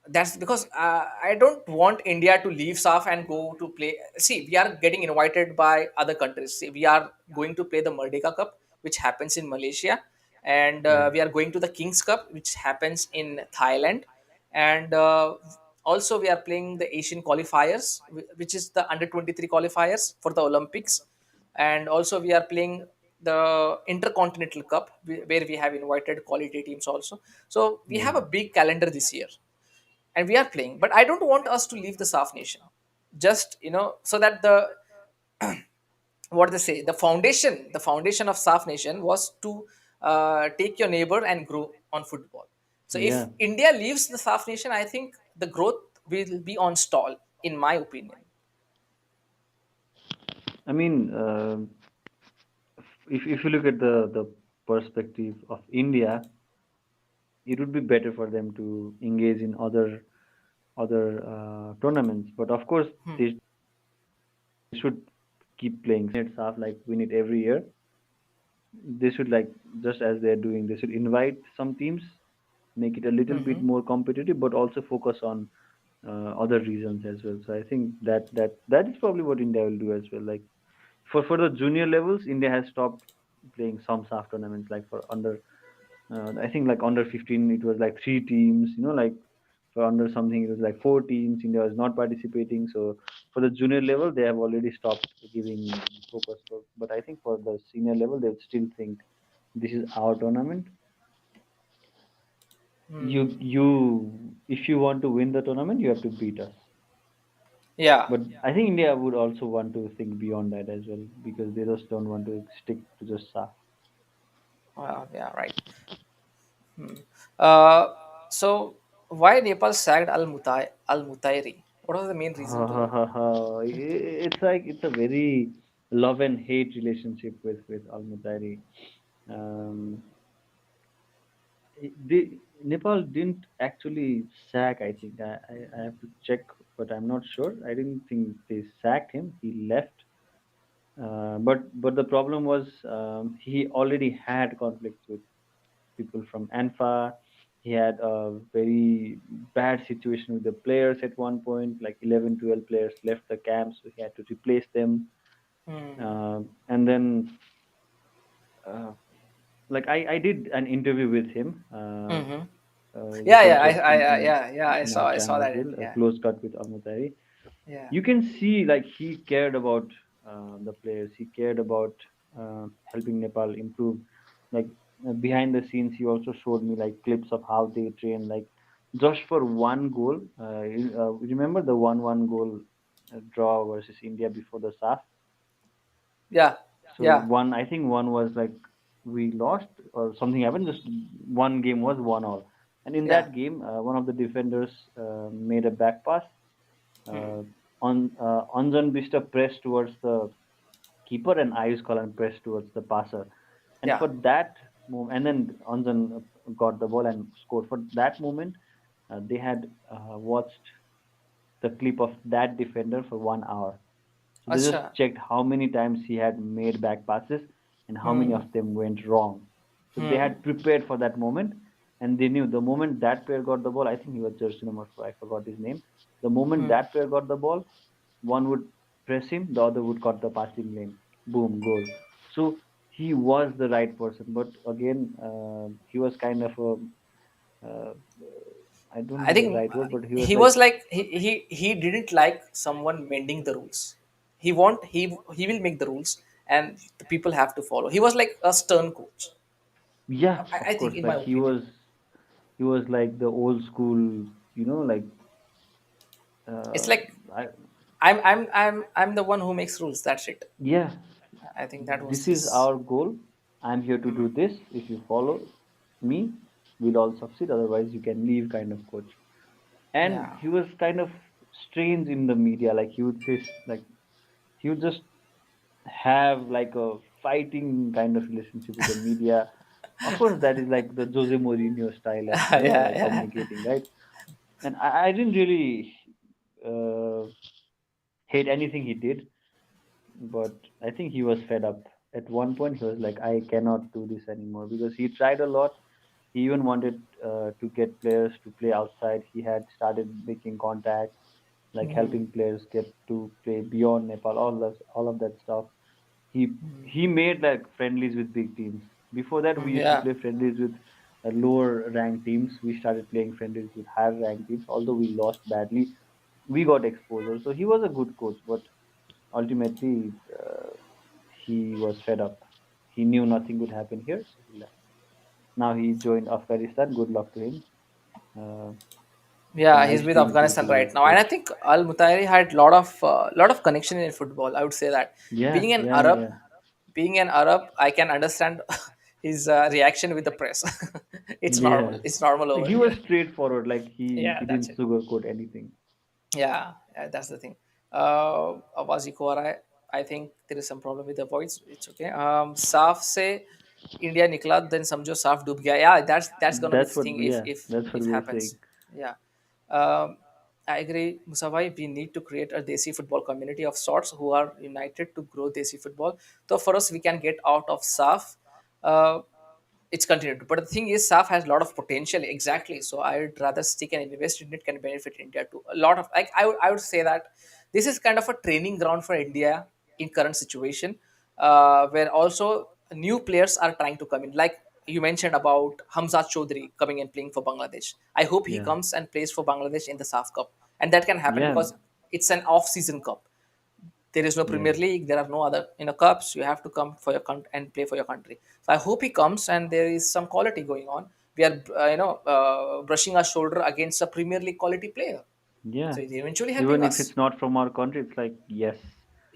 That's because I don't want India to leave SAF and go to play. See, we are getting invited by other countries. See, we are going to play the Merdeka Cup, which happens in Malaysia, and Yeah. we are going to the Kings Cup, which happens in Thailand, and also we are playing the Asian qualifiers, which is the under 23 qualifiers for the Olympics, and also we are playing the Intercontinental Cup, where we have invited quality teams also. So we Yeah. have a big calendar this year and we are playing, but I don't want us to leave the SAF nation, just so that the what they say, the foundation of SAF nation was to take your neighbor and grow on football. So if Yeah. India leaves the SAF nation, I think the growth will be on stall, in my opinion. I mean, if you look at the perspective of India, it would be better for them to engage in other tournaments. But of course, Hmm. they should keep playing. It's half like win it every year. They should like just as they're doing. They should invite some teams, make it a little bit Hmm. more competitive, but also focus on other reasons as well. So I think that is probably what India will do as well. Like for the junior levels, India has stopped playing some SAF tournaments. Like for under, I think like under 15, it was like three teams. Like for under something, it was like four teams. India was not participating. So for the junior level, they have already stopped giving focus. But I think for the senior level, they would still think this is our tournament. You Hmm. you if you want to win the tournament, you have to beat us. Yeah. But I think India would also want to think beyond that as well because they just don't want to stick to just SAF. Yeah, right. uh, so why Nepal sacked Al Mutairi? What was the main reason to? It's like it's a very love and hate relationship with Al Mutairi. Um, Nepal didn't actually sack. I think I have to check, but I'm not sure. I didn't think they sacked him. He left. But the problem was he already had conflicts with people from ANFA. He had a very bad situation with the players at one point. Like 11, 12 players left the camp, so he had to replace them. Hmm. And then, uh, like I did an interview with him, Hmm. which Yeah, also yeah. I in saw, our I saw channel as that. well, a Yeah, close cut with Almutari. yeah. You can see like he cared about the players. He cared about helping Nepal improve. Like behind the scenes, he also showed me like clips of how they train. Like just for one goal. Remember the 1-1 goal draw versus India before the SAF? Yeah, So yeah, one, I think one was like we lost or something happened. Just one game was 1-1, and in yeah. that game, one of the defenders made a back pass. Hmm. Uh, on Anjan Bista pressed towards the keeper, and Ayush Kalan pressed towards the passer. And Yeah. for that moment, and then Anjan got the ball and scored. For that moment, they had watched the clip of that defender for 1 hour. So they just Acha. checked how many times he had made back passes and how many Hmm. of them went wrong. So they Hmm. had prepared for that moment, and they knew the moment that player got the ball. I think he was jersey number 4. I forgot his name. The moment Hmm. that player got the ball, one would press him, the other would cut the passing lane. Boom, goal. So he was the right person, but again, he was kind of a I don't I know the think right word, but he was he like, was like he didn't like someone mending the rules. He will make the rules and the people have to follow. He was like a stern coach. yeah, I of think, course, in my like opinion. he was like the old school, like It's uh, like I, I'm the one who makes rules. That's it. yeah, I think that was this is his. our goal. I'm here to do this. If you follow me, we'll all succeed. Otherwise, you can leave, kind of coach. And Yeah. he was kind of strange in the media. Like he would say, like he would just have like a fighting kind of relationship with the media. Of course, that is like the Jose Mourinho style of Yeah, like yeah. communicating, right? And I didn't really uh, hate anything he did, but I think he was fed up. At one point, he was like, "I cannot do this anymore," because he tried a lot. He even wanted to get players to play outside. He had started making contacts, like Hmm. helping players get to play beyond Nepal, all of that stuff. He made like friendlies with big teams. Before that, we used to Yeah. play friendlies with lower ranked teams. We started playing friendlies with higher ranked teams. Although we lost badly, we got exposure. So he was a good coach, but ultimately he was fed up. He knew nothing would happen here, so he left. Now he joined Afghanistan. Good luck to him. Uh, it's a Yeah, he's nice with team Afghanistan right to now, and I coach. think Al Mutairi had lot of connection in football. I would say that Yeah, being an yeah, Arab, yeah, I can understand his reaction with the press. It's yeah. normal. It's normal Like over he here. was straightforward. Like Yeah, he that's didn't it. sugarcoat anything. Yeah, yeah, that's the thing. Awazi Kora, I think there is some problem with the voice. It's okay. Saf say India nikla, then samjho Saf doob gaya. Yeah, that's gonna be the That's what, thing yeah, that's what if we were happens. saying. Yeah. Um, I agree, Musawai. We need to create a Desi football community of sorts who are united to grow Desi football. So for us, we can get out of SAF. Uh, it's continued. But the thing is, SAF has a lot of potential. Exactly. So I would rather stick and invest in it can benefit India too. A lot of like I would say that this is kind of a training ground for India in current situation, where also new players are trying to come in. Like you mentioned about Hamza Chaudhry coming and playing for Bangladesh. I hope he Yeah, comes and plays for Bangladesh in the SAF Cup, and that can happen yeah, because it's an off-season cup. There is no yeah, Premier League. There are no other cups. You have to come for your country and play for your country. So I hope he comes and there is some quality going on. We are brushing our shoulder against a Premier League quality player. yeah. So it's eventually helping Even if us. it's not from our country, it's like, yes,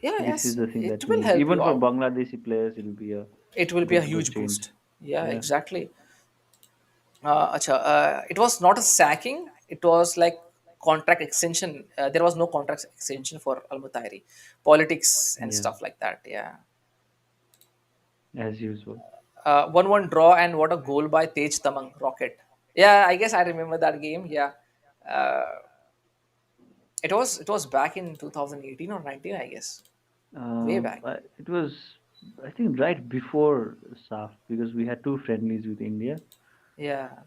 Yeah, this is yes, the thing it that we will need. help Even you for out. Bangladeshi players, it'll be a It will be a good huge change. boost. Yeah, Yeah, exactly. It was not a sacking. It was like contract extension. There was no contract extension for Al Mutairi. Politics and yeah, stuff like that. Yeah. as usual. 1-1 draw, and what a goal by Tej Tamang Rocket. Yeah, I guess I remember that game. Yeah, uh, it was back in 2018 or 19, I guess, way back. It was, I think, right before SAF, because we had two friendlies with India. Yeah.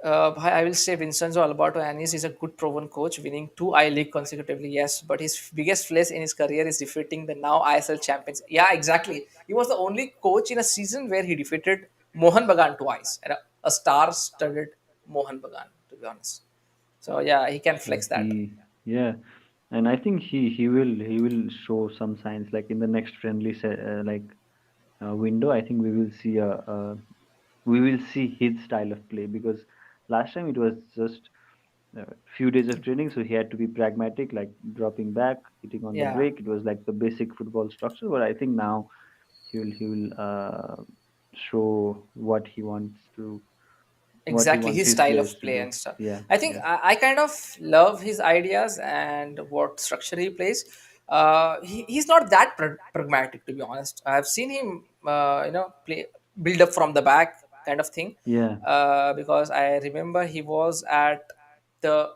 I will say Vincenzo Alberto Anis is a good proven coach, winning two I League consecutively. Yes, but his biggest flash in his career is defeating the now ISL champions. Yeah, exactly. He was the only coach in a season where he defeated Mohan Bagan twice, and a star-studded Mohan Bagan, to be honest. So yeah, he can So flex that. yeah, and I think he will show some signs like in the next friendly window. I think we will see his style of play, because last time it was just a few days of training, so he had to be pragmatic, like dropping back, hitting on the Yeah, break. It was like the basic football structure, but I think now he will show what he exactly, wants his his style players of to play do. and stuff. Yeah, I think yeah, I kind of love his ideas and what structure he plays. He's not that pragmatic, to be honest. I've seen him play build up from the back kind of thing, yeah, because I remember he was at the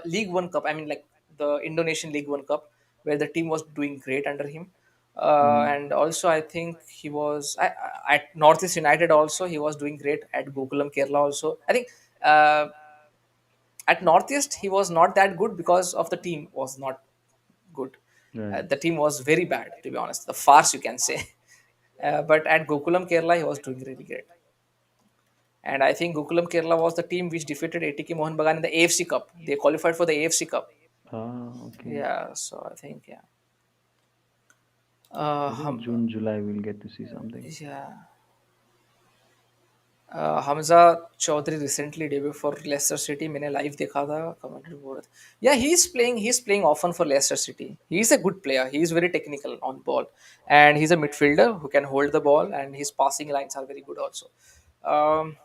League One Cup. I mean, like the Indonesian League One Cup, where the team was doing great under him. Mm. And also I think he was at Northeast United also. He was doing great at Gokulam Kerala also. I think uh, at Northeast he was not that good because of the team was not good. Right. The team was very bad, to be honest. The farce, you can say. But at Gokulam Kerala, he was doing really great. And I think Gokulam Kerala was the team which defeated ATK Mohan Bagan in the AFC Cup. They qualified for the AFC Cup. Ah, okay. Yeah, so I think yeah. I think Hum, June, July we'll get to see something. yeah. Hamza Chaudhary recently debuted for Leicester City. मैंने live देखा था. Commentary बोल रहा था. Yeah, he's playing often for Leicester City. He's a good player. He's very technical on ball, and he's a midfielder who can hold the ball, and his passing lines are very good also. Um,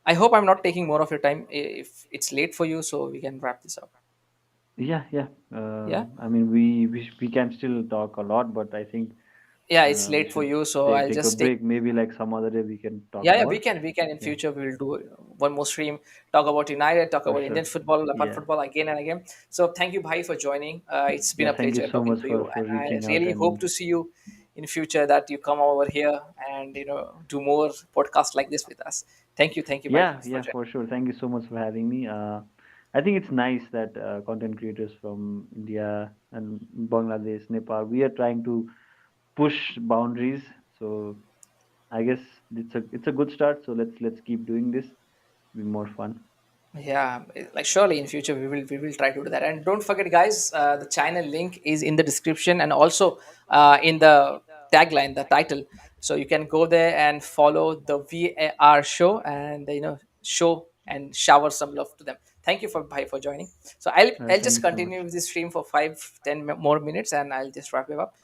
I hope I'm not taking more of your time. If it's late for you, so we can wrap this up. Yeah, yeah. Yeah, I mean, we can still talk a lot, but I think yeah, it's we late for should you, so take I'll take a just take. break. Maybe like some other day we can talk Yeah, we more. can. We can in Yeah, future. We will do one more stream. Talk about United. Talk for about sure. Indian football, Nepal Yeah, football again and again. So thank you, Bhai, for joining. It's been yeah. a Thank you pleasure so talking much to you, for and I reaching out really hope and to see you in future. That you come over here and do more podcasts like this with us. Thank you, Bhai, yeah, for yeah, joining. for sure. Thank you so much for having me. I think it's nice that content creators from India and Bangladesh, Nepal, we are trying to push boundaries. So I guess it's a good start. So let's keep doing this. Be more fun. Yeah, like surely in future we will try to do that. And don't forget, guys, the channel link is in the description and also in the tagline, the title. So you can go there and follow the VAR show and show and shower some love to them. Thank you for Bhai for joining. So I'll Thank just you so much. continue with this stream for 5-10 more minutes and I'll just wrap it up.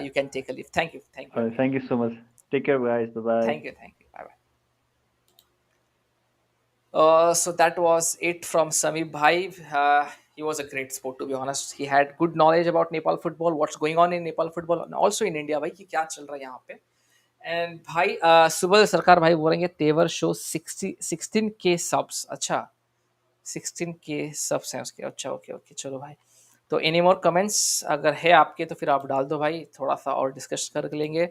You can take a leave. Thank you again. Thank you so much. Take care, guys. Bye bye. Thank you. Bye bye. So that was it from Samir Bhai. He was a great sport, to be honest. He had good knowledge about Nepal football, what's going on in Nepal football, and also in India. भाई कि क्या चल रहा है यहाँ पे. And भाई सुबह सरकार भाई बोलेंगे तेवर शो 16K subs. अच्छा 16K subs हैं उसके. अच्छा ओके ओके चलो भाई. तो एनी मोर कमेंट्स अगर है आपके तो फिर आप डाल दो भाई, थोड़ा सा और डिस्कस कर लेंगे.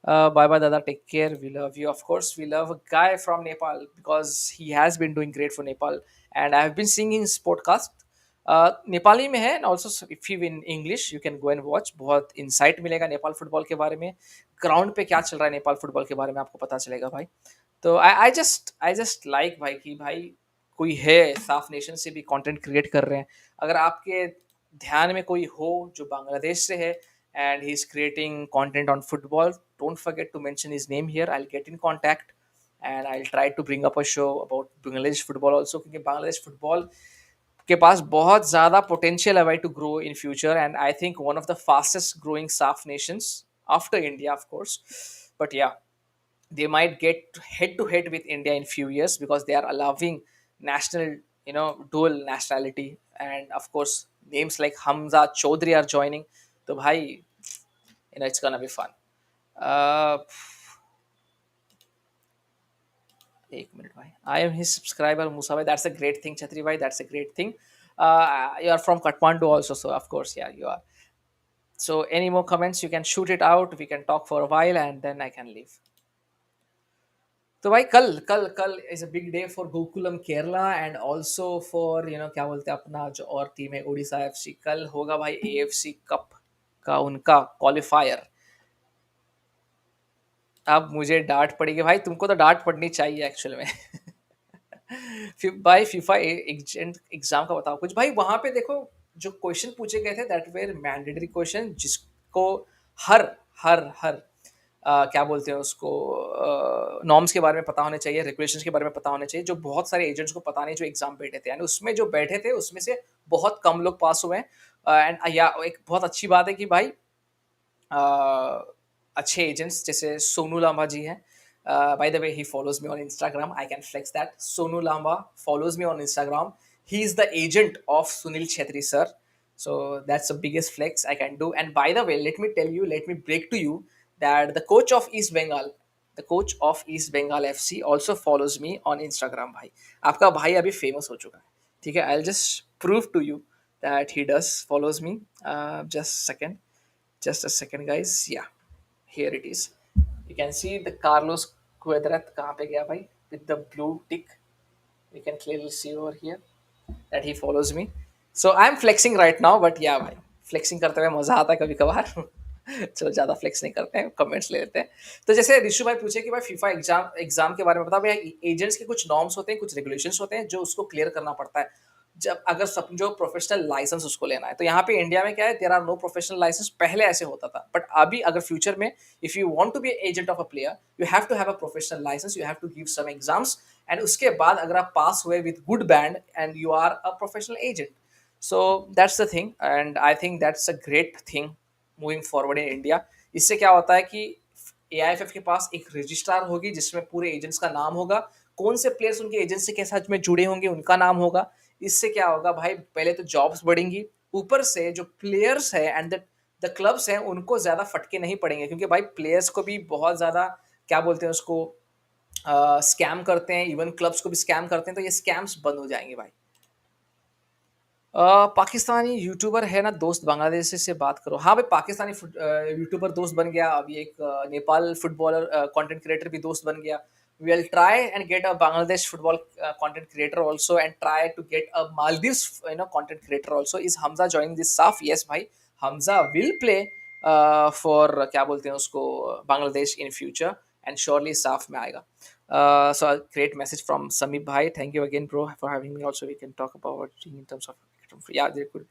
बाय बाय दादा, take care, we love you. Of course we love a guy from Nepal because he has been doing great for Nepal and I have been seeing his podcast. Nepali में है and also if you in English you can go and watch. बहुत insight मिलेगा Nepal football के बारे में, ground पे क्या चल रहा है नेपाल फुटबॉल के बारे में आपको पता चलेगा भाई. तो आई जस्ट लाइक भाई कि भाई कोई है साफ नेशन से भी कंटेंट क्रिएट कर रहे हैं. अगर आपके ध्यान में कोई हो जो बांग्लादेश से है and he is creating content on football, don't forget to mention his name here. I will get in contact and I will try to bring up a show about Bangladesh football also, क्योंकि Bangladesh football के पास बहुत ज़्यादा potential है भाई to grow in future. And I think one of the fastest growing south nations after India of course. But yeah, they might get head to head with India in few years because they are allowing national, dual nationality, and of course names like Hamza Chaudhary are joining. So, bhai, it's gonna be fun. Uh, एक minute, bhai. I am his subscriber, Musa bhai. That's a great thing, Chatri bhai. That's a great thing. You are from Kathmandu also, so of course, yeah, you are. So, any more comments? You can shoot it out. We can talk for a while, and then I can leave. तो भाई कल कल कल is a big day for Gokulam Kerala and also for क्या बोलते हैं अपना जो और टीम है उड़ीसा एफसी. कल होगा भाई एएफसी कप का उनका क्वालिफायर. अब मुझे डांट पड़ेगी भाई, तुमको तो डांट पड़नी चाहिए एक्चुअल में. भाई फीफा एजेंट एग्जाम का बताओ कुछ भाई. वहां पे देखो जो क्वेश्चन पूछे गए थे दैट वेर मैंडेटरी क्वेश्चन, जिसको हर हर हर क्या बोलते हैं उसको, नॉर्म्स के बारे में पता होने चाहिए, रेगुलेशंस के बारे में पता होने चाहिए, जो बहुत सारे एजेंट्स को पता नहीं जो एग्जाम बैठे थे. एंड उसमें जो बैठे थे उसमें से बहुत कम लोग पास हुए हैं. एंड या एक बहुत अच्छी बात है कि भाई अच्छे एजेंट्स जैसे सोनू लांबा जी हैं. By the way he follows me on Instagram, I can flex that. Sonu Lamba follows me on Instagram. He is the agent of Sunil Chhetri sir. So that's the biggest flex I can do. And by the way, let me tell you, let me break to you that the coach of East Bengal FC also follows me on Instagram. भाई आपका भाई अभी famous हो चुका है, ठीक है. I'll just prove to you that he does follows me. Just second. Just a second, guys. Yeah, here it is. You can see the Carlos Cuadrat कहाँ पे गया भाई with the blue tick. You can clearly see over here that he follows me. So I'm flexing right now, but yeah भाई flexing करते हुए मजा आता है कभी कभार. चलो ज्यादा फ्लेक्स नहीं करते हैं, कमेंट्स ले लेते हैं. तो जैसे ऋषु भाई पूछे कि भाई फीफा एग्जाम एग्जाम के बारे में बता भाई. एजेंट्स के कुछ नॉर्म्स होते हैं, कुछ रेगुलेशंस होते हैं जो उसको क्लियर करना पड़ता है जब अगर समझो प्रोफेशनल लाइसेंस उसको लेना है. तो यहाँ पे इंडिया में क्या है, there are no professional license. पहले ऐसे होता था, बट अभी अगर फ्यूचर में if you want to be agent of a player, you have to have a professional license, you have to give some exams, and उसके बाद अगर आप पास हुए with good band and you are a professional agent. So that's the thing and I think that's a great thing moving forward in India. इससे क्या होता है कि एआईएफएफ के पास एक रजिस्ट्रार होगी जिसमें पूरे एजेंट्स का नाम होगा, कौन से प्लेयर्स उनके एजेंसी के साथ में जुड़े होंगे उनका नाम होगा. इससे क्या होगा भाई, पहले तो जॉब्स बढ़ेंगी, ऊपर से जो प्लेयर्स है एंड द क्लब्स हैं उनको ज्यादा फटके नहीं पड़ेंगे, क्योंकि भाई प्लेयर्स को भी बहुत ज्यादा क्या बोलते हैं उसको स्कैम करते हैं, इवन क्लब्स को भी स्कैम करते हैं, तो ये स्कैम्स बंद हो जाएंगे भाई. पाकिस्तानी यूट्यूबर है ना दोस्त बांग्लादेशी से बात करो. हाँ भाई पाकिस्तानी यूट्यूबर दोस्त बन गया, अभी एक नेपाल फुटबॉलर कंटेंट क्रिएटर भी दोस्त बन गया. we'll try and get a Bangladesh football content creator also, and try to get a Maldives content creator also. Is Hamza joining this SAFF? Yes भाई, Hamza will play for क्या बोलते हैं उसको Bangladesh in future, and surely SAFF में आएगा. So a great message from Samip bhai. Thank you again, bro, for having me. Also, we can talk about in terms of yeah, they could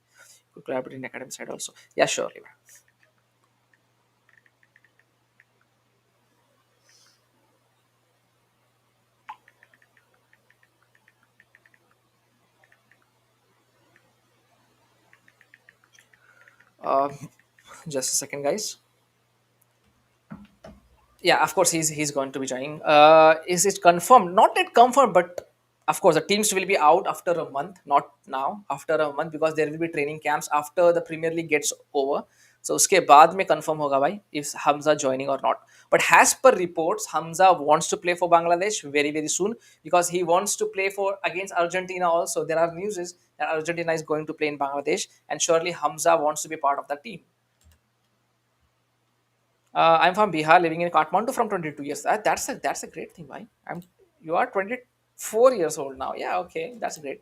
collaborate in academic side also. Yeah, surely. Uh, just a second, guys. Yeah, of course he's going to be joining. Is it confirmed? Not yet confirmed, but of course the teams will be out after a month, not now, after a month, because there will be training camps after the Premier League gets over. So उसके बाद में confirm होगा भाई if Hamza joining or not. But as per reports, Hamza wants to play for Bangladesh very soon, because he wants to play for against Argentina also. There are news that Argentina is going to play in Bangladesh, and surely Hamza wants to be part of the team. I'm from Bihar, living in Kathmandu from 22 years. That's a great thing, bhai. You are 24 years old now. Yeah, okay, that's great.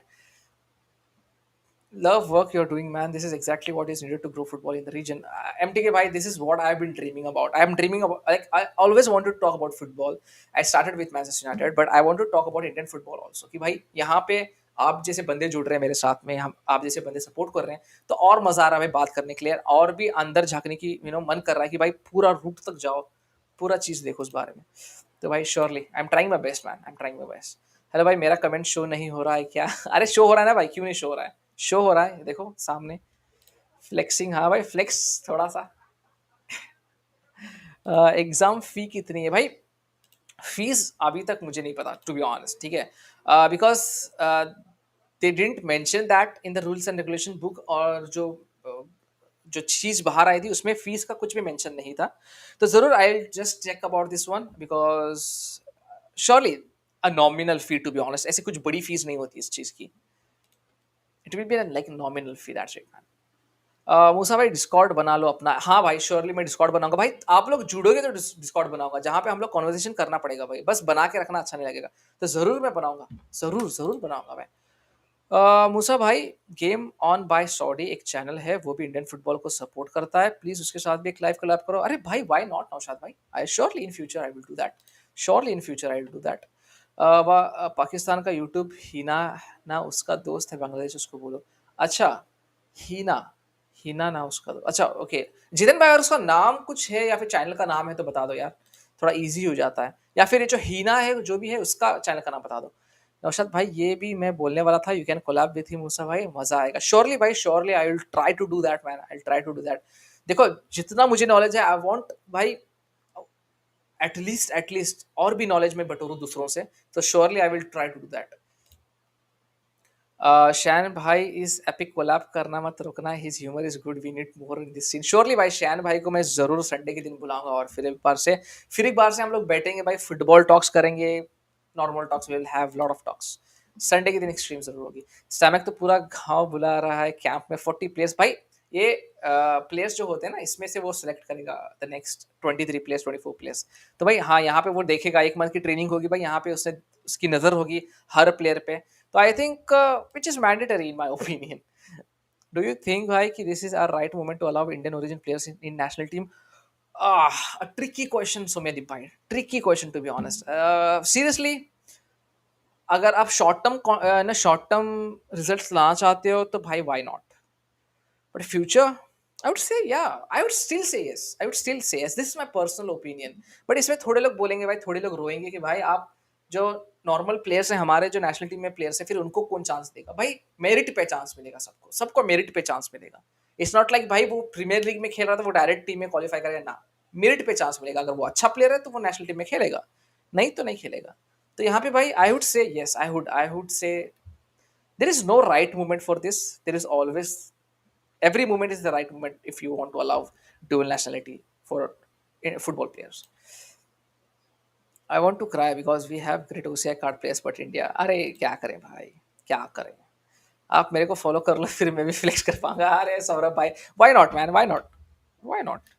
Love work you're doing, man. This is exactly what is needed to grow football in the region. MTK, bhai, this is what I've been dreaming about. I'm dreaming about, like, I always wanted to talk about football. I started with Manchester United, but I want to talk about Indian football also. कि भाई यहाँ पे आप जैसे बंदे जुड़ रहे हैं मेरे साथ में, हम आप जैसे बंदे सपोर्ट कर रहे हैं, तो और मजा आ रहा है भाई बात करने के लिए, और भी अंदर झांकने की मन कर रहा है कि भाई पूरा रूट तक जाओ, पूरा चीज देखो उस बारे में. तो भाई surely I am trying my best, man. I am trying my best. Hello भाई, मेरा कमेंट शो नहीं हो रहा है क्या? अरे शो हो रहा है ना भाई, क्यों नहीं शो हो रहा है? शो हो रहा है, देखो सामने. फ्लेक्सिंग, हाँ भाई फ्लेक्स थोड़ा सा. एग्जाम फी कितनी है भाई? फीस अभी तक मुझे नहीं पता, टू बी ऑनेस्ट. ठीक है, because they didn't mention that in the rules and regulation book, और जो चीज बाहर आई थी उसमें फीस का कुछ भी मेंशन नहीं था. तो जरूर I will just check about this one, because surely a nominal fee, to be honest. ऐसी कुछ बड़ी फीस नहीं होती इस चीज की. It will be like nominal fee, that's it. Musa भाई डिस्कॉर्ड बना लो अपना. हाँ भाई श्योरली मैं डिस्कॉर्ड बनाऊंगा भाई. आप लोग जुड़ोगे तो डिस्कॉर्ड बनाऊंगा, जहाँ पे हम लोग कॉन्वर्सेशन करना पड़ेगा भाई. बस बना के रखना अच्छा नहीं लगेगा, तो जरूर मैं बनाऊंगा, जरूर जरूर बनाऊंगा मैं. मूसा भाई, गेम ऑन बाय सॉडी एक चैनल है, वो भी इंडियन फुटबॉल को सपोर्ट करता है, प्लीज उसके साथ भी एक लाइव कोलैब करो. अरे भाई व्हाई नॉट नौशाद भाई, I surely in future I will do that. Surely in future I will do that. Pakistan का यूट्यूब हीना ना उसका दोस्त है बांग्लादेश, उसको बोलो. अच्छा, हीना, हीना ना उसका अच्छा ओके. जितिन भाई अगर उसका नाम कुछ है या फिर चैनल का नाम है तो बता दो यार, थोड़ा इजी हो जाता है. या फिर ये जो हीना है जो भी है उसका चैनल का नाम बता दो. नौशाद भाई ये भी मैं बोलने वाला था, you can collab with him Musa भाई, मजा आएगा. श्योरली भाई surely, I will try to do that man, I will try to do that. देखो जितना मुझे नॉलेज है, आई वांट भाई एटलीस्ट और भी नॉलेज में बटोरूं दूसरों से, तो surely I will try to do that. Shan भाई इज एपिक कोलैब करना मत रुकना, his humour is good, we need more in this scene. Surely भाई शैन भाई को मैं जरूर संडे के दिन बुलाऊंगा, और फिर एक बार से हम लोग बैठेंगे भाई, फुटबॉल टॉक्स करेंगे, normal talks, will have lot of talks. Sunday के दिन एक्सट्रीम जरूर होगी. स्टैमिक तो पूरा गांव बुला रहा है कैंप में 40 प्लेयर्स भाई. ये प्लेयर्स जो होते हैं ना, इसमें से वो सिलेक्ट करेगा द नेक्स्ट 23 प्लेयर्स, 24 प्लेयर्स। तो भाई हाँ, यहाँ पे वो देखेगा, 1 मंथ की ट्रेनिंग होगी भाई, यहाँ पे उससे उसकी नज़र होगी हर प्लेयर पे। तो I think which is mandatory in my opinion. Do you think भाई कि this is our right moment to allow Indian origin players in national team? A tricky question, Sumedip bhai. Tricky question to be honest. Seriously, अगर आप short term results लाना चाहते हो तो भाई why not? But future, I would say yeah. I would still say yes. I would still say yes. This is my personal opinion. But इसमें थोड़े लोग बोलेंगे भाई, थोड़े लोग रोएंगे कि भाई आप जो नॉर्मल प्लेयर्स हैं, हमारे जो नेशनल टीम में प्लेयर्स हैं, फिर उनको कौन चांस देगा? भाई मेरिट पे चांस मिलेगा सबको, सबको मेरिट पे चांस मिलेगा। इट्स नॉट लाइक भाई वो प्रीमियर लीग में खेल रहा था वो डायरेक्ट टीम में क्वालिफाई करेगा ना। मेरिट पे चांस मिलेगा, अगर वो अच्छा प्लेयर है तो वो नेशनल टीम में खेलेगा, नहीं तो नहीं खेलेगा। तो यहाँ पे भाई I would say yes, I would say there is no right movement for this. There is always every moment is the right moment if you want to allow dual nationality for football players. I want to cry because we have great OCI card players but India, अरे क्या करें भाई, क्या करें? आप मेरे को follow कर लो, फिर मैं भी फ्लेक्स कर पाऊंगा। अरे सौरभ भाई, why not man, why not, why not?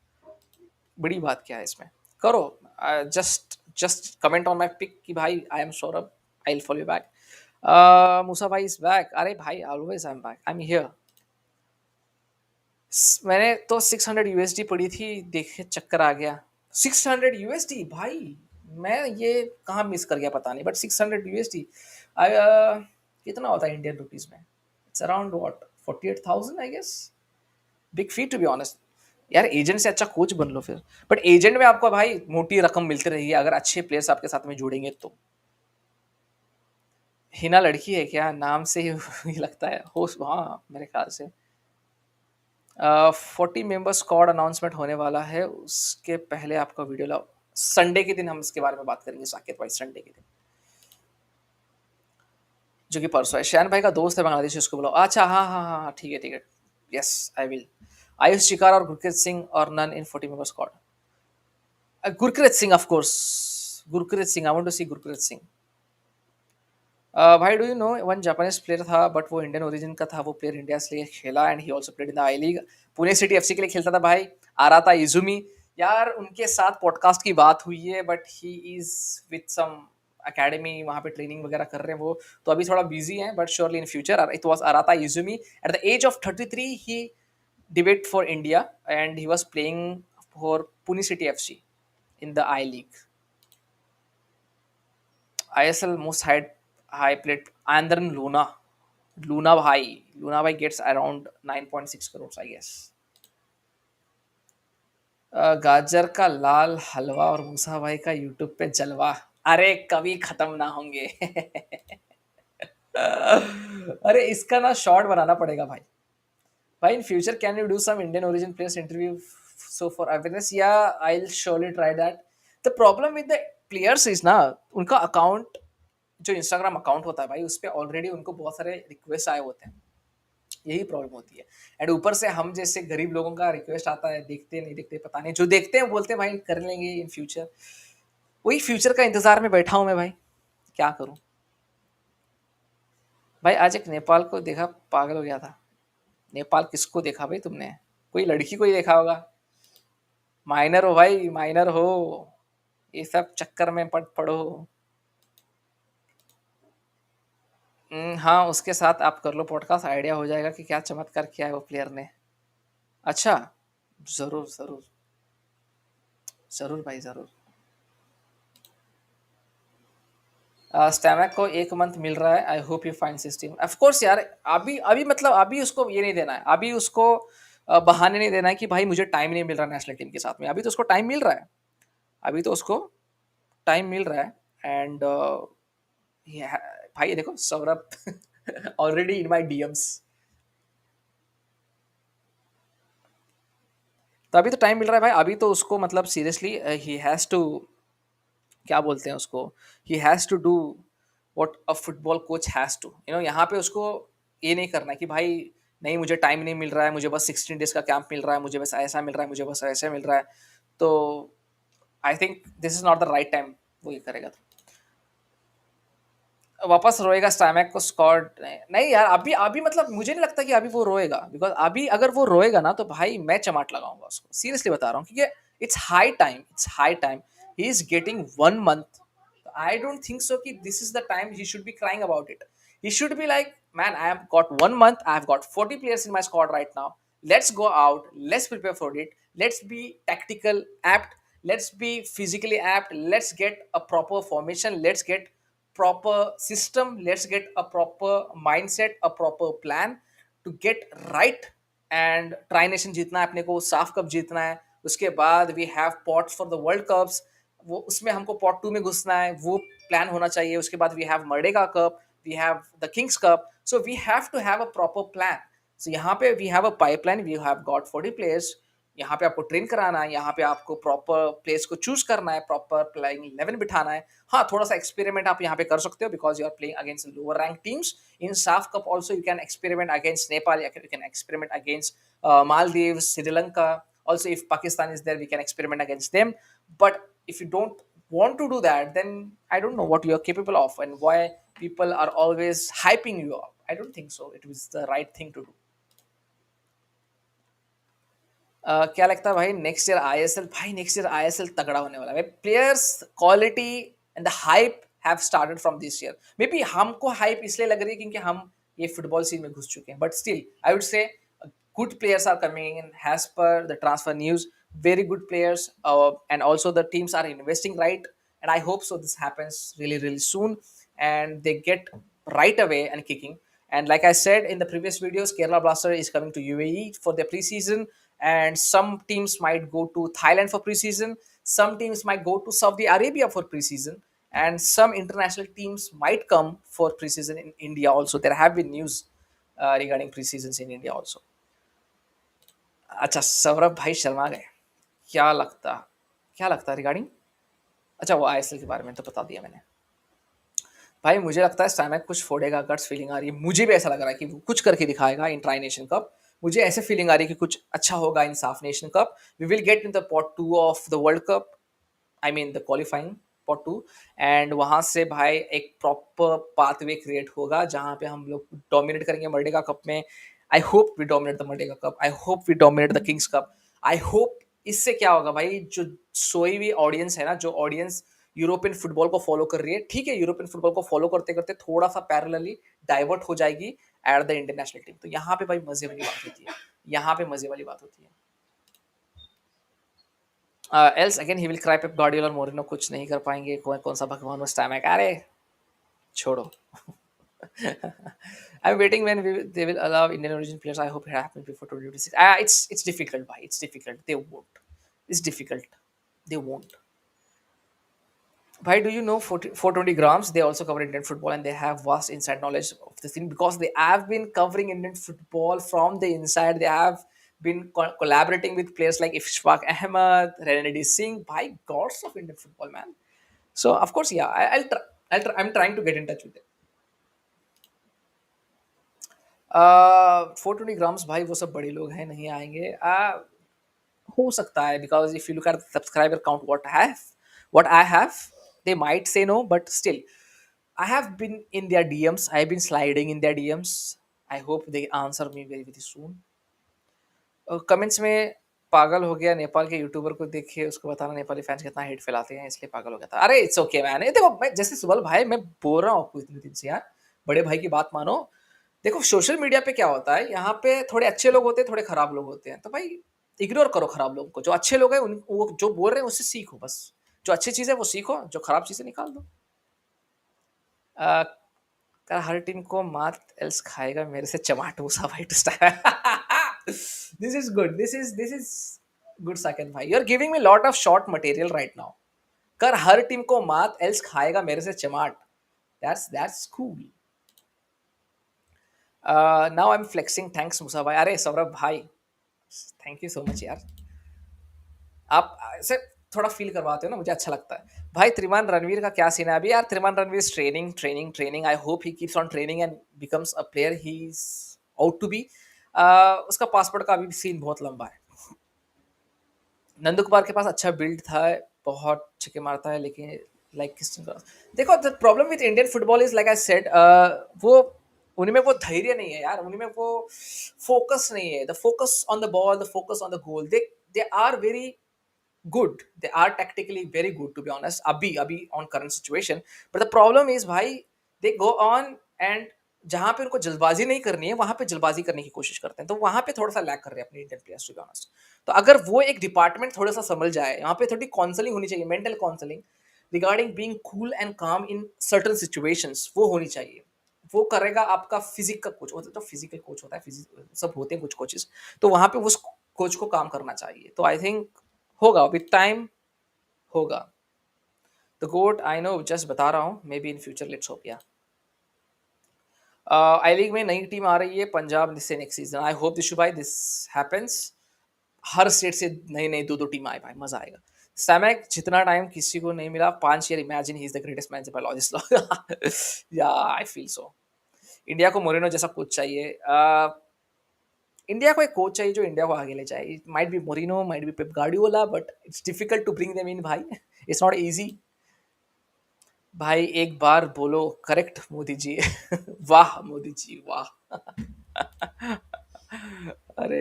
बड़ी बात क्या है इसमें? करो, just comment on my pic कि भाई I am Saurabh, I will follow you back. Musa भाई इज बैक। अरे भाई always I am back, I am here. मैंने तो 600 USD पड़ी थी, देखे चक्कर आ गया। 600 USD भाई, मैं ये कहाँ मिस कर गया पता नहीं, बट 600 USD कितना होता है इंडियन रुपीज में? It's around what 48,000 I guess. Big fee to be honest. यार एजेंट से अच्छा कोच बन लो फिर। बट एजेंट में आपको भाई मोटी रकम मिलती रहेगी अगर अच्छे प्लेयर्स आपके साथ में जुड़ेंगे तो। हिना लड़की है क्या? नाम से ही लगता है हो, हाँ मेरे ख्याल से। 40 मेंबर स्क्वाड अनाउंसमेंट होने वाला है, उसके पहले आपका वीडियो लाओ। संडे के दिन हम इसके बारे में बात करेंगे साकेत भाई, संडे के दिन, जो कि परसों है। शैन भाई का दोस्त है बांग्लादेशी, उसको बुलाओ। अच्छा हाँ हाँ हाँ हाँ, ठीक है ठीक है। Yes I will. आयुष शिकार और गुरकीरत सिंह और none in 40 member squad. Gurkeerat Singh of course, Gurkeerat Singh, I want to see Gurkeerat Singh. भाई do you know one Japanese player था बट वो इंडियन ओरिजिन का था, वो प्लेयर इंडिया से लिए खेला and he also played in the I League. Pune city FC के लिए खेलता था भाई, आ रहा था इजुमी। यार उनके साथ पॉडकास्ट की बात हुई है but he is with some academy, वहाँ पे ट्रेनिंग वगैरह कर रहे हैं वो, तो अभी थोड़ा बिजी हैं। But surely in future it was Arata Izumi. At the age of 33 he debuted for India and he was playing for Pune city FC in the I League. ISL most high played Andran Luna. Luna Bhai gets around 9.6 crores, I guess. गाजर का लाल हलवा और मूसा भाई का YouTube पे जलवा, अरे कभी खत्म ना होंगे। अरे इसका ना शॉर्ट बनाना पड़ेगा भाई। भाई in future can you do some Indian origin players interview so for awareness? या I will surely try that. The problem with the players is ना, उनका अकाउंट, जो इंस्टाग्राम अकाउंट होता है भाई, उस पर ऑलरेडी उनको बहुत सारे रिक्वेस्ट आए होते हैं, यही प्रॉब्लम होती है। एंड ऊपर से हम जैसे गरीब लोगों का रिक्वेस्ट आता है, देखते नहीं देखते पता नहीं, जो देखते हैं बोलते हैं भाई कर लेंगे इन फ्यूचर। वही फ्यूचर का इंतजार में बैठा हूँ मैं भाई, क्या करूँ। भाई आज एक नेपाल को देखा, पागल हो गया था। नेपाल किसको देखा भाई तुमने? कोई लड़की को ही देखा होगा। माइनर हो भाई, माइनर हो, ये सब चक्कर में पड़ो। हाँ उसके साथ आप कर लो पॉडकास्ट, आइडिया हो जाएगा कि क्या चमत्कार किया है वो प्लेयर ने। अच्छा, जरूर जरूर, जरूर भाई जरूर। स्टैमक को 1 मंथ मिल रहा है, I hope you find system. Of course यार, अभी अभी मतलब अभी उसको ये नहीं देना है, अभी उसको बहाने नहीं देना है कि भाई मुझे टाइम नहीं मिल रहा नेशनल टीम के साथ में। अभी तो उसको टाइम मिल रहा है, अभी तो उसको टाइम मिल रहा है। एंड भाई ये देखो Saurabh already in my DMs. तो अभी तो टाइम मिल रहा है भाई, अभी तो उसको मतलब सीरियसली ही हैज़ टू, क्या बोलते हैं उसको, he has to do what a football coach has to, यहाँ पे उसको ये नहीं करना है कि भाई नहीं मुझे टाइम नहीं मिल रहा है, मुझे बस 16 डेज का कैंप मिल रहा है, मुझे बस ऐसा मिल रहा है, मुझे बस ऐसा मिल रहा है। तो I think this is not the right time वो ये करेगा। तो वापस रोएगा स्टैमैक को स्कॉट नहीं यार, अभी अभी मतलब मुझे नहीं लगता कि अभी वो रोएगा, बिकॉज अभी अगर वो रोएगा ना तो भाई मैं चमाट लगाऊंगा उसको, सीरियसली बता रहा हूँ, क्योंकि it's high time, he is getting 1 month. I don't think so कि this is the time he should be crying about it. He should be like, man, I have got 1 month, I have got 40 players in my squad right now. Let's go out, let's prepare for it, let's be tactical apt, let's be physically apt, let's get a proper formation, let's get proper system, let's get a proper mindset, a proper plan to get right. And tri nation जीतना है अपने को, साफ cup जीतना है, उसके बाद we have pots for the World Cups, वो उसमें हमको पॉट टू में घुसना है, वो प्लान होना चाहिए। उसके बाद we have Merdeka Cup, we have the King's Cup, so we have to have a proper plan. So यहाँ पे we have a pipeline, we have got 40 players, यहाँ पे आपको ट्रेन कराना है, यहाँ पे आपको प्रॉपर प्लेस को चूज करना है, प्रॉपर प्लेइंग 11 बिठाना है। हाँ, थोड़ा सा एक्सपेरिमेंट आप यहाँ पे कर सकते हो, because you are playing against lower rank teams. In SAFF Cup also you can experiment against Nepal, you can experiment against Maldives, Sri Lanka. Also, if Pakistan is there, we can experiment against them. But if you don't want to do that, then I don't know what you're capable of and why people are always hyping you up. I don't think so. It was the right thing to do. क्या लगता है भाई next year ISL? भाई next year ISL तगड़ा होने वाला है। Players quality and the hype have started from this year. May be हमको हाइप इसलिए लग रही है क्योंकि हम ये फुटबॉल सीन में घुस चुके हैं, बट स्टिल आई वुड से good players are coming in as per the transfer news, very good players, and also the teams are investing right, and I hope so this happens really soon and they get right away and kicking. And like I said in the previous videos, Kerala Blaster is coming to UAE for their preseason, and some teams might go to Thailand for preseason, some teams might go to Saudi Arabia for preseason, and some international teams might come for preseason in India also. There have been news regarding preseasons in India also. अच्छा, सौरभ भाई शर्मा गए। क्या लगता क्या लगता regarding? अच्छा, वो ISL के बारे में तो बता दिया मैंने। भाई मुझे लगता है स्टैमैक कुछ फोड़ेगा, गट्स फीलिंग आ रही है, मुझे भी ऐसा लग रहा है कि वो कुछ करके दिखाएगा इन ट्राई नेशन कप। मुझे ऐसे फीलिंग आ रही है कि कुछ अच्छा होगा in SAFF nation cup. We will get in the pot 2 of the World Cup, I mean the qualifying pot 2, and वहां से भाई एक प्रॉपर पाथवे क्रिएट होगा जहां पे हम लोग डोमिनेट करेंगे मर्डेगा कप में। I hope we dominate the Merdeka Cup, I hope we dominate the King's Cup, I hope. इससे क्या होगा भाई, जो सोई हुई ऑडियंस है ना, जो ऑडियंस यूरोपियन फुटबॉल को फॉलो कर रही है, ठीक है, यूरोपियन फुटबॉल को फॉलो करते करते थोड़ा सा पैरेलली डाइवर्ट हो जाएगी एट द इंटरनेशनल टीम। तो यहाँ पे भाई मजे वाली बात होती है, यहाँ पे मजे वाली बात होती है। Else again he will cry, Pep Guardiola और मोरिनो कुछ नहीं कर पाएंगे, कौन सा भगवान उस टाइम है, अरे छोड़ो। I'm waiting when they will allow Indian origin players. I hope it happens before 2026. It's difficult, bhai. It's difficult. They won't. It's difficult. They won't. Why do you know 420 grams? They also cover Indian football and they have vast inside knowledge of the thing because they have been covering Indian football from the inside. They have been collaborating with players like Ishfaq Ahmed, Renedy Singh, by gods of Indian football, man. So of course, yeah, I'll try. I'm trying to get in touch with them. 420 grams भाई वो सब बड़े लोग हैं, नहीं आएंगे। हो सकता है because if you look at subscriber count what I have, they might say no, but still, I have been in their DMs. I've been sliding in their DMs. I hope they answer me very soon. Comments में पागल हो गया नेपाल के YouTuber को देखिए, उसको बताना Nepali fans कितना हेट फैलाते हैं, इसलिए पागल हो गया था। अरे इट्स ओके मैन, देखो मैं जैसे सुबल भाई मैं बोल रहा हूँ आपको इतने दिन से यार, बड़े भाई की बात मानो। देखो सोशल मीडिया पे क्या होता है, यहाँ पे थोड़े अच्छे लोग होते हैं, थोड़े खराब लोग होते हैं, तो भाई इग्नोर करो खराब लोगों को, जो अच्छे लोग हैं उन वो जो बोल रहे हैं उससे सीखो बस, जो अच्छी चीज़ है वो सीखो, जो खराब चीज़ें निकाल दो। हर टीम को मात एल्स खाएगा मेरे से चमाट मूसा भाई two star. This is good, this is good second भाई, you are giving me lot of short material right now. कर हर टीम को मात एल्स खाएगा मेरे से चमाट, that's cool. Now I am flexing, thanks Musa भाई। अरे सौरभ भाई थैंक यू सो मच यार, आप ऐसे थोड़ा फील करवाते हो ना, मुझे अच्छा लगता है भाई। त्रिमान रणवीर का क्या सीन है अभी यार? त्रिमान Ranveer training training training, I hope he keeps on training and becomes a player he is out to be. उसका पासपोर्ट का अभी सीन बहुत लंबा है। नंदू कुमार के पास अच्छा बिल्ड था, बहुत छक्के मारता है, लेकिन लाइक क्रिस्टियन क्रॉस। देखो the problem with Indian football is like I said, वो उनमें वो धैर्य नहीं है यार, उनमें वो फोकस नहीं है, the focus on the ball, the focus on the goal, they are very good, they are tactically very good to be honest, abhi on current situation, but the problem is bhai, they go on and जहां पे उनको जल्दबाजी नहीं करनी है वहां पे जल्दबाजी करने की कोशिश करते हैं, तो वहां पे थोड़ा सा लैग कर रहे हैं अपने Indian players to be honest. तो अगर वो एक डिपार्टमेंट थोड़ा सा संभल जाए, यहाँ पे थोड़ी काउंसलिंग होनी चाहिए, mental counselling regarding being cool and काम इन सर्टन सिचुएशंस, वो होनी चाहिए। वो करेगा आपका फिजिक का कोच, तो फिजिकल कोच होता है, सब होते हैं कुछ कोचेस, तो वहां पे उस कोच को काम करना चाहिए, तो आई थिंक होगा विद टाइम, होगा। The GOAT I know, just बता रहा हूँ, maybe in future, let's hope yeah. I league में नई टीम आ रही है पंजाब से next season, I hope this भाई दिस हैपेंस, हर स्टेट से नई नई दो दो टीम आए भाई, मजा आएगा। सैमैक जितना टाइम किसी को नहीं मिला, 5 year, imagine he is the greatest man biologist. या आई फील सो। इंडिया को मोरिनो जैसा कोच चाहिए, इंडिया को एक कोच चाहिए जो इंडिया को आगे ले जाए, it might be Mourinho, might be Pep Guardiola, but it's difficult to bring them in भाई, इट्स नॉट इजी। भाई एक बार बोलो करेक्ट मोदी जी। वाह मोदी जी वाह। अरे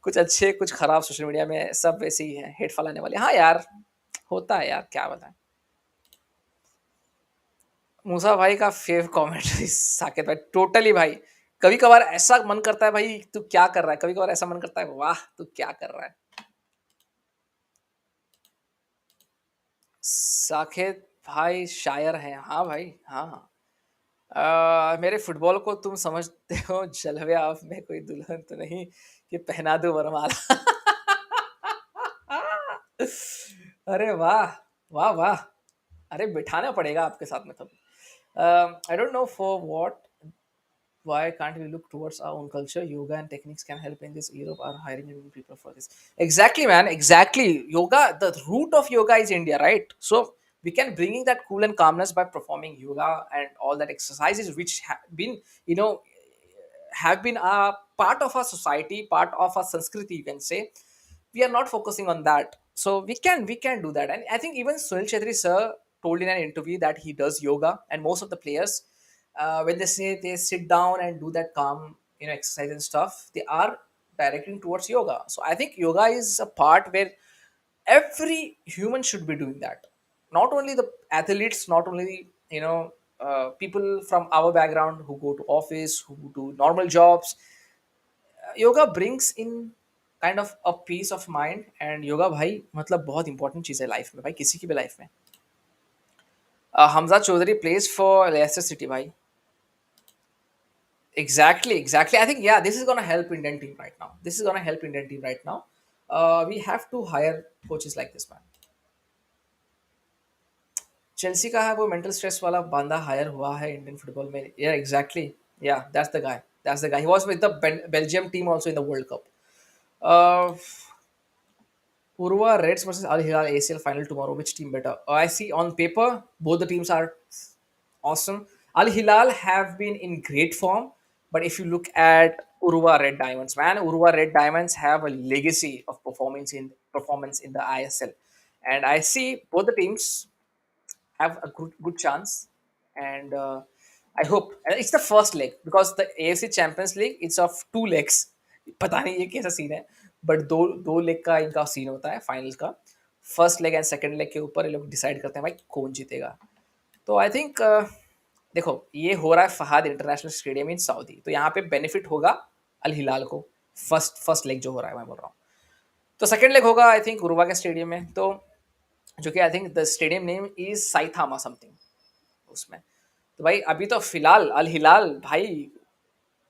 कुछ अच्छे कुछ खराब सोशल मीडिया में सब वैसे ही हैं, हेट फैलाने वाले, हाँ यार, होता है यार, क्या बताएं। मूसा भाई का फेव कमेंट्री, साकिब भाई टोटली भाई, कभी कभार ऐसा मन करता है भाई तू क्या कर रहा है, कभी कभार ऐसा मन करता है वाह तू क्या कर रहा है। साकेत भाई शायर हैं, हाँ भाई हाँ हाँ। मेरे फुटबॉल को तुम समझते हो जलवे आप में, कोई दुल्हन तो नहीं कि पहना दो वरमाला। अरे वाह, वाह वाह, अरे बिठाना पड़ेगा आपके साथ में तब। I don't know for what, why can't we look towards our own culture? Yoga and techniques can help in this. Europe are hiring young people for this. Exactly, man. Exactly. Yoga, the root of yoga is India, right? So we can bringing that cool and calmness by performing yoga and all that exercises, which have been, you know, have been a part of our society, part of our Sanskriti, you can say. We are not focusing on that, so we can do that. And I think even Sunil Chetri sir told in an interview that he does yoga, and most of the players, when they say they sit down and do that calm, exercise and stuff, they are directing towards yoga. So I think yoga is a part where every human should be doing that, not only the athletes, not only people from our background who go to office, who do normal jobs. Yoga brings in kind of a peace of mind, and yoga भाई मतलब बहुत important चीज़ है life में भाई, किसी की भी life में। Hamza Choudhury plays for Leicester City भाई। Exactly, I think yeah, this is gonna help Indian team right now, this is gonna help Indian team right now. We have to hire coaches like this man। Chelsea का है वो mental stress वाला बंदा higher हुआ है Indian football में, या exactly, या that's the guy, he was with the Belgium team also in the World cup. Purva Reds versus Al Hilal ACL final tomorrow. Which team better? I see on paper both the teams are awesome. Al Hilal have been in great form, but if you look at Urwa Red Diamonds, man, Urwa Red Diamonds have a legacy of performance in the ISL, and I see both the teams have a good chance, and I hope and it's the first leg because the AFC Champions League it's of 2 legs. पता नहीं ये कैसा scene है, but दो दो leg का इनका scene होता है फाइनल का। First leg and second leg के ऊपर ये लोग डिसाइड करते हैं भाई कौन जीतेगा। तो आई थिंक देखो ये हो रहा है Fahd international stadium in Saudi, तो यहाँ पे बेनिफिट होगा अल हिलाल को। फर्स्ट लेग जो हो रहा है मैं बोल रहा हूँ, तो सेकंड लेग होगा आई थिंक उरुवा के स्टेडियम में, तो जो कि I think the stadium name is Saitama something उसमें। तो भाई अभी तो फिलहाल अल हिलाल भाई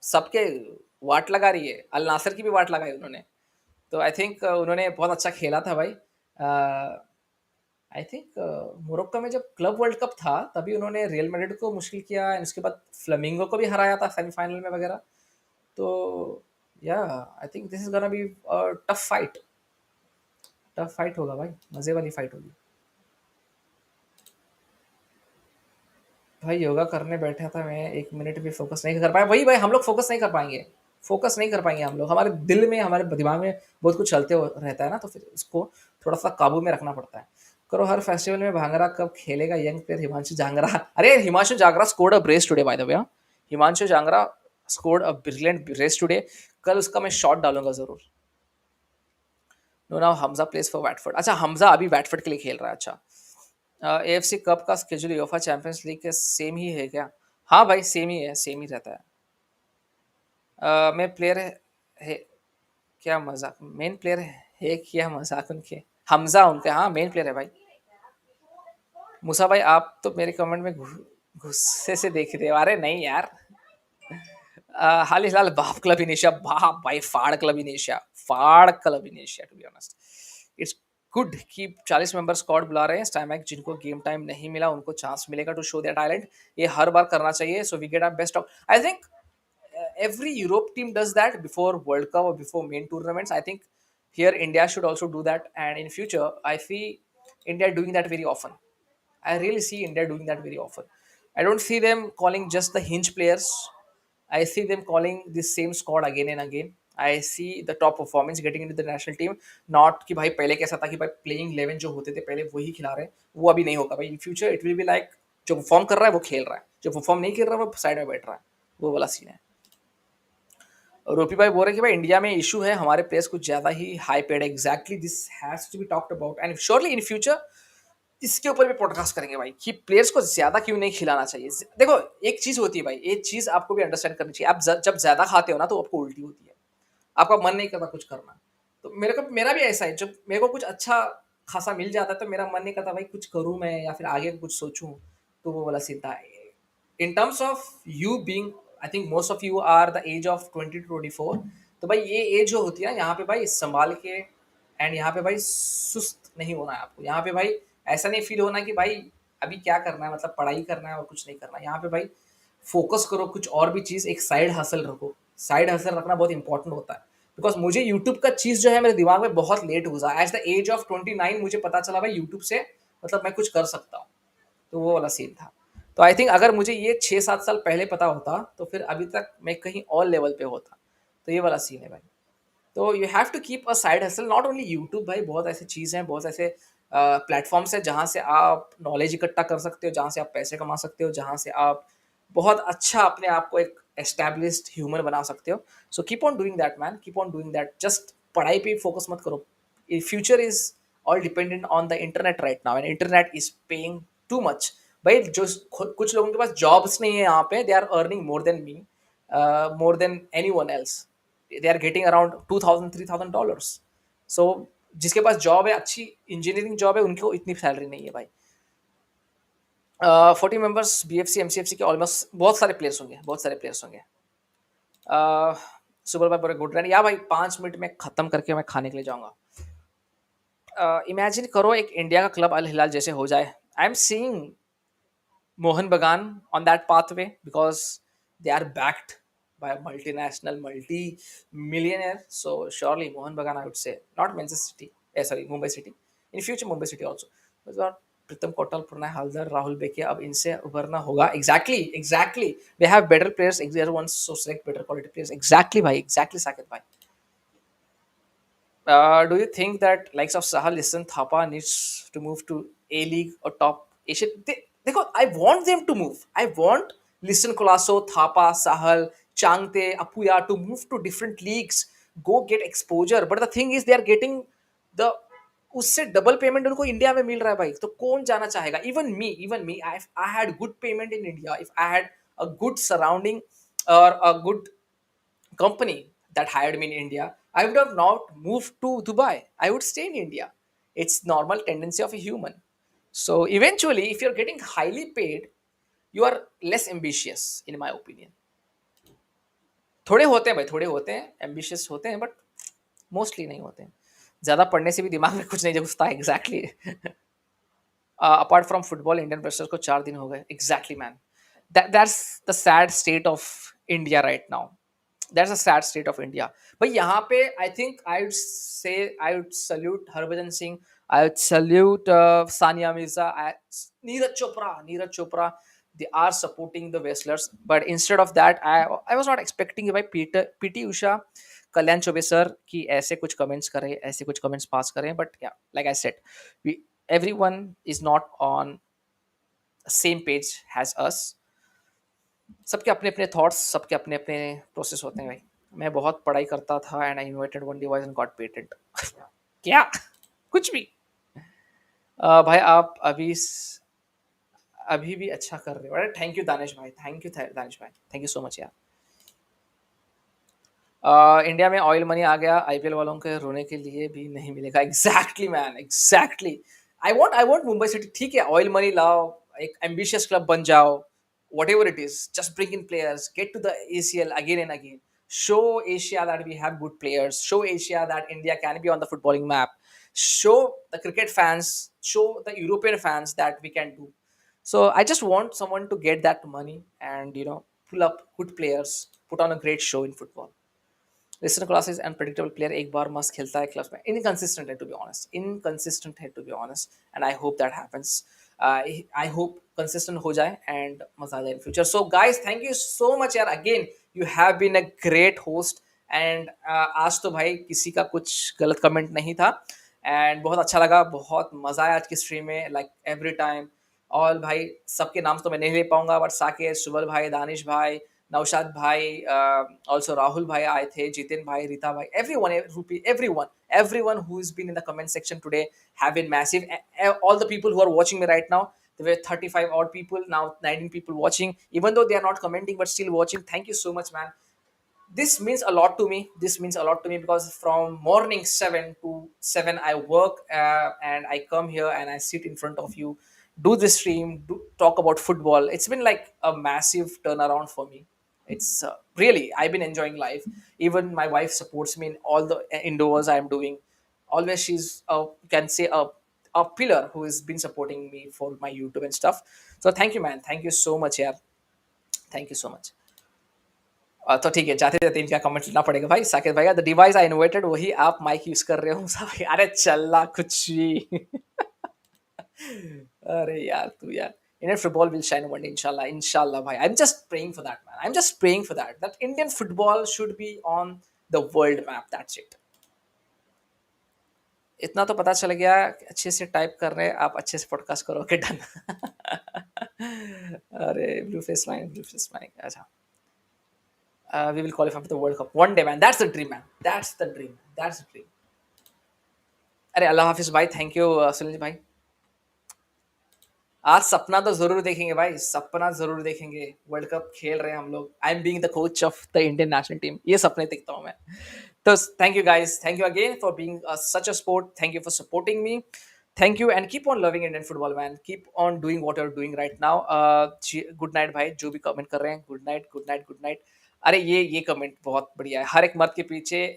सबके वाट लगा रही है, अल नासर की भी वाट लगाई उन्होंने, तो आई थिंक उन्होंने बहुत अच्छा खेला था भाई। आई थिंक मोरक्को में जब क्लब वर्ल्ड कप था तभी उन्होंने रियल मैड्रिड को मुश्किल किया, एंड उसके बाद फ्लेमिंगो को भी हराया था सेमीफाइनल में वगैरह। तो या I think this is gonna be tough fight होगा भाई, मजे वाली फाइट होगी। भाई योगा करने बैठा था मैं, 1 मिनट भी फोकस नहीं कर पाया, वही भाई हम लोग फोकस नहीं कर पाएंगे, फोकस नहीं कर पाएंगे हम लोग, हमारे दिल में हमारे दिमाग में बहुत कुछ चलते रहता है ना, तो फिर उसको थोड़ा सा काबू में रखना पड़ता है। करो हर फेस्टिवल में भांगड़ा कब खेलेगा यंग प्लेयर हिमांशु जांगरा? अरे Himanshu Jangra scored a brace today by the way. Himanshu Jangra scored a brilliant brace today. कल उसका मैं शॉट डालूंगा जरूर। No now Hamza plays for Watford. अच्छा हमजा अभी वैटफोर्ड के लिए खेल रहा है। अच्छा एएफसी कप का स्केड्यूल यूएफए चैंपियंस लीग के सेम ही है क्या? हाँ भाई सेम ही है, सेम ही रहता है। मैं प्लेयर है क्या मजाक, मेन प्लेयर है क्या मजाक उनके? हमजा उनके हाँ मेन प्लेयर है भाई। मूसा भाई आप तो मेरे कमेंट में गुस्से से देख रहे हो। अरे नहीं यार। हाल फिलहाल बाप क्लब इन एशिया, बाप भाई फाड़ क्लब इन एशिया, फाड़ club in Asia to be honest. It's good कि 40 मेंबर स्क्वाड बुला रहे हैं। स्टैमैक जिनको गेम टाइम नहीं मिला उनको चांस मिलेगा टू शो देयर टैलेंट। ये हर बार करना चाहिए so we get our best of. I think every Europe team does that before World Cup or before main tournaments. I think here India should also do that, and in future I see India doing that very often. I really see India doing that very often. I don't see them calling just the hinge players. I see them calling the same squad again and again. I see the top performance getting into the national team. Not कि भाई पहले कैसा था कि भाई playing 11 जो होते थे पहले वही खिला रहे हैं, वो अभी नहीं होगा भाई। In future it will be like जो परफॉर्म कर रहा है वो खेल रहा है, जो परफॉर्म नहीं कर रहा है वो साइड में बैठ रहा है। वो वाला सीन है। रोपी भाई बोल रहे हैं कि भाई इंडिया में इशू है हमारे प्लेयर्स कुछ ज्यादा ही high paid. Exactly this has to be talked about and surely in future इसके ऊपर भी पॉडकास्ट करेंगे भाई कि प्लेयर्स को ज्यादा क्यों नहीं खिलाना चाहिए। देखो एक चीज होती है भाई, एक चीज आपको भी अंडरस्टैंड करनी चाहिए। आप जब ज्यादा खाते हो ना तो आपको उल्टी होती है, आपका मन नहीं करता कुछ करना। तो मेरा भी ऐसा है, जब मेरे को कुछ अच्छा खासा मिल जाता है तो मेरा मन नहीं करता भाई कुछ करूं मैं या फिर आगे कुछ सोचूं। तो वो वाला सीन था। In terms of you being, I think most of you are the age of 20 to 24। तो भाई ये एज जो होती है ना यहाँ पे भाई संभाल के, एंड यहाँ पे भाई सुस्त नहीं होना है आपको। यहाँ पे भाई ऐसा नहीं फील होना कि भाई अभी क्या करना है, मतलब पढ़ाई करना है और कुछ नहीं करना है। यहाँ पे भाई फोकस करो कुछ और भी चीज़, एक साइड हसल रखो। साइड हसल रखना बहुत इंपॉर्टेंट होता है। बिकॉज मुझे यूट्यूब का चीज़ जो है मेरे दिमाग में बहुत लेट घुसा। एज द एज ऑफ 29 मुझे पता चला भाई यूट्यूब से मतलब मैं कुछ कर सकता हूँ। तो वो वाला सीन था। तो आई थिंक अगर मुझे ये 6-7 साल पहले पता होता तो फिर अभी तक मैं कहीं और लेवल पे होता। तो ये वाला सीन है भाई। तो you have to keep a side hustle, not only YouTube भाई, बहुत ऐसी चीज़ हैं, बहुत ऐसे प्लेटफॉर्म्स हैं जहाँ से आप नॉलेज इकट्ठा कर सकते हो, जहाँ से आप पैसे कमा सकते हो, जहाँ से आप बहुत अच्छा अपने आप को एक एस्टैब्लिश्ड ह्यूमन बना सकते हो। So keep on doing that man, keep on doing that. Just पढ़ाई पे फोकस मत करो। Future is all dependent on the internet right now, and internet is paying too much. भाई जो कुछ लोगों के पास जॉब्स नहीं है यहाँ पे, they are earning more than me, more than anyone else. They are getting around $2,000-3,000। So जिसके पास जॉब है, अच्छी इंजीनियरिंग जॉब है, उनको इतनी सैलरी नहीं है भाई। 40 मेंबर्स बीएफसी एमसीएफसी के ऑलमोस्ट बहुत सारे प्लेयर्स होंगे, बहुत सारे प्लेयर्स होंगे। सुपर भाई पूरे गुड रन या भाई 5 मिनट में खत्म करके मैं खाने के लिए जाऊंगा। इमेजिन करो एक इंडिया का क्लब अल हिलाल जैसे हो जाए। I am seeing Mohan Bagan on that pathway because they are backed by a multinational, multi-millionaire. So surely Mohan Bagan, I would say, not Manchester City, sorry, Mumbai City. In future, Mumbai City also. But Pritam Kotal, Pranay Haldar, Rahul Bekia, अब इनसे उभरना होगा। Exactly, exactly. They have better players. They want to select better quality players. Exactly, भाई. Exactly, Saket भाई. Do you think that likes of Sahal Lisan Thapa needs to move to A League or top Asian? Because I want them to move. I want Lisan Colasso, Thapa, Sahal, Changte, Apuya to move to different leagues, go get exposure. But the thing is, they are getting the उससे double payment उनको India में मिल रहा है भाई। तो कौन जाना चाहेगा? Even me I had good payment in India, if I had a good surrounding और a good company that hired me in India, I would have not moved to Dubai. I would stay in India. It's normal tendency of a human. So eventually, if you're getting highly paid, you are less ambitious, in my opinion. थोड़े होते हैं भाई, थोड़े होते हैं ambitious होते हैं, but mostly नहीं होते हैं। ज़्यादा पढ़ने से भी दिमाग में कुछ नहीं घुसता है। Exactly. Apart from football Indian pressure को 4 दिन हो गए। Exactly man, that's the sad state of India right now. That's a sad state of India. But यहाँ पे I think I would say I would salute Harbhajan Singh. I would salute Sania Mirza. Neeraj Chopra. They are supporting the wrestlers. But instead of that, I was not expecting भाई PT Usha, कल्याण Choubey sir की ऐसे कुछ comments करें, ऐसे कुछ comments pass करें। But या like I said, everyone is not on same page as us. सबके अपने अपने थॉट्स, सबके अपने अपने प्रोसेस होते हैं भाई. मैं बहुत पढ़ाई करता था and I invited one device and got patent. क्या कुछ भी. भाई आप अभी भी अच्छा कर रहे हो. अरे थैंक यू दानिश भाई, थैंक यू दानिश भाई, थैंक यू सो मच यार. इंडिया में ऑयल मनी आ गया, आईपीएल वालों के रोने के लिए भी नहीं मिलेगा. Exactly man, exactly. I want Mumbai city. ठीक है, ऑयल मनी लाओ, एक एम्बिशियस क्लब बन जाओ, whatever it is, just bring in players, get to the ACL again and again, show Asia that we have good players, show Asia that India can be on the footballing map, show the cricket fans, show the European fans that we can do. So I just want someone to get that money and pull up good players, put on a great show in football. Liston क्लासेस unpredictable player, एक बार मस्त खेलता है clubs में, inconsistent है to be honest, inconsistent है to be honest. And I hope that happens. I hope consistent हो जाए एंड मजा आ जाए in future. So guys, thank you so much यार. Again you have been a great host. And आज तो भाई किसी का कुछ गलत कमेंट नहीं था एंड बहुत अच्छा लगा, बहुत मजा आया आज की स्ट्रीम में, लाइक एवरी टाइम. और भाई सबके नाम तो मैं नहीं ले पाऊंगा, बट साकेत, सुबल भाई, दानिश भाई, नौशाद भाई, also Rahul bhai आए थे, Jitin bhai, Rita bhai, everyone, Rupi, everyone who has been in the comment section today have been massive. All the people who are watching me right now, there were 35 odd people, now 19 people watching, even though they are not commenting but still watching. Thank you so much, man. This means a lot to me. This means a lot to me because from morning 7 to 7 I work, and I come here and I sit in front of you, do this stream, talk about football. It's been like a massive turnaround for me. It's really, I've been enjoying life. Even my wife supports me in all the indoors I'm doing. Always she's you can say a pillar who has been supporting me for my YouTube and stuff. So thank you, man. Thank you so much. Yeah, thank you so much. तो ठीक है, जाते जाते इनका comment लेना पड़ेगा भाई. साकेत भैया, द डिवाइस आई इन्वाइटेड वही आप माइक यूज कर रहे हो. भाई अरे चलना कुछ भी. अरे यार तू यार. Indian football will shine one day, inshallah. Inshallah, bhai. I'm just praying for that, man. I'm just praying for that. That Indian football should be on the world map. That's it. इतना तो पता चल गया. अच्छे से type कर रहे हैं आप, अच्छे से पॉडकास्ट करो. Okay done. अरे blue face mic, blue face mic. अच्छा. We will qualify for the World Cup one day, man. That's the dream, man. That's the dream. That's the dream. अरे अल्लाह हाफिज भाई, थैंक यू सुनील भाई. आज सपना तो जरूर देखेंगे भाई, सपना जरूर देखेंगे. वर्ल्ड कप खेल रहे हैं हम लोग. I am being the coach of the Indian national team. ये सपने देखता हूँ मैं. तो thank you guys, thank you again for being such a support. Thank you for supporting me. Thank you and keep on loving Indian football, man. Keep on doing what you are doing right now. Good night भाई, जो भी comment कर रहे हैं. Good night, good night, good night. अरे ये comment बहुत बढ़िया है. हर एक मर्द के पीछे,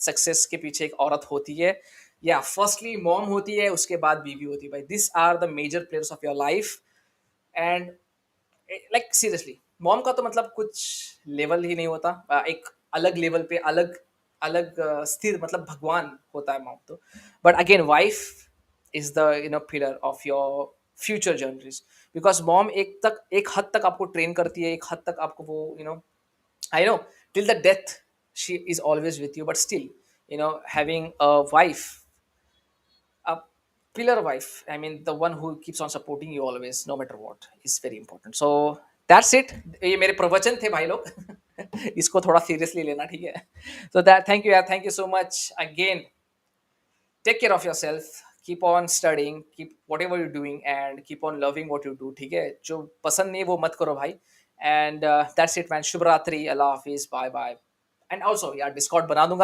सक्सेस के पीछे एक औरत होती है. या फर्स्टली मॉम होती है, उसके बाद बीवी होती है भाई. This are the major players of your life. And like seriously, mom का तो मतलब कुछ लेवल ही नहीं होता. एक अलग लेवल पे, अलग अलग स्थिर, मतलब भगवान होता है मॉम तो. But again wife is the pillar of your future journeys. Because mom एक हद तक आपको ट्रेन करती है, एक हद तक आपको वो I know till the death she is always with you, but still, having a wife, a pillar wife, I mean, the one who keeps on supporting you always, no matter what, is very important. So that's it. ये मेरे प्रवचन थे भाई लोग. इसको थोड़ा seriously लेना, ठीक है. So that, thank you यार, thank you so much again. Take care of yourself. Keep on studying, keep whatever you're doing, and keep on loving what you do. ठीक है, जो पसंद नहीं वो मत करो भाई. And that's it, man. शुभ रात्रि, अल्लाह हाफिज, बाय बाय. एंड ऑल्सो यार डिस्कॉर्ड बना दूंगा.